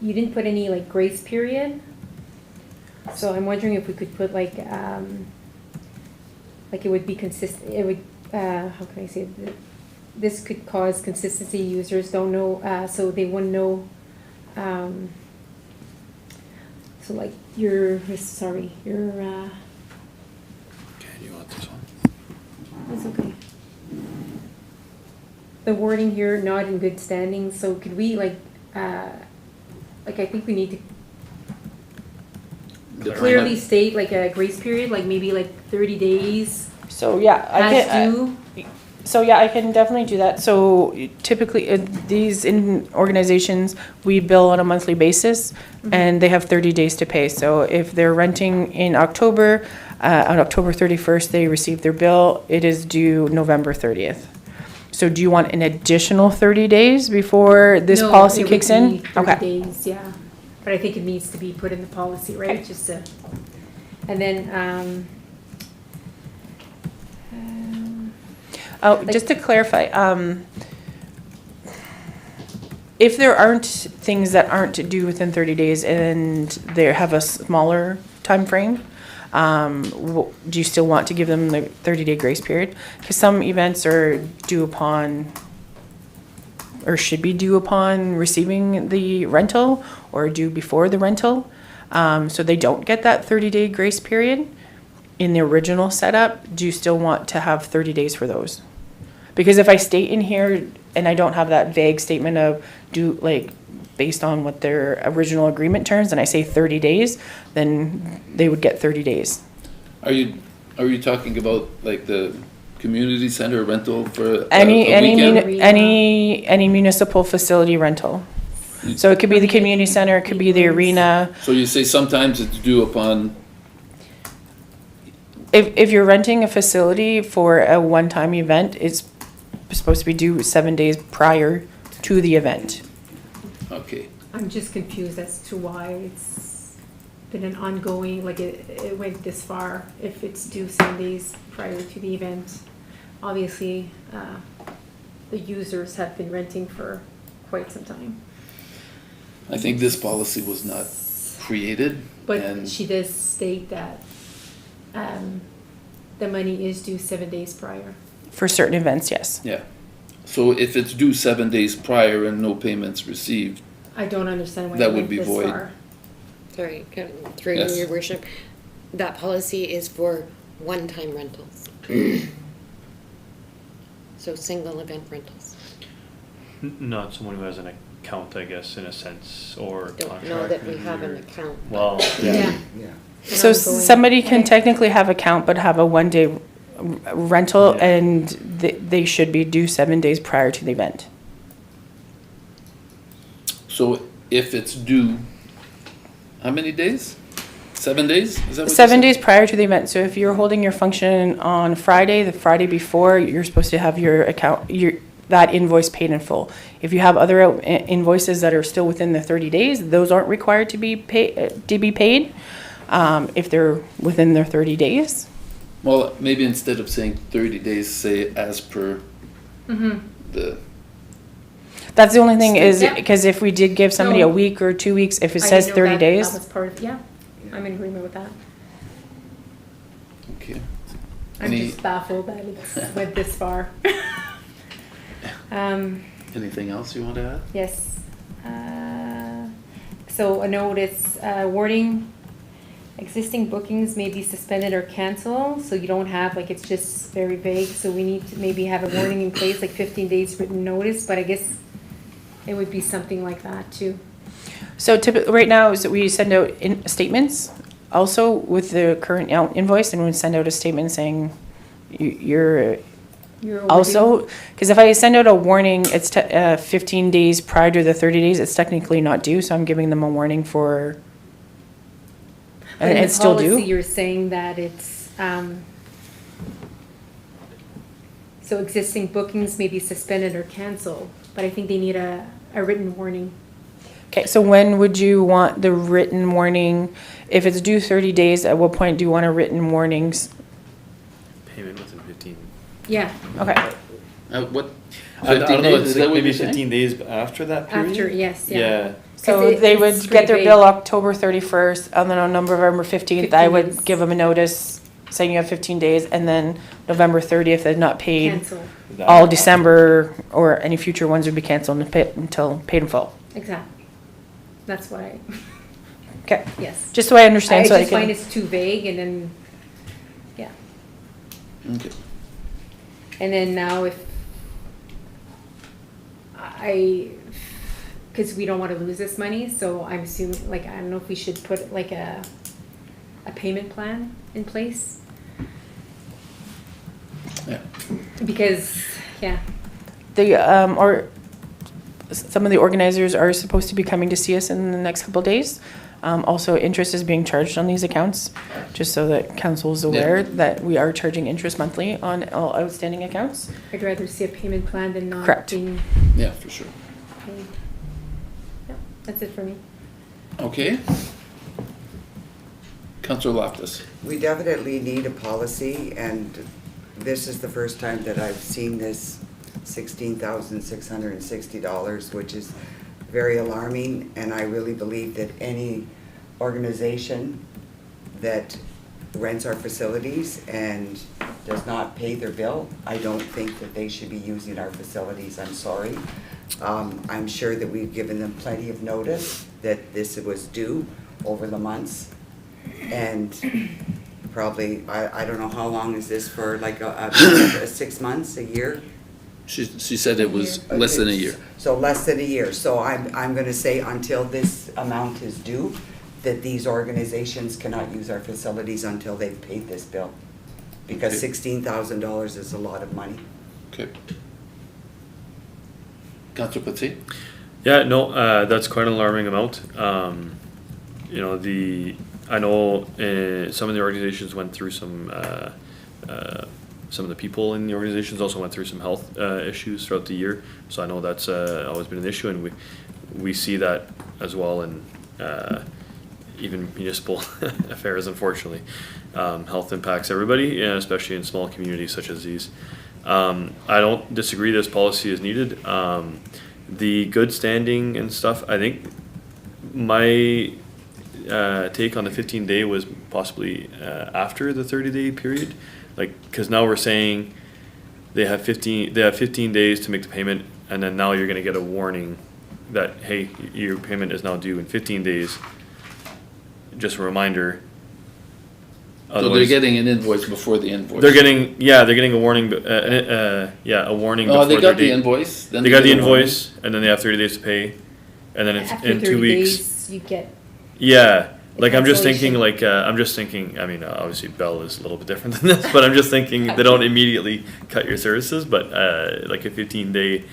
Speaker 3: you didn't put any like grace period? So I'm wondering if we could put like it would be consistent, it would, how can I say it? This could cause consistency, users don't know, so they wouldn't know, so like your, sorry, your,
Speaker 2: okay, you want this one?
Speaker 3: that's okay. The wording here, not in good standing, so could we like I think we need to clearly state like a grace period, like maybe like 30 days
Speaker 12: So, yeah.
Speaker 3: past due?
Speaker 12: So yeah, I can definitely do that. So typically, these organizations, we bill on a monthly basis, and they have 30 days to pay. So if they're renting in October, on October 31st, they receive their bill, it is due November 30th. So do you want an additional 30 days before this
Speaker 3: No,
Speaker 12: policy
Speaker 3: it would
Speaker 12: kicks in?
Speaker 3: be 30 days, yeah. But I think it needs to be put in the policy, right?
Speaker 12: Okay.
Speaker 3: Just to, and then,
Speaker 12: Oh, just to clarify, if there aren't things that aren't due within 30 days and they have a smaller time frame, do you still want to give them the 30-day grace period? Because some events are due upon, or should be due upon receiving the rental, or due before the rental. So they don't get that 30-day grace period in the original setup. Do you still want to have 30 days for those? Because if I state in here and I don't have that vague statement of based on what their original agreement terms, and I say 30 days, then they would get 30 days.
Speaker 2: Are you Are you talking about like the community center rental for a
Speaker 12: Any
Speaker 2: weekend?
Speaker 12: any municipal facility rental. So it could be the community center, it could be the arena.
Speaker 2: So you say sometimes it's due upon,
Speaker 12: If you're renting a facility for a one-time event, it's supposed to be due 7 days prior to the event.
Speaker 2: okay.
Speaker 3: I'm just confused as to why it's been an ongoing, like it went this far, if it's due 7 days prior to the event. Obviously, the users have been renting for quite some time.
Speaker 2: I think this policy was not created,
Speaker 3: But
Speaker 2: and
Speaker 3: she does state that the money is due 7 days prior.
Speaker 12: For certain events, yes.
Speaker 2: yeah. So if it's due 7 days prior and no payments received,
Speaker 3: I don't understand why
Speaker 2: That
Speaker 3: it
Speaker 2: would
Speaker 3: went
Speaker 2: be
Speaker 3: this
Speaker 2: void.
Speaker 3: far.
Speaker 1: Sorry, through you,
Speaker 2: Yes.
Speaker 1: your worship, that policy is for one-time rentals. So single event rentals.
Speaker 9: Not someone who has an account, I guess, in a sense, or
Speaker 1: Don't know that we
Speaker 9: contract
Speaker 1: have an
Speaker 9: or-
Speaker 1: account.
Speaker 9: Well,
Speaker 3: Yeah.
Speaker 9: yeah.
Speaker 8: Yeah.
Speaker 12: So
Speaker 3: ongoing.
Speaker 12: somebody can
Speaker 3: Okay.
Speaker 12: technically have account but have a one-day rental
Speaker 9: Yeah.
Speaker 12: and they should be due 7 days prior to the event.
Speaker 2: so if it's due, how many days? 7 days? Is that what you
Speaker 12: 7
Speaker 2: said?
Speaker 12: days prior to the event. So if you're holding your function on Friday, the Friday before, you're supposed to have your account, that invoice paid in full. If you have other invoices that are still within the 30 days, those aren't required to be paid, if they're within their 30 days.
Speaker 2: Well, maybe instead of saying 30 days, say as per the,
Speaker 12: That's the only thing is,
Speaker 3: Yeah.
Speaker 12: because if we did give somebody a
Speaker 3: No.
Speaker 12: week or 2 weeks, if it
Speaker 3: I
Speaker 12: says
Speaker 3: didn't know
Speaker 12: 30
Speaker 3: that
Speaker 12: days.
Speaker 3: That was part of, yeah, I'm in agreement with that.
Speaker 2: okay.
Speaker 3: I'm
Speaker 2: Any-
Speaker 3: just baffled that it's went this far.
Speaker 2: Anything else you want to add?
Speaker 3: Yes. So a notice, warning, existing bookings may be suspended or canceled, so you don't have, like, it's just very vague, so we need to maybe have a warning in place, like 15 days written notice, but I guess it would be something like that too.
Speaker 12: So typically, right now, is that we send out statements also with the current invoice, and we send out a statement saying you're
Speaker 3: You're
Speaker 12: also,
Speaker 3: overdue.
Speaker 12: because if I send out a warning, it's 15 days prior to the 30 days, it's technically not due, so I'm giving them a warning for,
Speaker 3: But
Speaker 12: and
Speaker 3: in the
Speaker 12: it's still
Speaker 3: policy,
Speaker 12: due.
Speaker 3: you're saying that it's, so existing bookings may be suspended or canceled, but I think they need a written warning.
Speaker 12: Okay, so when would you want the written warning? If it's due 30 days, at what point do you want a written warnings?
Speaker 9: Payment within 15.
Speaker 3: Yeah,
Speaker 12: Okay,
Speaker 2: What?
Speaker 9: I don't
Speaker 2: 15
Speaker 9: know,
Speaker 2: days?
Speaker 9: it's
Speaker 2: Is that
Speaker 9: like
Speaker 2: what
Speaker 9: maybe
Speaker 2: you're saying?
Speaker 9: 15 days after that period?
Speaker 3: after, yes, yeah.
Speaker 9: Yeah.
Speaker 12: so
Speaker 3: 'Cause
Speaker 12: they
Speaker 3: it's
Speaker 12: would
Speaker 3: pretty
Speaker 12: get their
Speaker 3: vague.
Speaker 12: bill October 31st, and then on November 15th, I
Speaker 3: 15
Speaker 12: would
Speaker 3: days.
Speaker 12: give them a notice saying you have 15 days, and then November 30th, they're not paid.
Speaker 3: Cancel,
Speaker 9: That-
Speaker 12: All December, or any future ones would be canceled until paid in full.
Speaker 3: exactly. That's what I,
Speaker 12: Okay,
Speaker 3: yes.
Speaker 12: just so I understand, so I
Speaker 3: just find
Speaker 12: can,
Speaker 3: it's too vague and then, yeah.
Speaker 2: Okay.
Speaker 3: And then now if because we don't want to lose this money, so I'm assuming, like, I don't know if we should put like a payment plan in place,
Speaker 2: Yeah.
Speaker 3: because, yeah,
Speaker 12: or some of the organizers are supposed to be coming to see us in the next couple of days. Also, interest is being charged on these accounts, just so that council is aware that we are charging interest monthly on all outstanding accounts.
Speaker 3: I'd rather see a payment plan than not
Speaker 12: Correct.
Speaker 3: being
Speaker 2: Yeah, for sure.
Speaker 3: paid. Yeah, that's it for me.
Speaker 2: Okay. Councillor Loftus.
Speaker 8: We definitely need a policy, and this is the first time that I've seen this $16,660, which is very alarming, and I really believe that any organization that rents our facilities and does not pay their bill, I don't think that they should be using our facilities, I'm sorry. I'm sure that we've given them plenty of notice that this was due over the months. And probably, I don't know, how long is this for, like a 6 months, a year?
Speaker 2: She said it was less than a year.
Speaker 8: So less than a year, so I'm gonna say until this amount is due, that these organizations cannot use our facilities until they've paid this bill. because
Speaker 2: Okay.
Speaker 8: $16,000 is a lot of money.
Speaker 2: Okay. Councillor Patsy?
Speaker 9: Yeah, no, that's quite an alarming amount. You know, I know some of the organizations went through some of the people in the organizations also went through some health issues throughout the year. So I know that's always been an issue, and we see that as well in even municipal affairs, unfortunately. Health impacts everybody, especially in small communities such as these. I don't disagree this policy is needed. The good standing and stuff, I think my take on the 15-day was possibly after the 30-day period. Like, because now we're saying they have 15 days to make the payment, and then now you're gonna get a warning that, hey, your payment is now due in 15 days. Just a reminder.
Speaker 2: So they're
Speaker 9: Otherwise-
Speaker 2: getting an invoice before the invoice?
Speaker 9: They're getting a warning, a warning before
Speaker 2: Oh, they
Speaker 9: their
Speaker 2: got the
Speaker 9: date.
Speaker 2: invoice? Then
Speaker 9: They got the
Speaker 2: get a warning?
Speaker 9: invoice, and then they have 30 days to pay, and then
Speaker 3: After
Speaker 9: in 2
Speaker 3: 30
Speaker 9: weeks.
Speaker 3: days, you get,
Speaker 9: Yeah, like I'm just
Speaker 3: cancellation.
Speaker 9: thinking, I mean, obviously Bell is a little bit different than this, but I'm just thinking they don't immediately cut your services, but like a 15-day,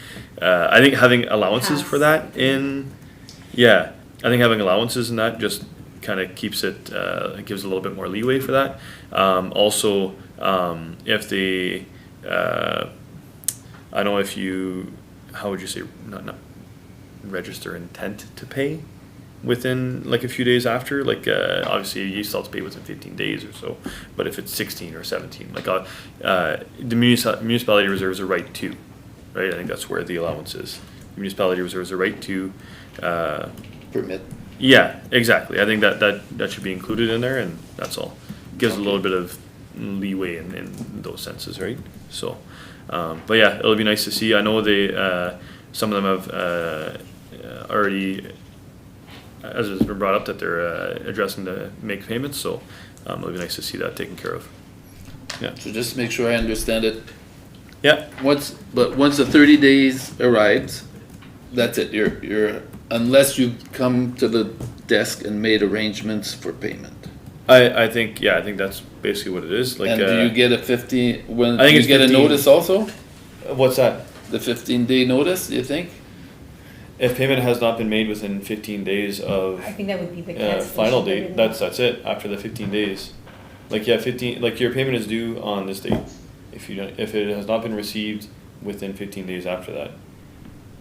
Speaker 9: I think having allowances for that I think having allowances in that just kind of keeps it, it gives a little bit more leeway for that. Also, if they, I know if you, how would you say, not register intent to pay within like a few days after, like obviously you still have to pay within 15 days or so, but if it's 16 or 17, like the municipality reserves a right to, right? I think that's where the allowance is. Municipality reserves a right to
Speaker 2: Permit.
Speaker 9: yeah, exactly. I think that should be included in there, and that's all. Gives a little bit of leeway in those senses, right? So, but yeah, it'll be nice to see. I know they, some of them have already, as it's been brought up, that they're addressing the make payments. So, it'll be nice to see that taken care of. Yeah.
Speaker 2: So just to make sure I understand it,
Speaker 9: Yeah.
Speaker 2: once the 30 days arrives, that's it, you're, unless you come to the desk and made arrangements for payment.
Speaker 9: I think that's basically what it is. Like,
Speaker 2: And do you get a 15, when,
Speaker 9: I think
Speaker 2: do you
Speaker 9: it's
Speaker 2: get a
Speaker 9: 15.
Speaker 2: notice also?
Speaker 9: what's that?
Speaker 2: The 15-day notice, you think?
Speaker 9: If payment has not been made within 15 days of
Speaker 3: I think that would be the cancellation.
Speaker 9: final date, that's it, after the 15 days. Like, yeah, 15, like your payment is due on this date. If it has not been received within 15 days after that.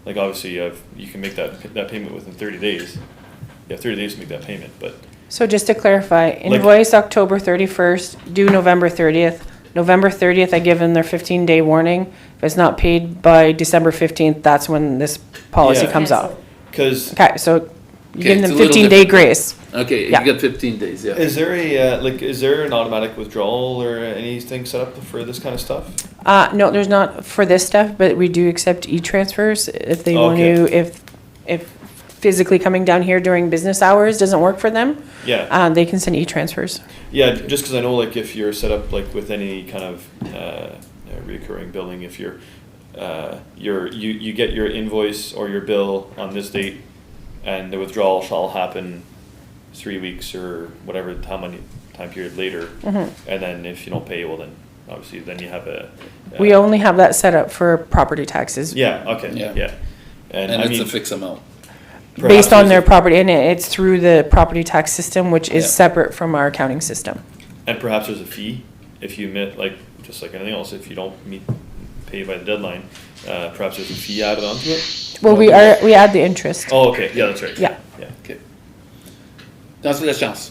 Speaker 9: Like, obviously you can make that payment within 30 days. You have 30 days to make that payment, but
Speaker 12: So just to clarify, invoice October 31st, due November 30th. November 30th, I give them their 15-day warning. If it's not paid by December 15th, that's when this policy
Speaker 9: Yeah.
Speaker 12: comes out.
Speaker 9: because
Speaker 12: Okay, so you
Speaker 2: Okay,
Speaker 12: give
Speaker 2: it's
Speaker 12: them
Speaker 2: a little
Speaker 12: 15-day
Speaker 2: different.
Speaker 12: grace.
Speaker 2: Okay,
Speaker 12: Yeah.
Speaker 2: you got 15 days, yeah.
Speaker 9: is there is there an automatic withdrawal or anything set up for this kind of stuff?
Speaker 12: No, there's not for this stuff, but we do accept e-transfers if they want
Speaker 9: Okay.
Speaker 12: to, if physically coming down here during business hours doesn't work for them,
Speaker 9: Yeah.
Speaker 12: they can send e-transfers.
Speaker 9: Yeah, just because I know, like, if you're set up like with any kind of recurring billing, if you get your invoice or your bill on this date, and the withdrawal shall happen 3 weeks or whatever time period later, and then if you don't pay, well then obviously then you have a.
Speaker 12: We only have that set up for property taxes.
Speaker 9: Yeah. Okay.
Speaker 2: Yeah.
Speaker 9: Yeah. And I
Speaker 2: And it's
Speaker 9: mean,
Speaker 2: a fixed amount.
Speaker 9: perhaps
Speaker 12: Based on
Speaker 9: there's
Speaker 12: their
Speaker 9: a-
Speaker 12: property, and it's through the property tax system, which is
Speaker 2: Yeah.
Speaker 12: separate from our accounting system.
Speaker 9: And perhaps there's a fee if you just like anything else, if you don't pay by the deadline, perhaps there's a fee added onto it.
Speaker 12: Well, we add the interest.
Speaker 9: Oh, okay, yeah, that's right.
Speaker 12: Yeah.
Speaker 9: Yeah.
Speaker 2: Okay. Councillor Lachance.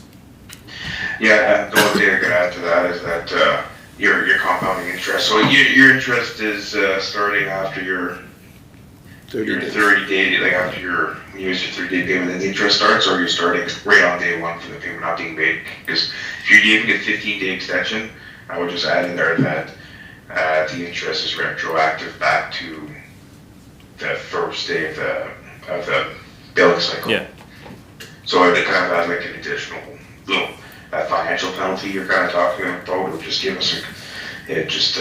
Speaker 5: Yeah, the one thing I could add to that is that your compounding interest. So your interest is starting after your
Speaker 2: 30 days.
Speaker 5: 30 day, like after you use your 30-day payment, and the interest starts, or you're starting right on day one for the payment not being made. Because if you're giving a 15-day extension, I would just add in there that the interest is retroactive back to the first day of the billing cycle.
Speaker 9: Yeah.
Speaker 5: So it kind of has like an additional little that financial penalty you're kind of talking about. It would just give us it just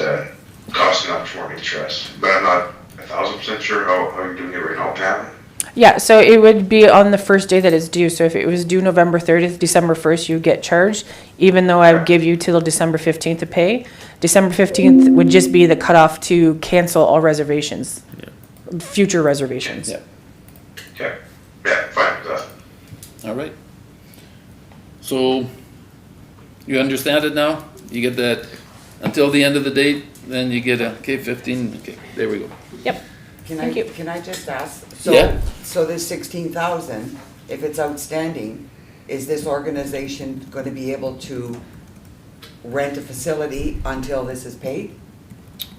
Speaker 5: costs much more interest. But I'm not 1,000% sure how you're doing it right now, Pam.
Speaker 12: Yeah, so it would be on the first day that it's due. So if it was due November 30th, December 1st, you get charged, even though I would give you till December 15th to pay. December 15th would just be the cutoff to cancel all reservations, future reservations.
Speaker 2: Yeah.
Speaker 5: Okay, yeah, fine with that.
Speaker 2: All right. So, you understand it now? You get that until the end of the date, then you get a K-15, okay, there we go.
Speaker 12: Yep. Thank you.
Speaker 8: Can I just ask?
Speaker 2: Yeah.
Speaker 8: So this 16,000, if it's outstanding, is this organization gonna be able to rent a facility until this is paid?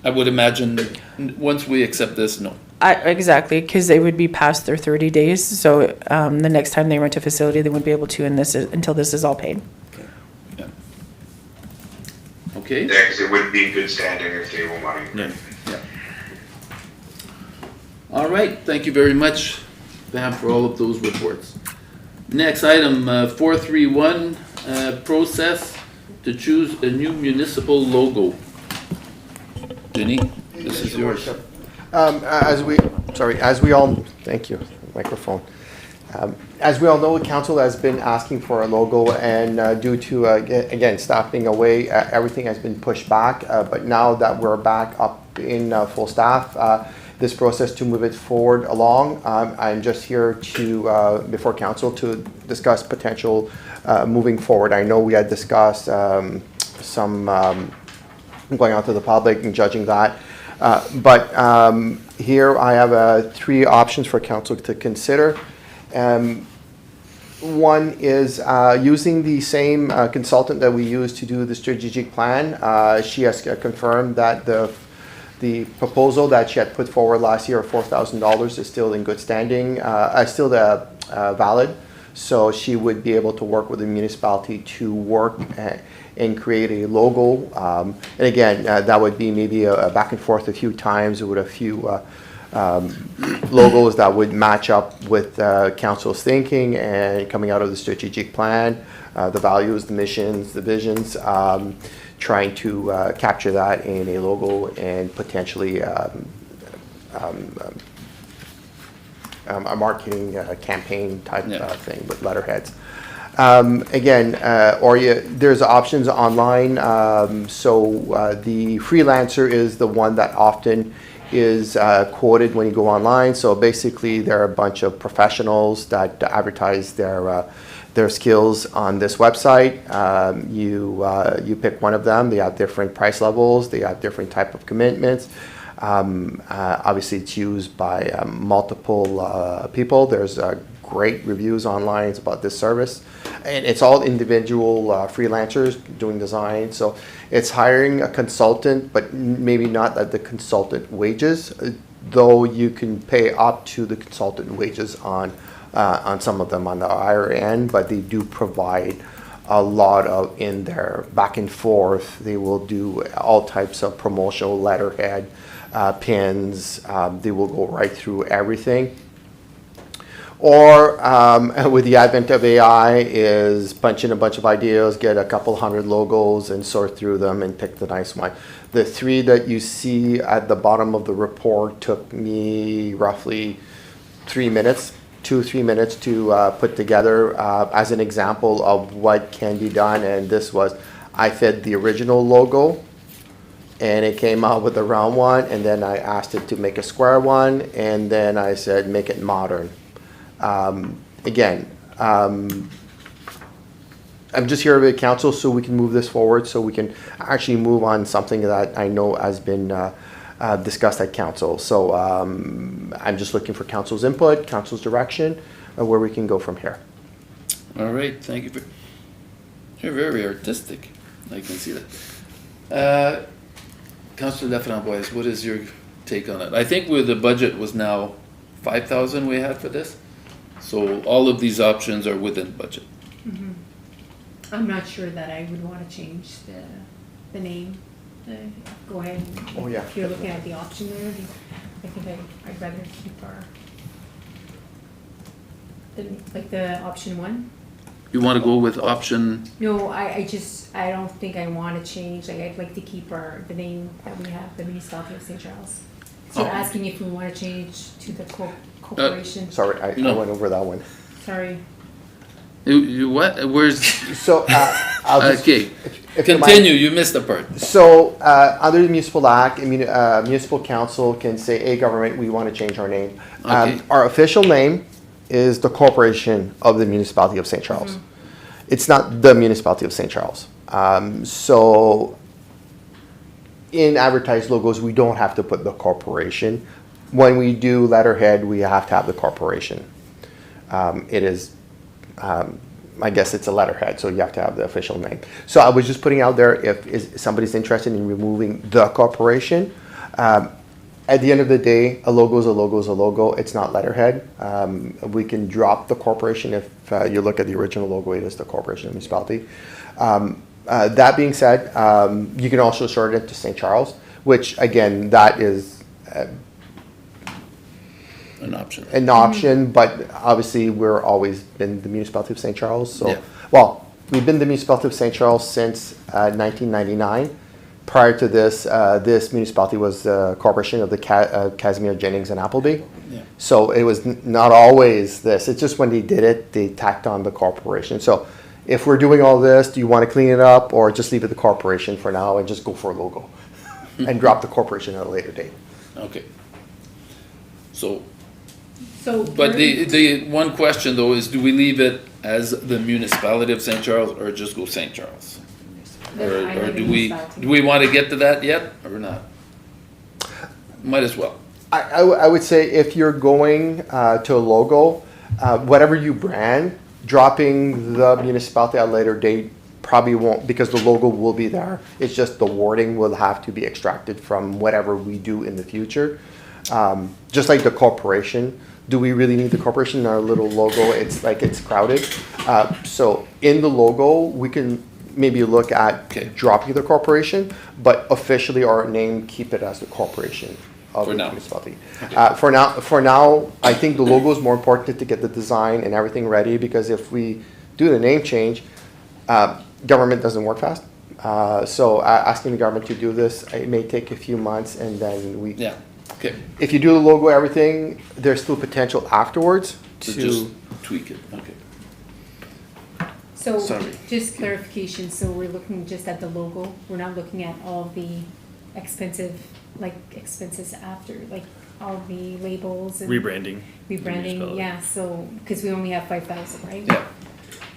Speaker 2: I would imagine, once we accept this, no.
Speaker 12: Exactly, because they would be past their 30 days, so the next time they rent a facility, they wouldn't be able to until this is all paid.
Speaker 2: Okay?
Speaker 5: Yeah, because it wouldn't be in good standing if they owe money.
Speaker 9: Yeah.
Speaker 2: All right, thank you very much, Pam, for all of those reports. Next item, 431, process to choose a new municipal logo. Jenny, this is yours.
Speaker 10: As we all, thank you, microphone. As we all know, council has been asking for a logo, and due to, again, staff being away, everything has been pushed back. But now that we're back up in full staff, this process to move it forward along, I'm just here to, before council, to discuss potential moving forward. I know we had discussed some going out to the public and judging that. But here I have 3 options for council to consider. One is using the same consultant that we used to do the strategic plan. She has confirmed that the proposal that she had put forward last year of $4,000 is still in good standing, still valid. So she would be able to work with the municipality to work and create a logo. And again, that would be maybe a back and forth a few times with a few logos that would match up with council's thinking and coming out of the strategic plan, the values, the missions, the visions, trying to capture that in a logo and potentially a marketing campaign type thing with letterheads. Again, there's options online. So the freelancer is the one that often is quoted when you go online. So basically, there are a bunch of professionals that advertise their skills on this website. You pick one of them. They have different price levels. They have different type of commitments. Obviously, it's used by multiple people. There's great reviews online about this service, and it's all individual freelancers doing design. So it's hiring a consultant, but maybe not at the consultant wages, though you can pay up to the consultant wages on some of them on the higher end, but they do provide a lot of in their back and forth. They will do all types of promotional letterhead, pins. They will go right through everything. Or with the advent of AI, is punch in a bunch of ideas, get a couple hundred logos, and sort through them and pick the nice one. The 3 that you see at the bottom of the report took me roughly 3 minutes, 2-3 minutes to put together as an example of what can be done. And this was, I fed the original logo, and it came out with a round one, and then I asked it to make a square one, and then I said make it modern. Again, I'm just here with council so we can move this forward, so we can actually move on something that I know has been discussed at council. So I'm just looking for council's input, council's direction, and where we can go from here.
Speaker 2: All right, thank you. You're very artistic. I can see that. Councillor Laframboise, what is your take on it? I think with the budget was now 5,000 we had for this. So all of these options are within budget.
Speaker 3: Mhm. I'm not sure that I would want to change the name. Go ahead.
Speaker 10: Oh, yeah.
Speaker 3: If you're looking at the option there, I think I'd rather keep the option 1.
Speaker 2: You want to go with option,
Speaker 3: No, I don't think I want to change. Like, I'd like to keep the name that we have, the municipality of St. Charles. So you're
Speaker 2: Oh.
Speaker 3: asking if we want to change to the corporation?
Speaker 10: Sorry, I
Speaker 2: No.
Speaker 10: went over that one.
Speaker 3: Sorry.
Speaker 2: you what, where's,
Speaker 10: So I'll just,
Speaker 2: okay,
Speaker 10: if you mind-
Speaker 2: Continue, you missed the part.
Speaker 10: So, under the municipal act, municipal council can say, hey, government, we want to change our name.
Speaker 2: Okay.
Speaker 10: Our official name is the Corporation of the Municipality of St. Charles. It's not the Municipality of St. Charles. So, in advertised logos, we don't have to put the corporation. When we do letterhead, we have to have the corporation. It is, I guess it's a letterhead, so you have to have the official name. So I was just putting out there if somebody's interested in removing the corporation. At the end of the day, a logo is a logo is a logo. It's not letterhead. We can drop the corporation if you look at the original logo. It is the corporation of municipality. That being said, you can also short it to St. Charles, which again, that is
Speaker 2: An option.
Speaker 10: an option, but obviously we're always been the municipality of St. Charles. So,
Speaker 2: Yeah.
Speaker 10: well, we've been the municipality of St. Charles since 1999. Prior to this, this municipality was the corporation of the Casimir, Jennings, and Appleby.
Speaker 2: Yeah.
Speaker 10: So it was not always this. It's just when they did it, they tacked on the corporation. So if we're doing all this, do you want to clean it up or just leave it the corporation for now and just go for a logo and drop the corporation at a later date?
Speaker 2: Okay. So,
Speaker 3: So.
Speaker 2: but the one question though is, do we leave it as the municipality of St. Charles or just go St. Charles? Or do we want to get to that yet or not? Might as well.
Speaker 10: I would say if you're going to a logo, whatever you brand, dropping the municipality at a later date probably won't, because the logo will be there. It's just the wording will have to be extracted from whatever we do in the future. Just like the corporation, do we really need the corporation in our little logo? It's like it's crowded. So in the logo, we can maybe look at
Speaker 2: Okay.
Speaker 10: dropping the corporation, but officially our name, keep it as the corporation of
Speaker 2: For
Speaker 10: the
Speaker 2: now.
Speaker 10: municipality. For now, I think the logo is more important to get the design and everything ready, because if we do the name change, government doesn't work fast. So asking the government to do this, it may take a few months, and then we.
Speaker 2: Yeah, okay.
Speaker 10: If you do the logo, everything, there's still potential afterwards
Speaker 2: So
Speaker 10: to.
Speaker 2: just tweak it, okay.
Speaker 3: So,
Speaker 2: Sorry.
Speaker 3: just clarification, so we're looking just at the logo, we're not looking at all the expenses after, like all the labels and.
Speaker 9: Rebranding.
Speaker 3: Rebranding,
Speaker 9: Municipality.
Speaker 3: yeah, so, because we only have 5,000, right?
Speaker 2: Yeah,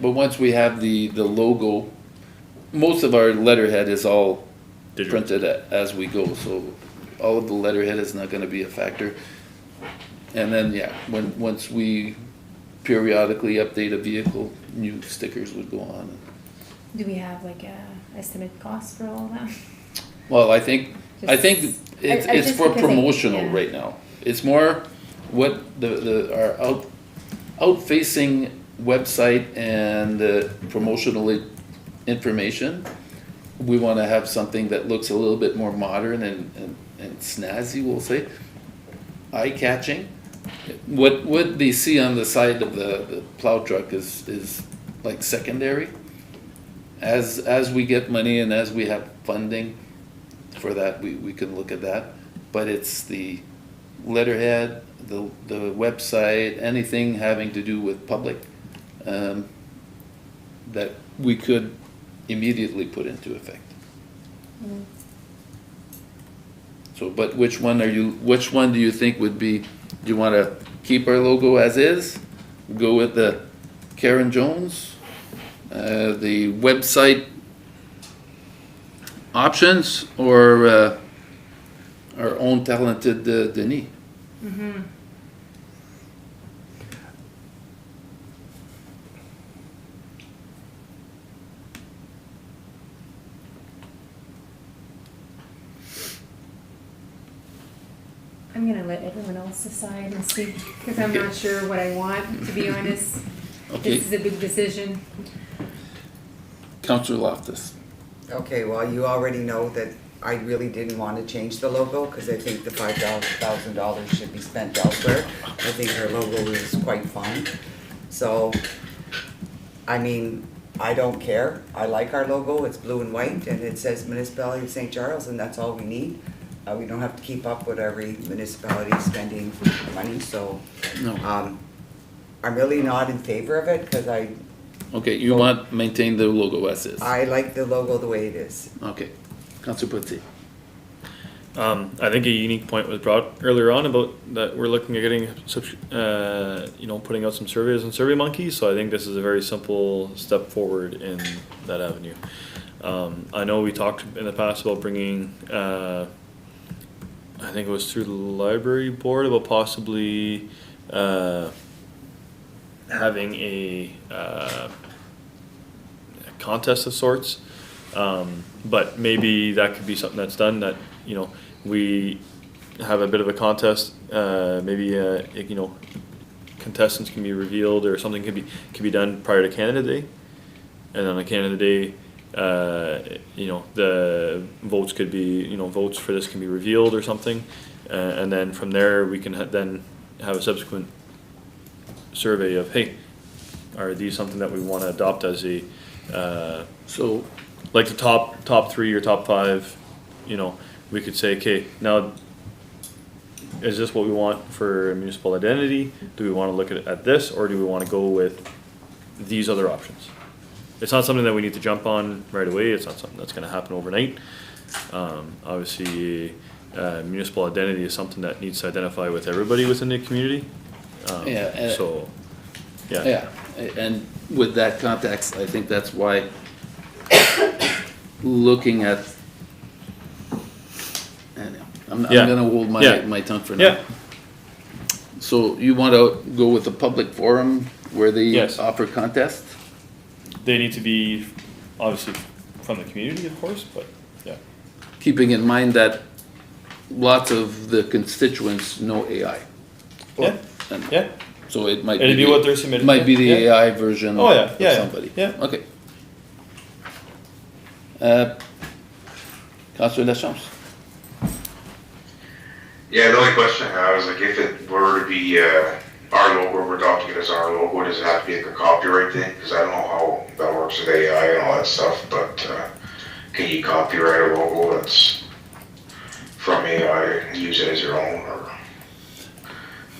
Speaker 2: but once we have the logo, most of our letterhead is all
Speaker 9: Digital.
Speaker 2: printed as we go, so all of the letterhead is not gonna be a factor. And then, yeah, once we periodically update a vehicle, new stickers would go on.
Speaker 3: Do we have like a estimate cost for all that?
Speaker 2: Well, I think
Speaker 3: Just-
Speaker 2: it's
Speaker 3: I just
Speaker 2: for
Speaker 3: because I-
Speaker 2: promotional
Speaker 3: yeah.
Speaker 2: right now. It's more what our out-facing website and promotional information. We wanna have something that looks a little bit more modern and snazzy, we'll say, eye-catching. What they see on the side of the plow truck is like secondary. As we get money and as we have funding for that, we can look at that. But it's the letterhead, the website, anything having to do with public, that we could immediately put into effect. So, but which one do you think would be, do you wanna keep our logo as is? Go with the Karen Jones? The website options, or our own talented Denis?
Speaker 3: I'm gonna let everyone else decide and see, because I'm not sure what I want, to be honest.
Speaker 2: Okay,
Speaker 3: This is a big decision.
Speaker 2: Councillor Loftus.
Speaker 8: Okay, well, you already know that I really didn't want to change the logo, because I think the $5,000 should be spent elsewhere. I think our logo is quite fine. So, I mean, I don't care. I like our logo. It's blue and white, and it says Municipality of St. Charles, and that's all we need. We don't have to keep up with every municipality spending money, so
Speaker 2: No.
Speaker 8: I'm really not in favor of it, because
Speaker 2: Okay, you want maintain the logo as is?
Speaker 8: I like the logo the way it is.
Speaker 2: Okay. Councillor Putzi.
Speaker 9: I think a unique point was brought earlier on about that we're looking at getting, putting out some surveys on SurveyMonkey, so I think this is a very simple step forward in that avenue. I know we talked in the past about bringing, I think it was through the library board, about possibly, having a contest of sorts. But maybe that could be something that's done, that, we have a bit of a contest, maybe, contestants can be revealed, or something can be done prior to Canada Day. And on a Canada Day, the votes could be, votes for this can be revealed or something. And then from there, we can then have a subsequent survey of, hey, are these something that we want to adopt as a,
Speaker 2: So,
Speaker 9: like the top 3 or top 5, we could say, okay, now, is this what we want for municipal identity? Do we want to look at this, or do we want to go with these other options? It's not something that we need to jump on right away. It's not something that's going to happen overnight. Obviously, municipal identity is something that needs to identify with everybody within the community. So, yeah.
Speaker 2: yeah, and with that context, I think that's why looking at, I'm gonna hold my tongue for now.
Speaker 9: Yeah.
Speaker 2: So you want to go with a public forum where they
Speaker 9: Yes.
Speaker 2: offer contests?
Speaker 9: They need to be obviously from the community, of course, but yeah.
Speaker 2: Keeping in mind that lots of the constituents know AI.
Speaker 9: Yeah,
Speaker 2: And
Speaker 9: yeah.
Speaker 2: so it might
Speaker 9: It'd be
Speaker 2: the-
Speaker 9: what they're submitting.
Speaker 2: Might be the
Speaker 9: Yeah.
Speaker 2: AI version
Speaker 9: Oh, yeah,
Speaker 2: of
Speaker 9: yeah, yeah,
Speaker 2: somebody.
Speaker 9: yeah.
Speaker 2: Okay. Councillor Lachance?
Speaker 5: Yeah, the only question I have is like if it were to be our logo, we're adopting it as our logo, does it have to be like a copyright thing? Because I don't know how that works with AI and all that stuff, but can you copyright a logo that's from AI and use it as your own, or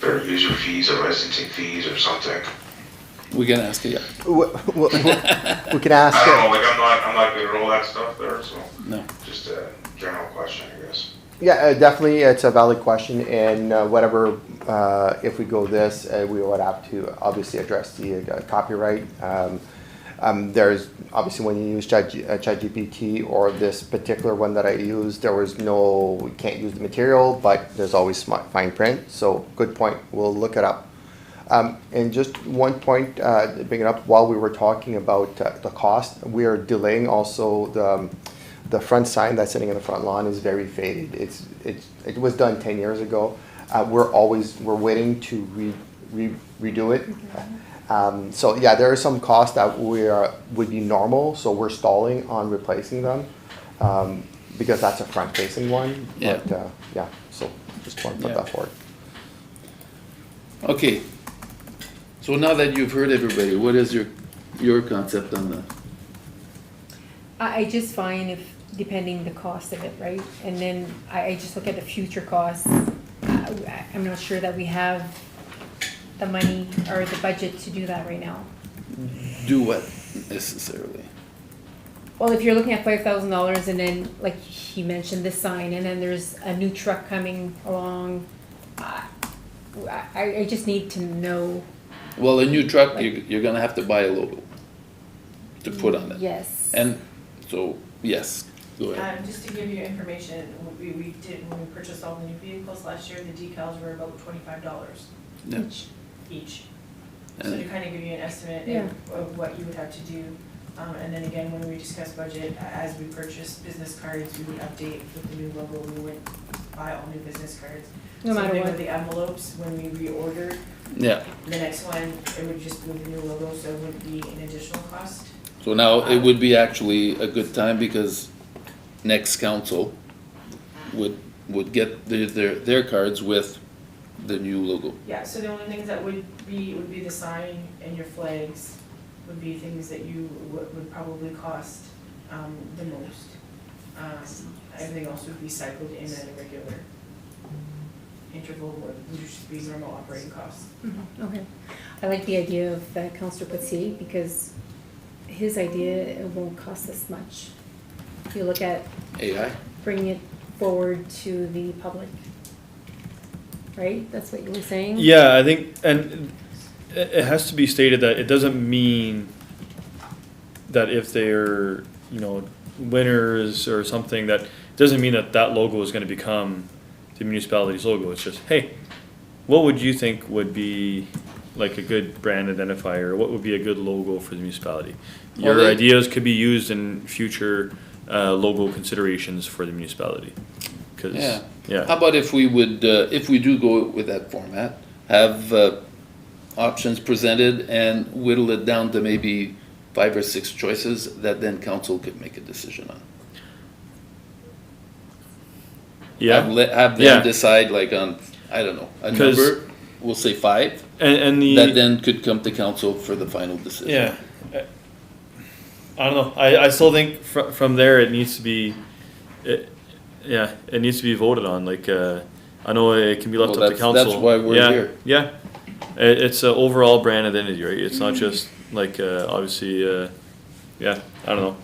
Speaker 5: there are user fees or licensing fees or something?
Speaker 2: We can ask you.
Speaker 10: We can ask.
Speaker 5: I don't know, like I'm not good at all that stuff there, so
Speaker 2: No.
Speaker 5: just a general question, I guess.
Speaker 10: Yeah, definitely, it's a valid question, and whatever, if we go this, we would have to obviously address the copyright. There's, obviously, when you use ChatGPT or this particular one that I used, there was no, we can't use the material, but there's always fine print, so good point, we'll look it up. And just one point, bring it up, while we were talking about the cost, we are delaying also the front sign that's sitting in the front lawn is very faded. It was done 10 years ago. We're waiting to redo it. So yeah, there are some costs that would be normal, so we're stalling on replacing them, because that's a front facing one.
Speaker 2: Yeah.
Speaker 10: But, yeah, so just want to put
Speaker 2: Yeah.
Speaker 10: that forward.
Speaker 2: Okay. So now that you've heard everybody, what is your concept on that?
Speaker 3: I just find if, depending the cost of it, right? And then I just look at the future costs. I'm not sure that we have the money or the budget to do that right now.
Speaker 2: Do what necessarily?
Speaker 3: Well, if you're looking at $5,000 and then, like he mentioned, this sign, and then there's a new truck coming along, I just need to know.
Speaker 2: Well, a new truck, you're gonna have to buy a logo to put on it.
Speaker 3: Yes.
Speaker 2: And so, yes, go ahead.
Speaker 13: Just to give you information, we did, when we purchased all the new vehicles last year, the decals were about $25
Speaker 2: Yeah.
Speaker 13: each. So
Speaker 2: And-
Speaker 13: to kind of give you an estimate
Speaker 3: Yeah.
Speaker 13: of what you would have to do. And then again, when we discuss budget, as we purchase business cards, we would update with the new logo, we wouldn't buy all new business cards.
Speaker 3: No matter
Speaker 13: Same thing
Speaker 3: what.
Speaker 13: with the envelopes, when we reordered,
Speaker 2: Yeah,
Speaker 13: the next one, it would just be with the new logo, so it wouldn't be an additional cost.
Speaker 2: so now it would be actually a good time because next council would get their cards with the new logo.
Speaker 13: Yeah, so the only things that would be the sign and your flags would be things that you would probably cost the most. Everything else would be cycled in at a regular interval, would just be normal operating costs.
Speaker 3: Okay. I like the idea of Councillor Putzi because his idea, it won't cost us much. If you look at
Speaker 2: AI?
Speaker 3: bringing it forward to the public. Right? That's what you were saying?
Speaker 9: Yeah, I think, and it has to be stated that it doesn't mean that if they're, you know, winners or something, that doesn't mean that that logo is gonna become the municipality's logo. It's just, hey, what would you think would be like a good brand identifier? What would be a good logo for the municipality? Your
Speaker 2: Well, they-
Speaker 9: ideas could be used in future logo considerations for the municipality. 'Cause,
Speaker 2: Yeah.
Speaker 9: yeah.
Speaker 2: How about if we would, if we do go with that format, have options presented and whittle it down to maybe 5 or 6 choices that then council could make a decision on?
Speaker 9: Yeah.
Speaker 2: Have
Speaker 9: Yeah.
Speaker 2: them decide like on, I don't know, a
Speaker 9: 'Cause-
Speaker 2: number, we'll say 5,
Speaker 9: And the.
Speaker 2: that then could come to council for the final decision.
Speaker 9: Yeah. I don't know. I still think from there it needs to be, it needs to be voted on. Like, I know it can be left
Speaker 2: Well,
Speaker 9: up to council.
Speaker 2: that's why we're
Speaker 9: Yeah,
Speaker 2: here.
Speaker 9: Yeah. It's an overall brand identity, right? It's not just like, obviously, yeah, I don't know.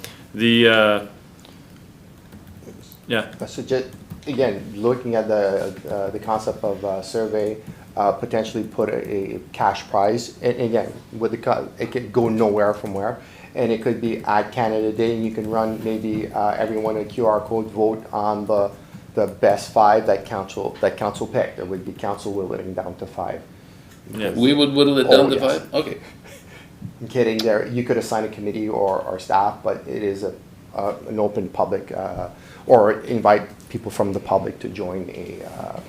Speaker 9: Yeah,
Speaker 10: So just, again, looking at the concept of survey, potentially put a cash prize, and again, with it could go nowhere from where, and it could be at Canada Day, and you can run maybe everyone a QR code vote on the best 5 that council picked. It would be council whittling down to 5.
Speaker 9: yeah.
Speaker 2: We would whittle it down
Speaker 10: Oh,
Speaker 2: to
Speaker 10: yes.
Speaker 2: 5? Okay.
Speaker 10: I'm kidding there. You could assign a committee or staff, but it is an open public, or invite people from the public to join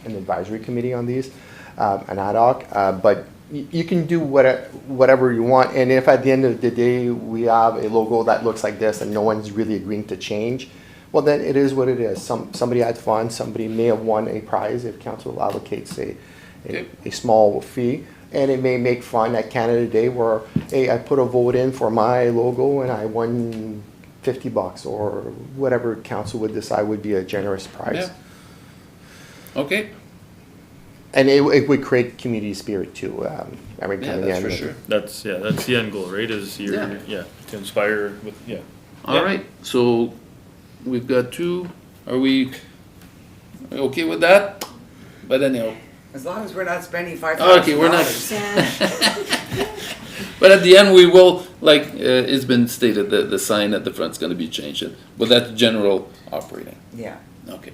Speaker 10: an advisory committee on these, an ad hoc. But you can do whatever you want. And if at the end of the day we have a logo that looks like this and no one's really agreeing to change, well, then it is what it is. Somebody had fun. Somebody may have won a prize if council allocates a small fee. And it may make fun at Canada Day where, hey, I put a vote in for my logo and I won $50 or whatever council would decide would be a generous prize.
Speaker 2: Yeah. Okay,
Speaker 10: And it would create community spirit too. Every
Speaker 2: yeah,
Speaker 10: coming
Speaker 2: that's
Speaker 10: in.
Speaker 2: for sure.
Speaker 9: That's the end goal, right? Is
Speaker 2: Yeah.
Speaker 9: to inspire with, yeah.
Speaker 2: All right, so we've got 2. Are we okay with that? But anyhow,
Speaker 8: As long as we're not spending $5,000.
Speaker 2: okay, we're not. But at the end, we will, like it's been stated, the sign at the front's gonna be changed, but that's general operating.
Speaker 8: Yeah.
Speaker 2: Okay.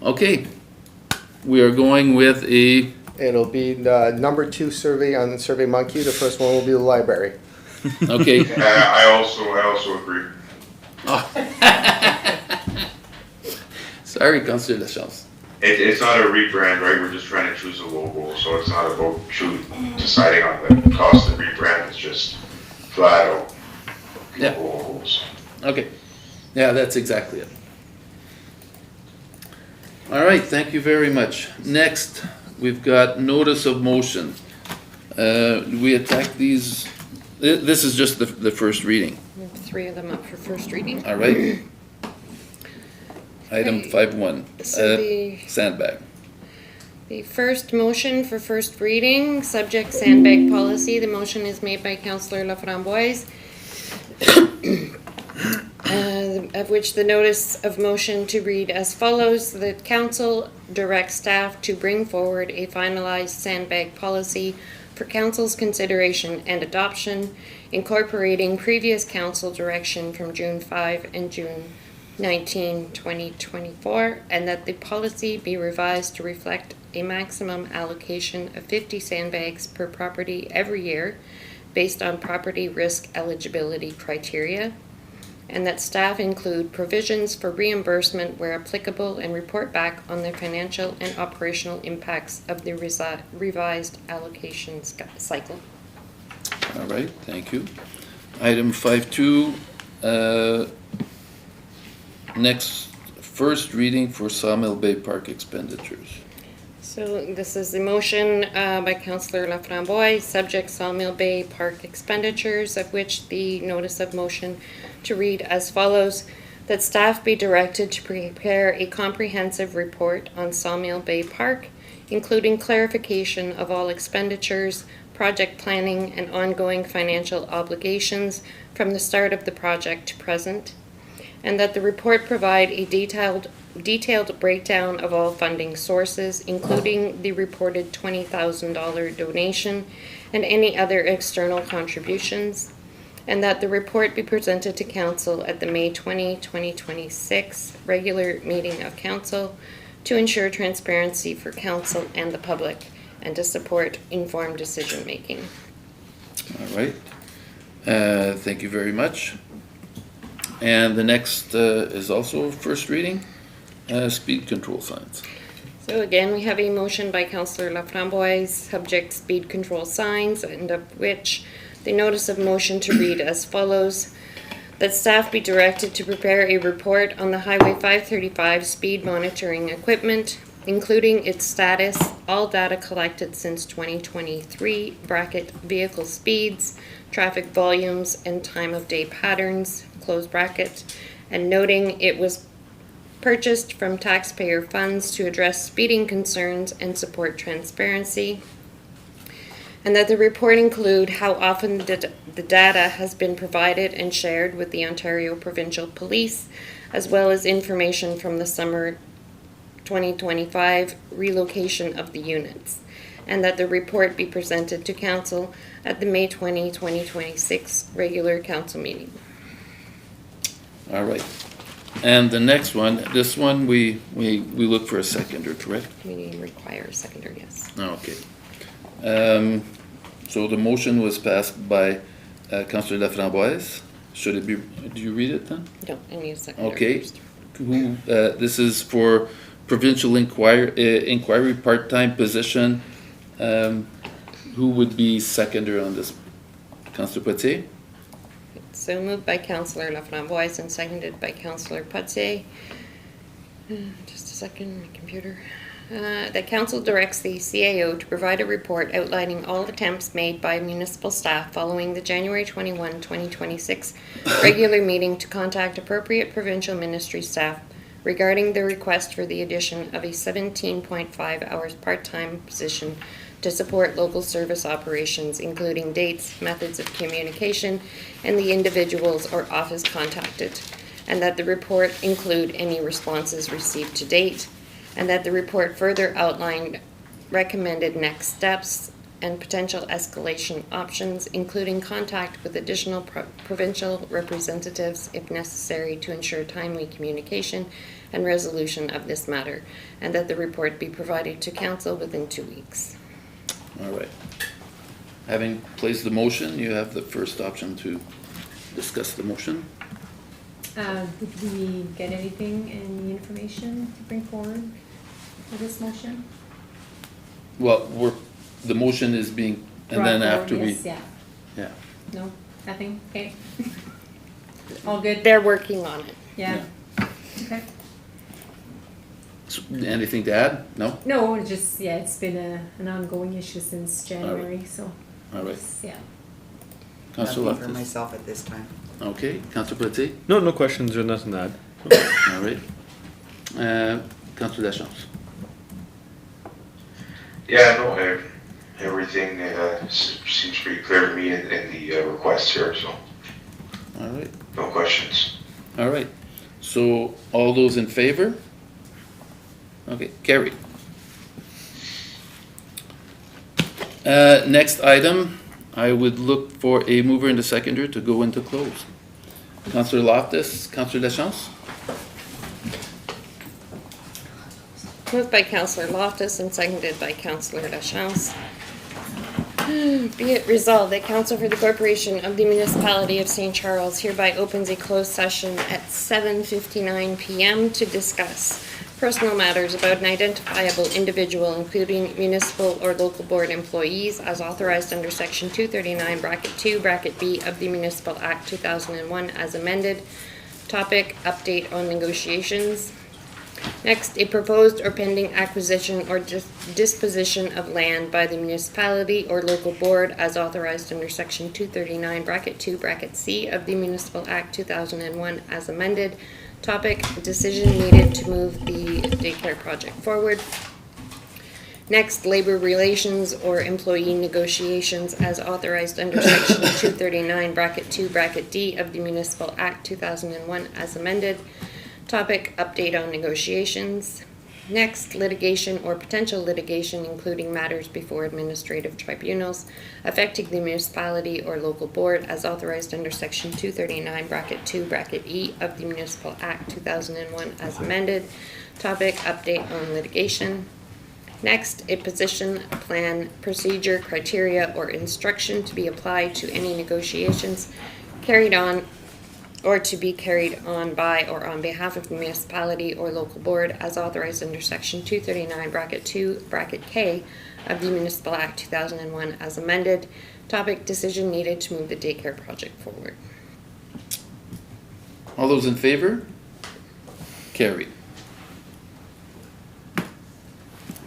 Speaker 2: Okay, we are going with a,
Speaker 10: It'll be the number 2 survey on Survey Monkey. The first one will be the library.
Speaker 2: okay.
Speaker 5: I also agree.
Speaker 2: Sorry, Councillor Lachance.
Speaker 5: It's not a rebrand, right? We're just trying to choose a logo, so it's not about deciding on the cost of rebrand. It's just flat out
Speaker 2: Yeah.
Speaker 5: logos.
Speaker 2: Okay, yeah, that's exactly it. All right, thank you very much. Next, we've got notice of motion. We attack these, this is just the first reading,
Speaker 1: We have 3 of them up for first reading.
Speaker 2: all right? Item
Speaker 1: Okay.
Speaker 2: 5.1,
Speaker 1: So the
Speaker 2: sandbag.
Speaker 1: The first motion for first reading, subject sandbag policy, the motion is made by Councillor LaFramboise, of which the notice of motion to read as follows: the council directs staff to bring forward a finalized sandbag policy for council's consideration and adoption, incorporating previous council direction from June 5 and June 19, 2024, and that the policy be revised to reflect a maximum allocation of 50 sandbags per property every year based on property risk eligibility criteria, and that staff include provisions for reimbursement where applicable and report back on the financial and operational impacts of the revised allocation cycle.
Speaker 2: All right, thank you. Item 5.2, next, first reading for Sawmill Bay Park expenditures.
Speaker 1: So this is the motion by Councillor LaFramboise, subject Sawmill Bay Park expenditures, of which the notice of motion to read as follows: that staff be directed to prepare a comprehensive report on Sawmill Bay Park, including clarification of all expenditures, project planning, and ongoing financial obligations from the start of the project to present, and that the report provide a detailed breakdown of all funding sources, including the reported $20,000 donation and any other external contributions, and that the report be presented to council at the May 20, 2026 regular meeting of council to ensure transparency for council and the public and to support informed decision-making.
Speaker 2: All right. Thank you very much. And the next is also first reading, speed control signs.
Speaker 1: So again, we have a motion by Councillor Laframboise, subject speed control signs, and of which the notice of motion to read as follows: that staff be directed to prepare a report on the Highway 535 speed monitoring equipment, including its status, all data collected since 2023, bracket vehicle speeds, traffic volumes, and time of day patterns, close bracket, and noting it was purchased from taxpayer funds to address speeding concerns and support transparency, and that the report include how often the data has been provided and shared with the Ontario Provincial Police, as well as information from the summer 2025 relocation of the units, and that the report be presented to council at the May 20, 2026 regular council meeting.
Speaker 2: All right. And the next one, this one, we look for a seconder, correct?
Speaker 1: Meeting requires seconder, yes.
Speaker 2: Okay. So the motion was passed by Councillor Laframboise. Should it be, do you read it then?
Speaker 1: No, I need a seconder
Speaker 2: Okay.
Speaker 1: first.
Speaker 2: Who, this is for provincial inquiry part-time position. Who would be seconder on this? Councillor Poitier?
Speaker 1: So moved by Councillor Laframboise and seconded by Councillor Poitier. Just a second, my computer. That council directs the CAO to provide a report outlining all attempts made by municipal staff following the January 21, 2026 regular meeting to contact appropriate provincial ministry staff regarding the request for the addition of a 17.5 hours part-time position to support local service operations, including dates, methods of communication, and the individuals or office contacted, and that the report include any responses received to date, and that the report further outlined recommended next steps and potential escalation options, including contact with additional provincial representatives if necessary to ensure timely communication and resolution of this matter, and that the report be provided to council within 2 weeks.
Speaker 2: All right. Having placed the motion, you have the first option to discuss the motion.
Speaker 3: Did we get anything, any information to bring forward for this motion?
Speaker 2: Well, the motion is being, and then
Speaker 3: Brought
Speaker 2: after
Speaker 3: forward,
Speaker 2: we,
Speaker 3: yes, yeah.
Speaker 2: yeah.
Speaker 3: No, nothing, okay. All good,
Speaker 1: They're working on it.
Speaker 3: yeah, okay.
Speaker 2: So, anything to add? No?
Speaker 3: No, it's just, yeah, it's been an ongoing issue since January, so,
Speaker 2: All right.
Speaker 3: yeah.
Speaker 2: Councillor
Speaker 8: Nothing for
Speaker 2: Loftus?
Speaker 8: myself at this time.
Speaker 2: Okay. Councillor Poitier?
Speaker 9: No questions or nothing to add.
Speaker 2: All right. Councillor Deschamps?
Speaker 5: Yeah, no, everything seems pretty clear to me in the request here, so
Speaker 2: All right.
Speaker 5: no questions.
Speaker 2: All right. So all those in favor? Okay, carried. Next item, I would look for a mover and a seconder to go into close. Councillor Loftus, Councillor Deschamps?
Speaker 1: Moved by Councillor Loftus and seconded by Councillor Deschamps. Be it resolved that Council for the Corporation of the Municipality of St. Charles hereby opens a closed session at 7:59 p.m. to discuss personal matters about an identifiable individual, including municipal or local board employees, as authorized under Section 239, Bracket 2, Bracket B of the Municipal Act 2001 as amended. Topic, update on negotiations. Next, a proposed or pending acquisition or disposition of land by the municipality or local board as authorized under Section 239, Bracket 2, Bracket C of the Municipal Act 2001 as amended. Topic, decision needed to move the daycare project forward. Next, labor relations or employee negotiations as authorized under section 239, bracket 2, bracket D of the Municipal Act 2001 as amended. Topic, update on negotiations. Next, litigation or potential litigation, including matters before administrative tribunals affecting the municipality or local board as authorized under section 239, bracket 2, bracket E of the Municipal Act 2001 as amended. Topic, update on litigation. Next, a position, plan, procedure, criteria, or instruction to be applied to any negotiations carried on or to be carried on by or on behalf of the municipality or local board as authorized under section 239, bracket 2, bracket K of the Municipal Act 2001 as amended. Topic, decision needed to move the daycare project forward.
Speaker 2: All those in favor? Carried.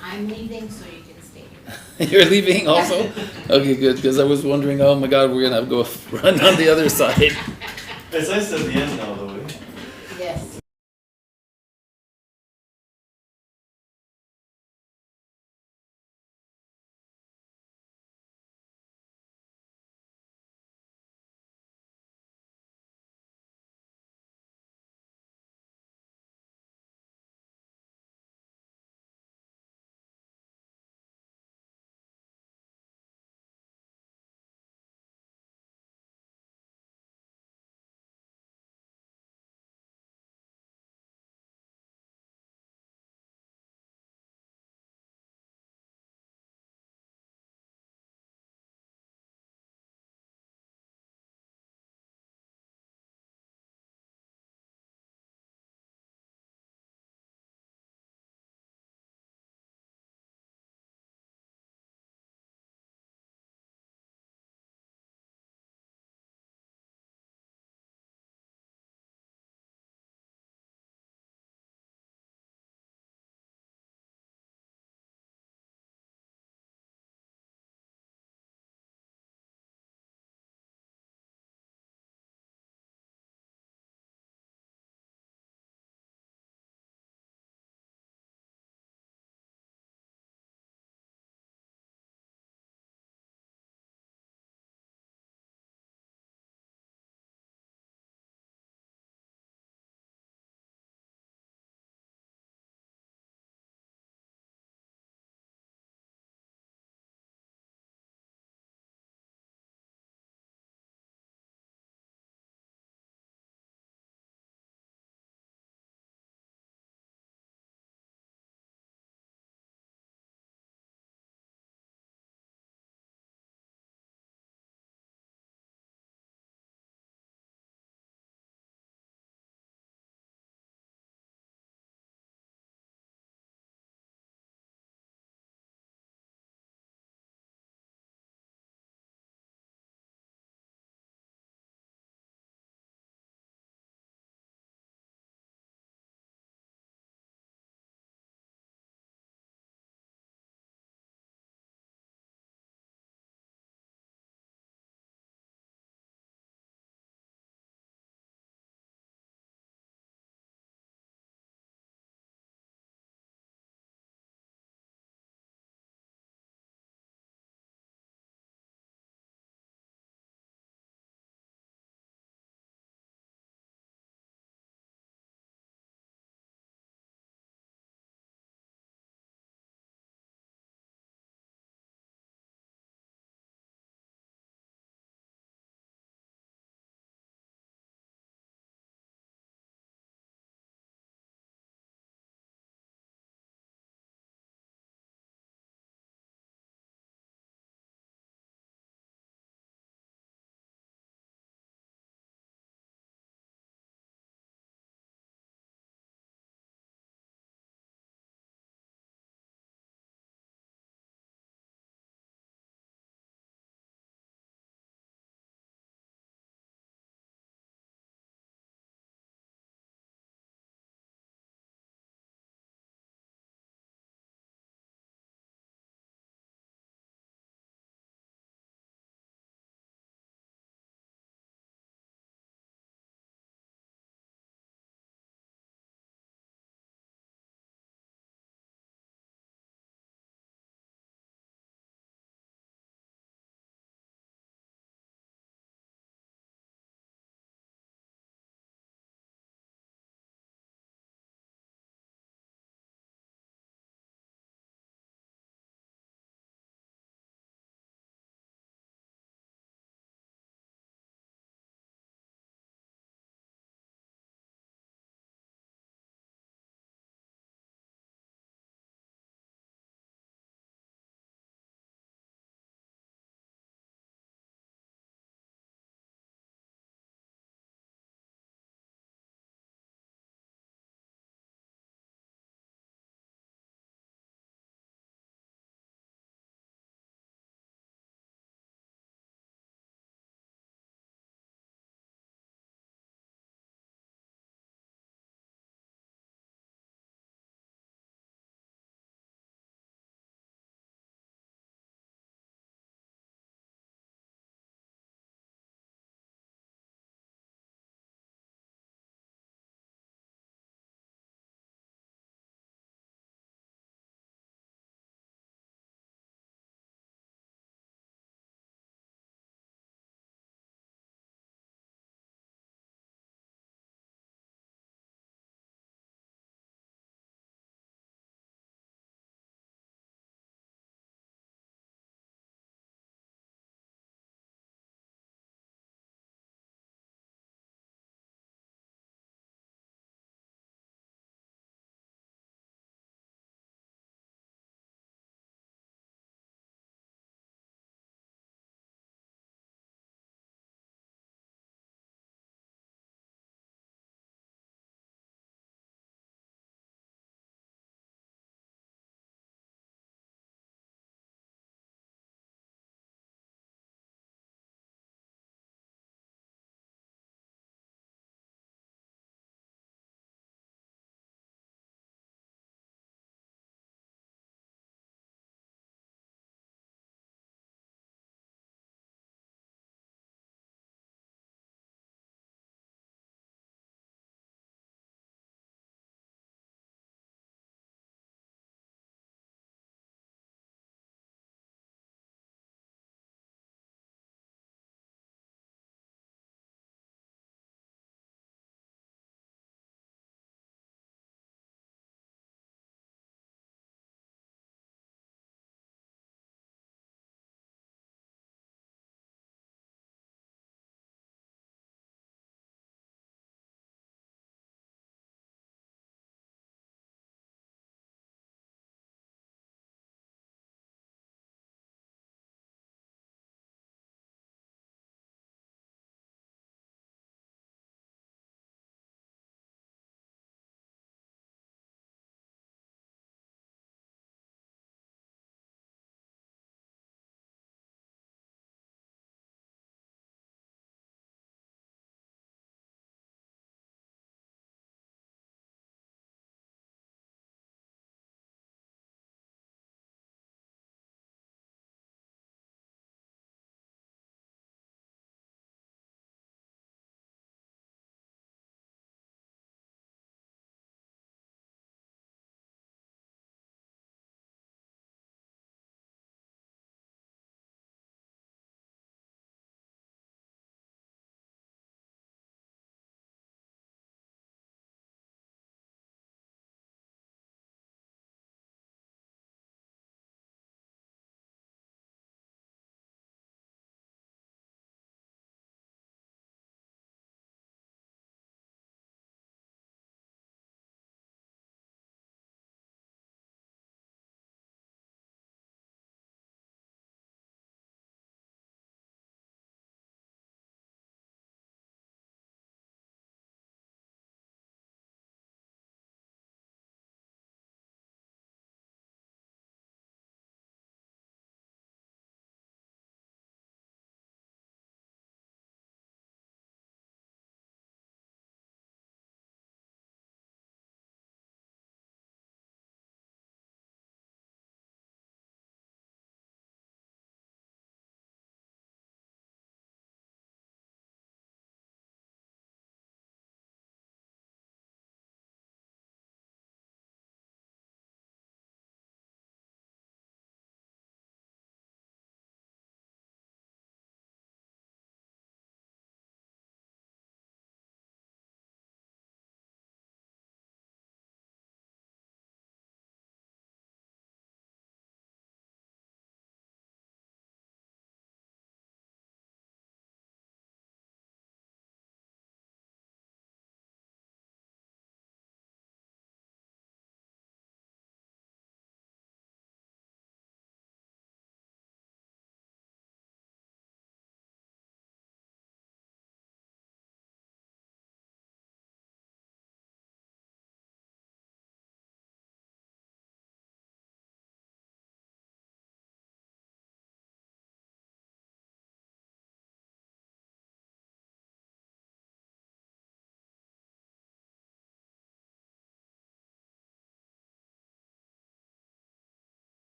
Speaker 6: I'm leaving, so you can stay here.
Speaker 2: You're leaving also? Okay, good, because I was wondering, oh my God, we're gonna have to go run on the other side.
Speaker 9: It's nice at the end now, though.
Speaker 6: Yes.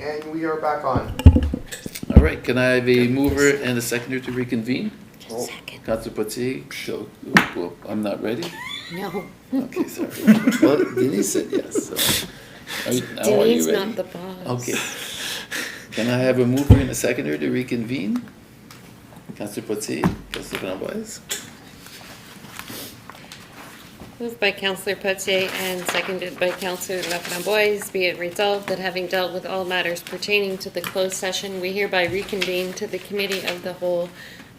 Speaker 10: and we are back on.
Speaker 2: All right, can I have a mover and a seconder to reconvene?
Speaker 10: Oh,
Speaker 2: Councilor Potier, so, well, I'm not ready?
Speaker 1: No.
Speaker 2: Okay, sorry. Well, Denise said yes, so. Now are you
Speaker 1: Denise,
Speaker 2: ready?
Speaker 1: not the boss.
Speaker 2: Okay. Can I have a mover and a seconder to reconvene? Councilor Potier, Councilor Framboise?
Speaker 1: Moved by Councillor Pelletier and seconded by Councillor Laframboise, be it resolved that having dealt with all matters pertaining to the closed session, we hereby reconvene to the Committee of the Whole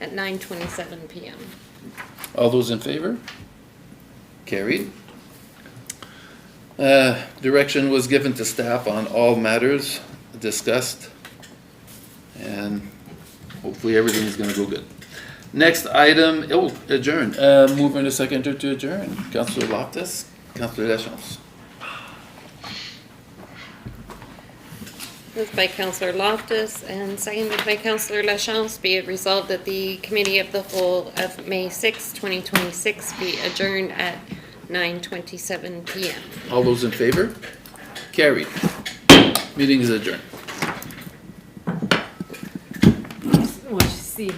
Speaker 1: at 9:27 PM.
Speaker 2: All those in favor? Carried. Direction was given to staff on all matters discussed, and hopefully everything is gonna go good. Next item, adjourn. Mover and a seconder to adjourn. Councillor Loftus, Councillor Lachance.
Speaker 1: Moved by Councillor Loftus and seconded by Councillor Lachance, be it resolved that the Committee of the Whole of May 6, 2026 be adjourned at 9:27 PM.
Speaker 2: All those in favor? Carried. Meeting is adjourned.
Speaker 3: Watch, see.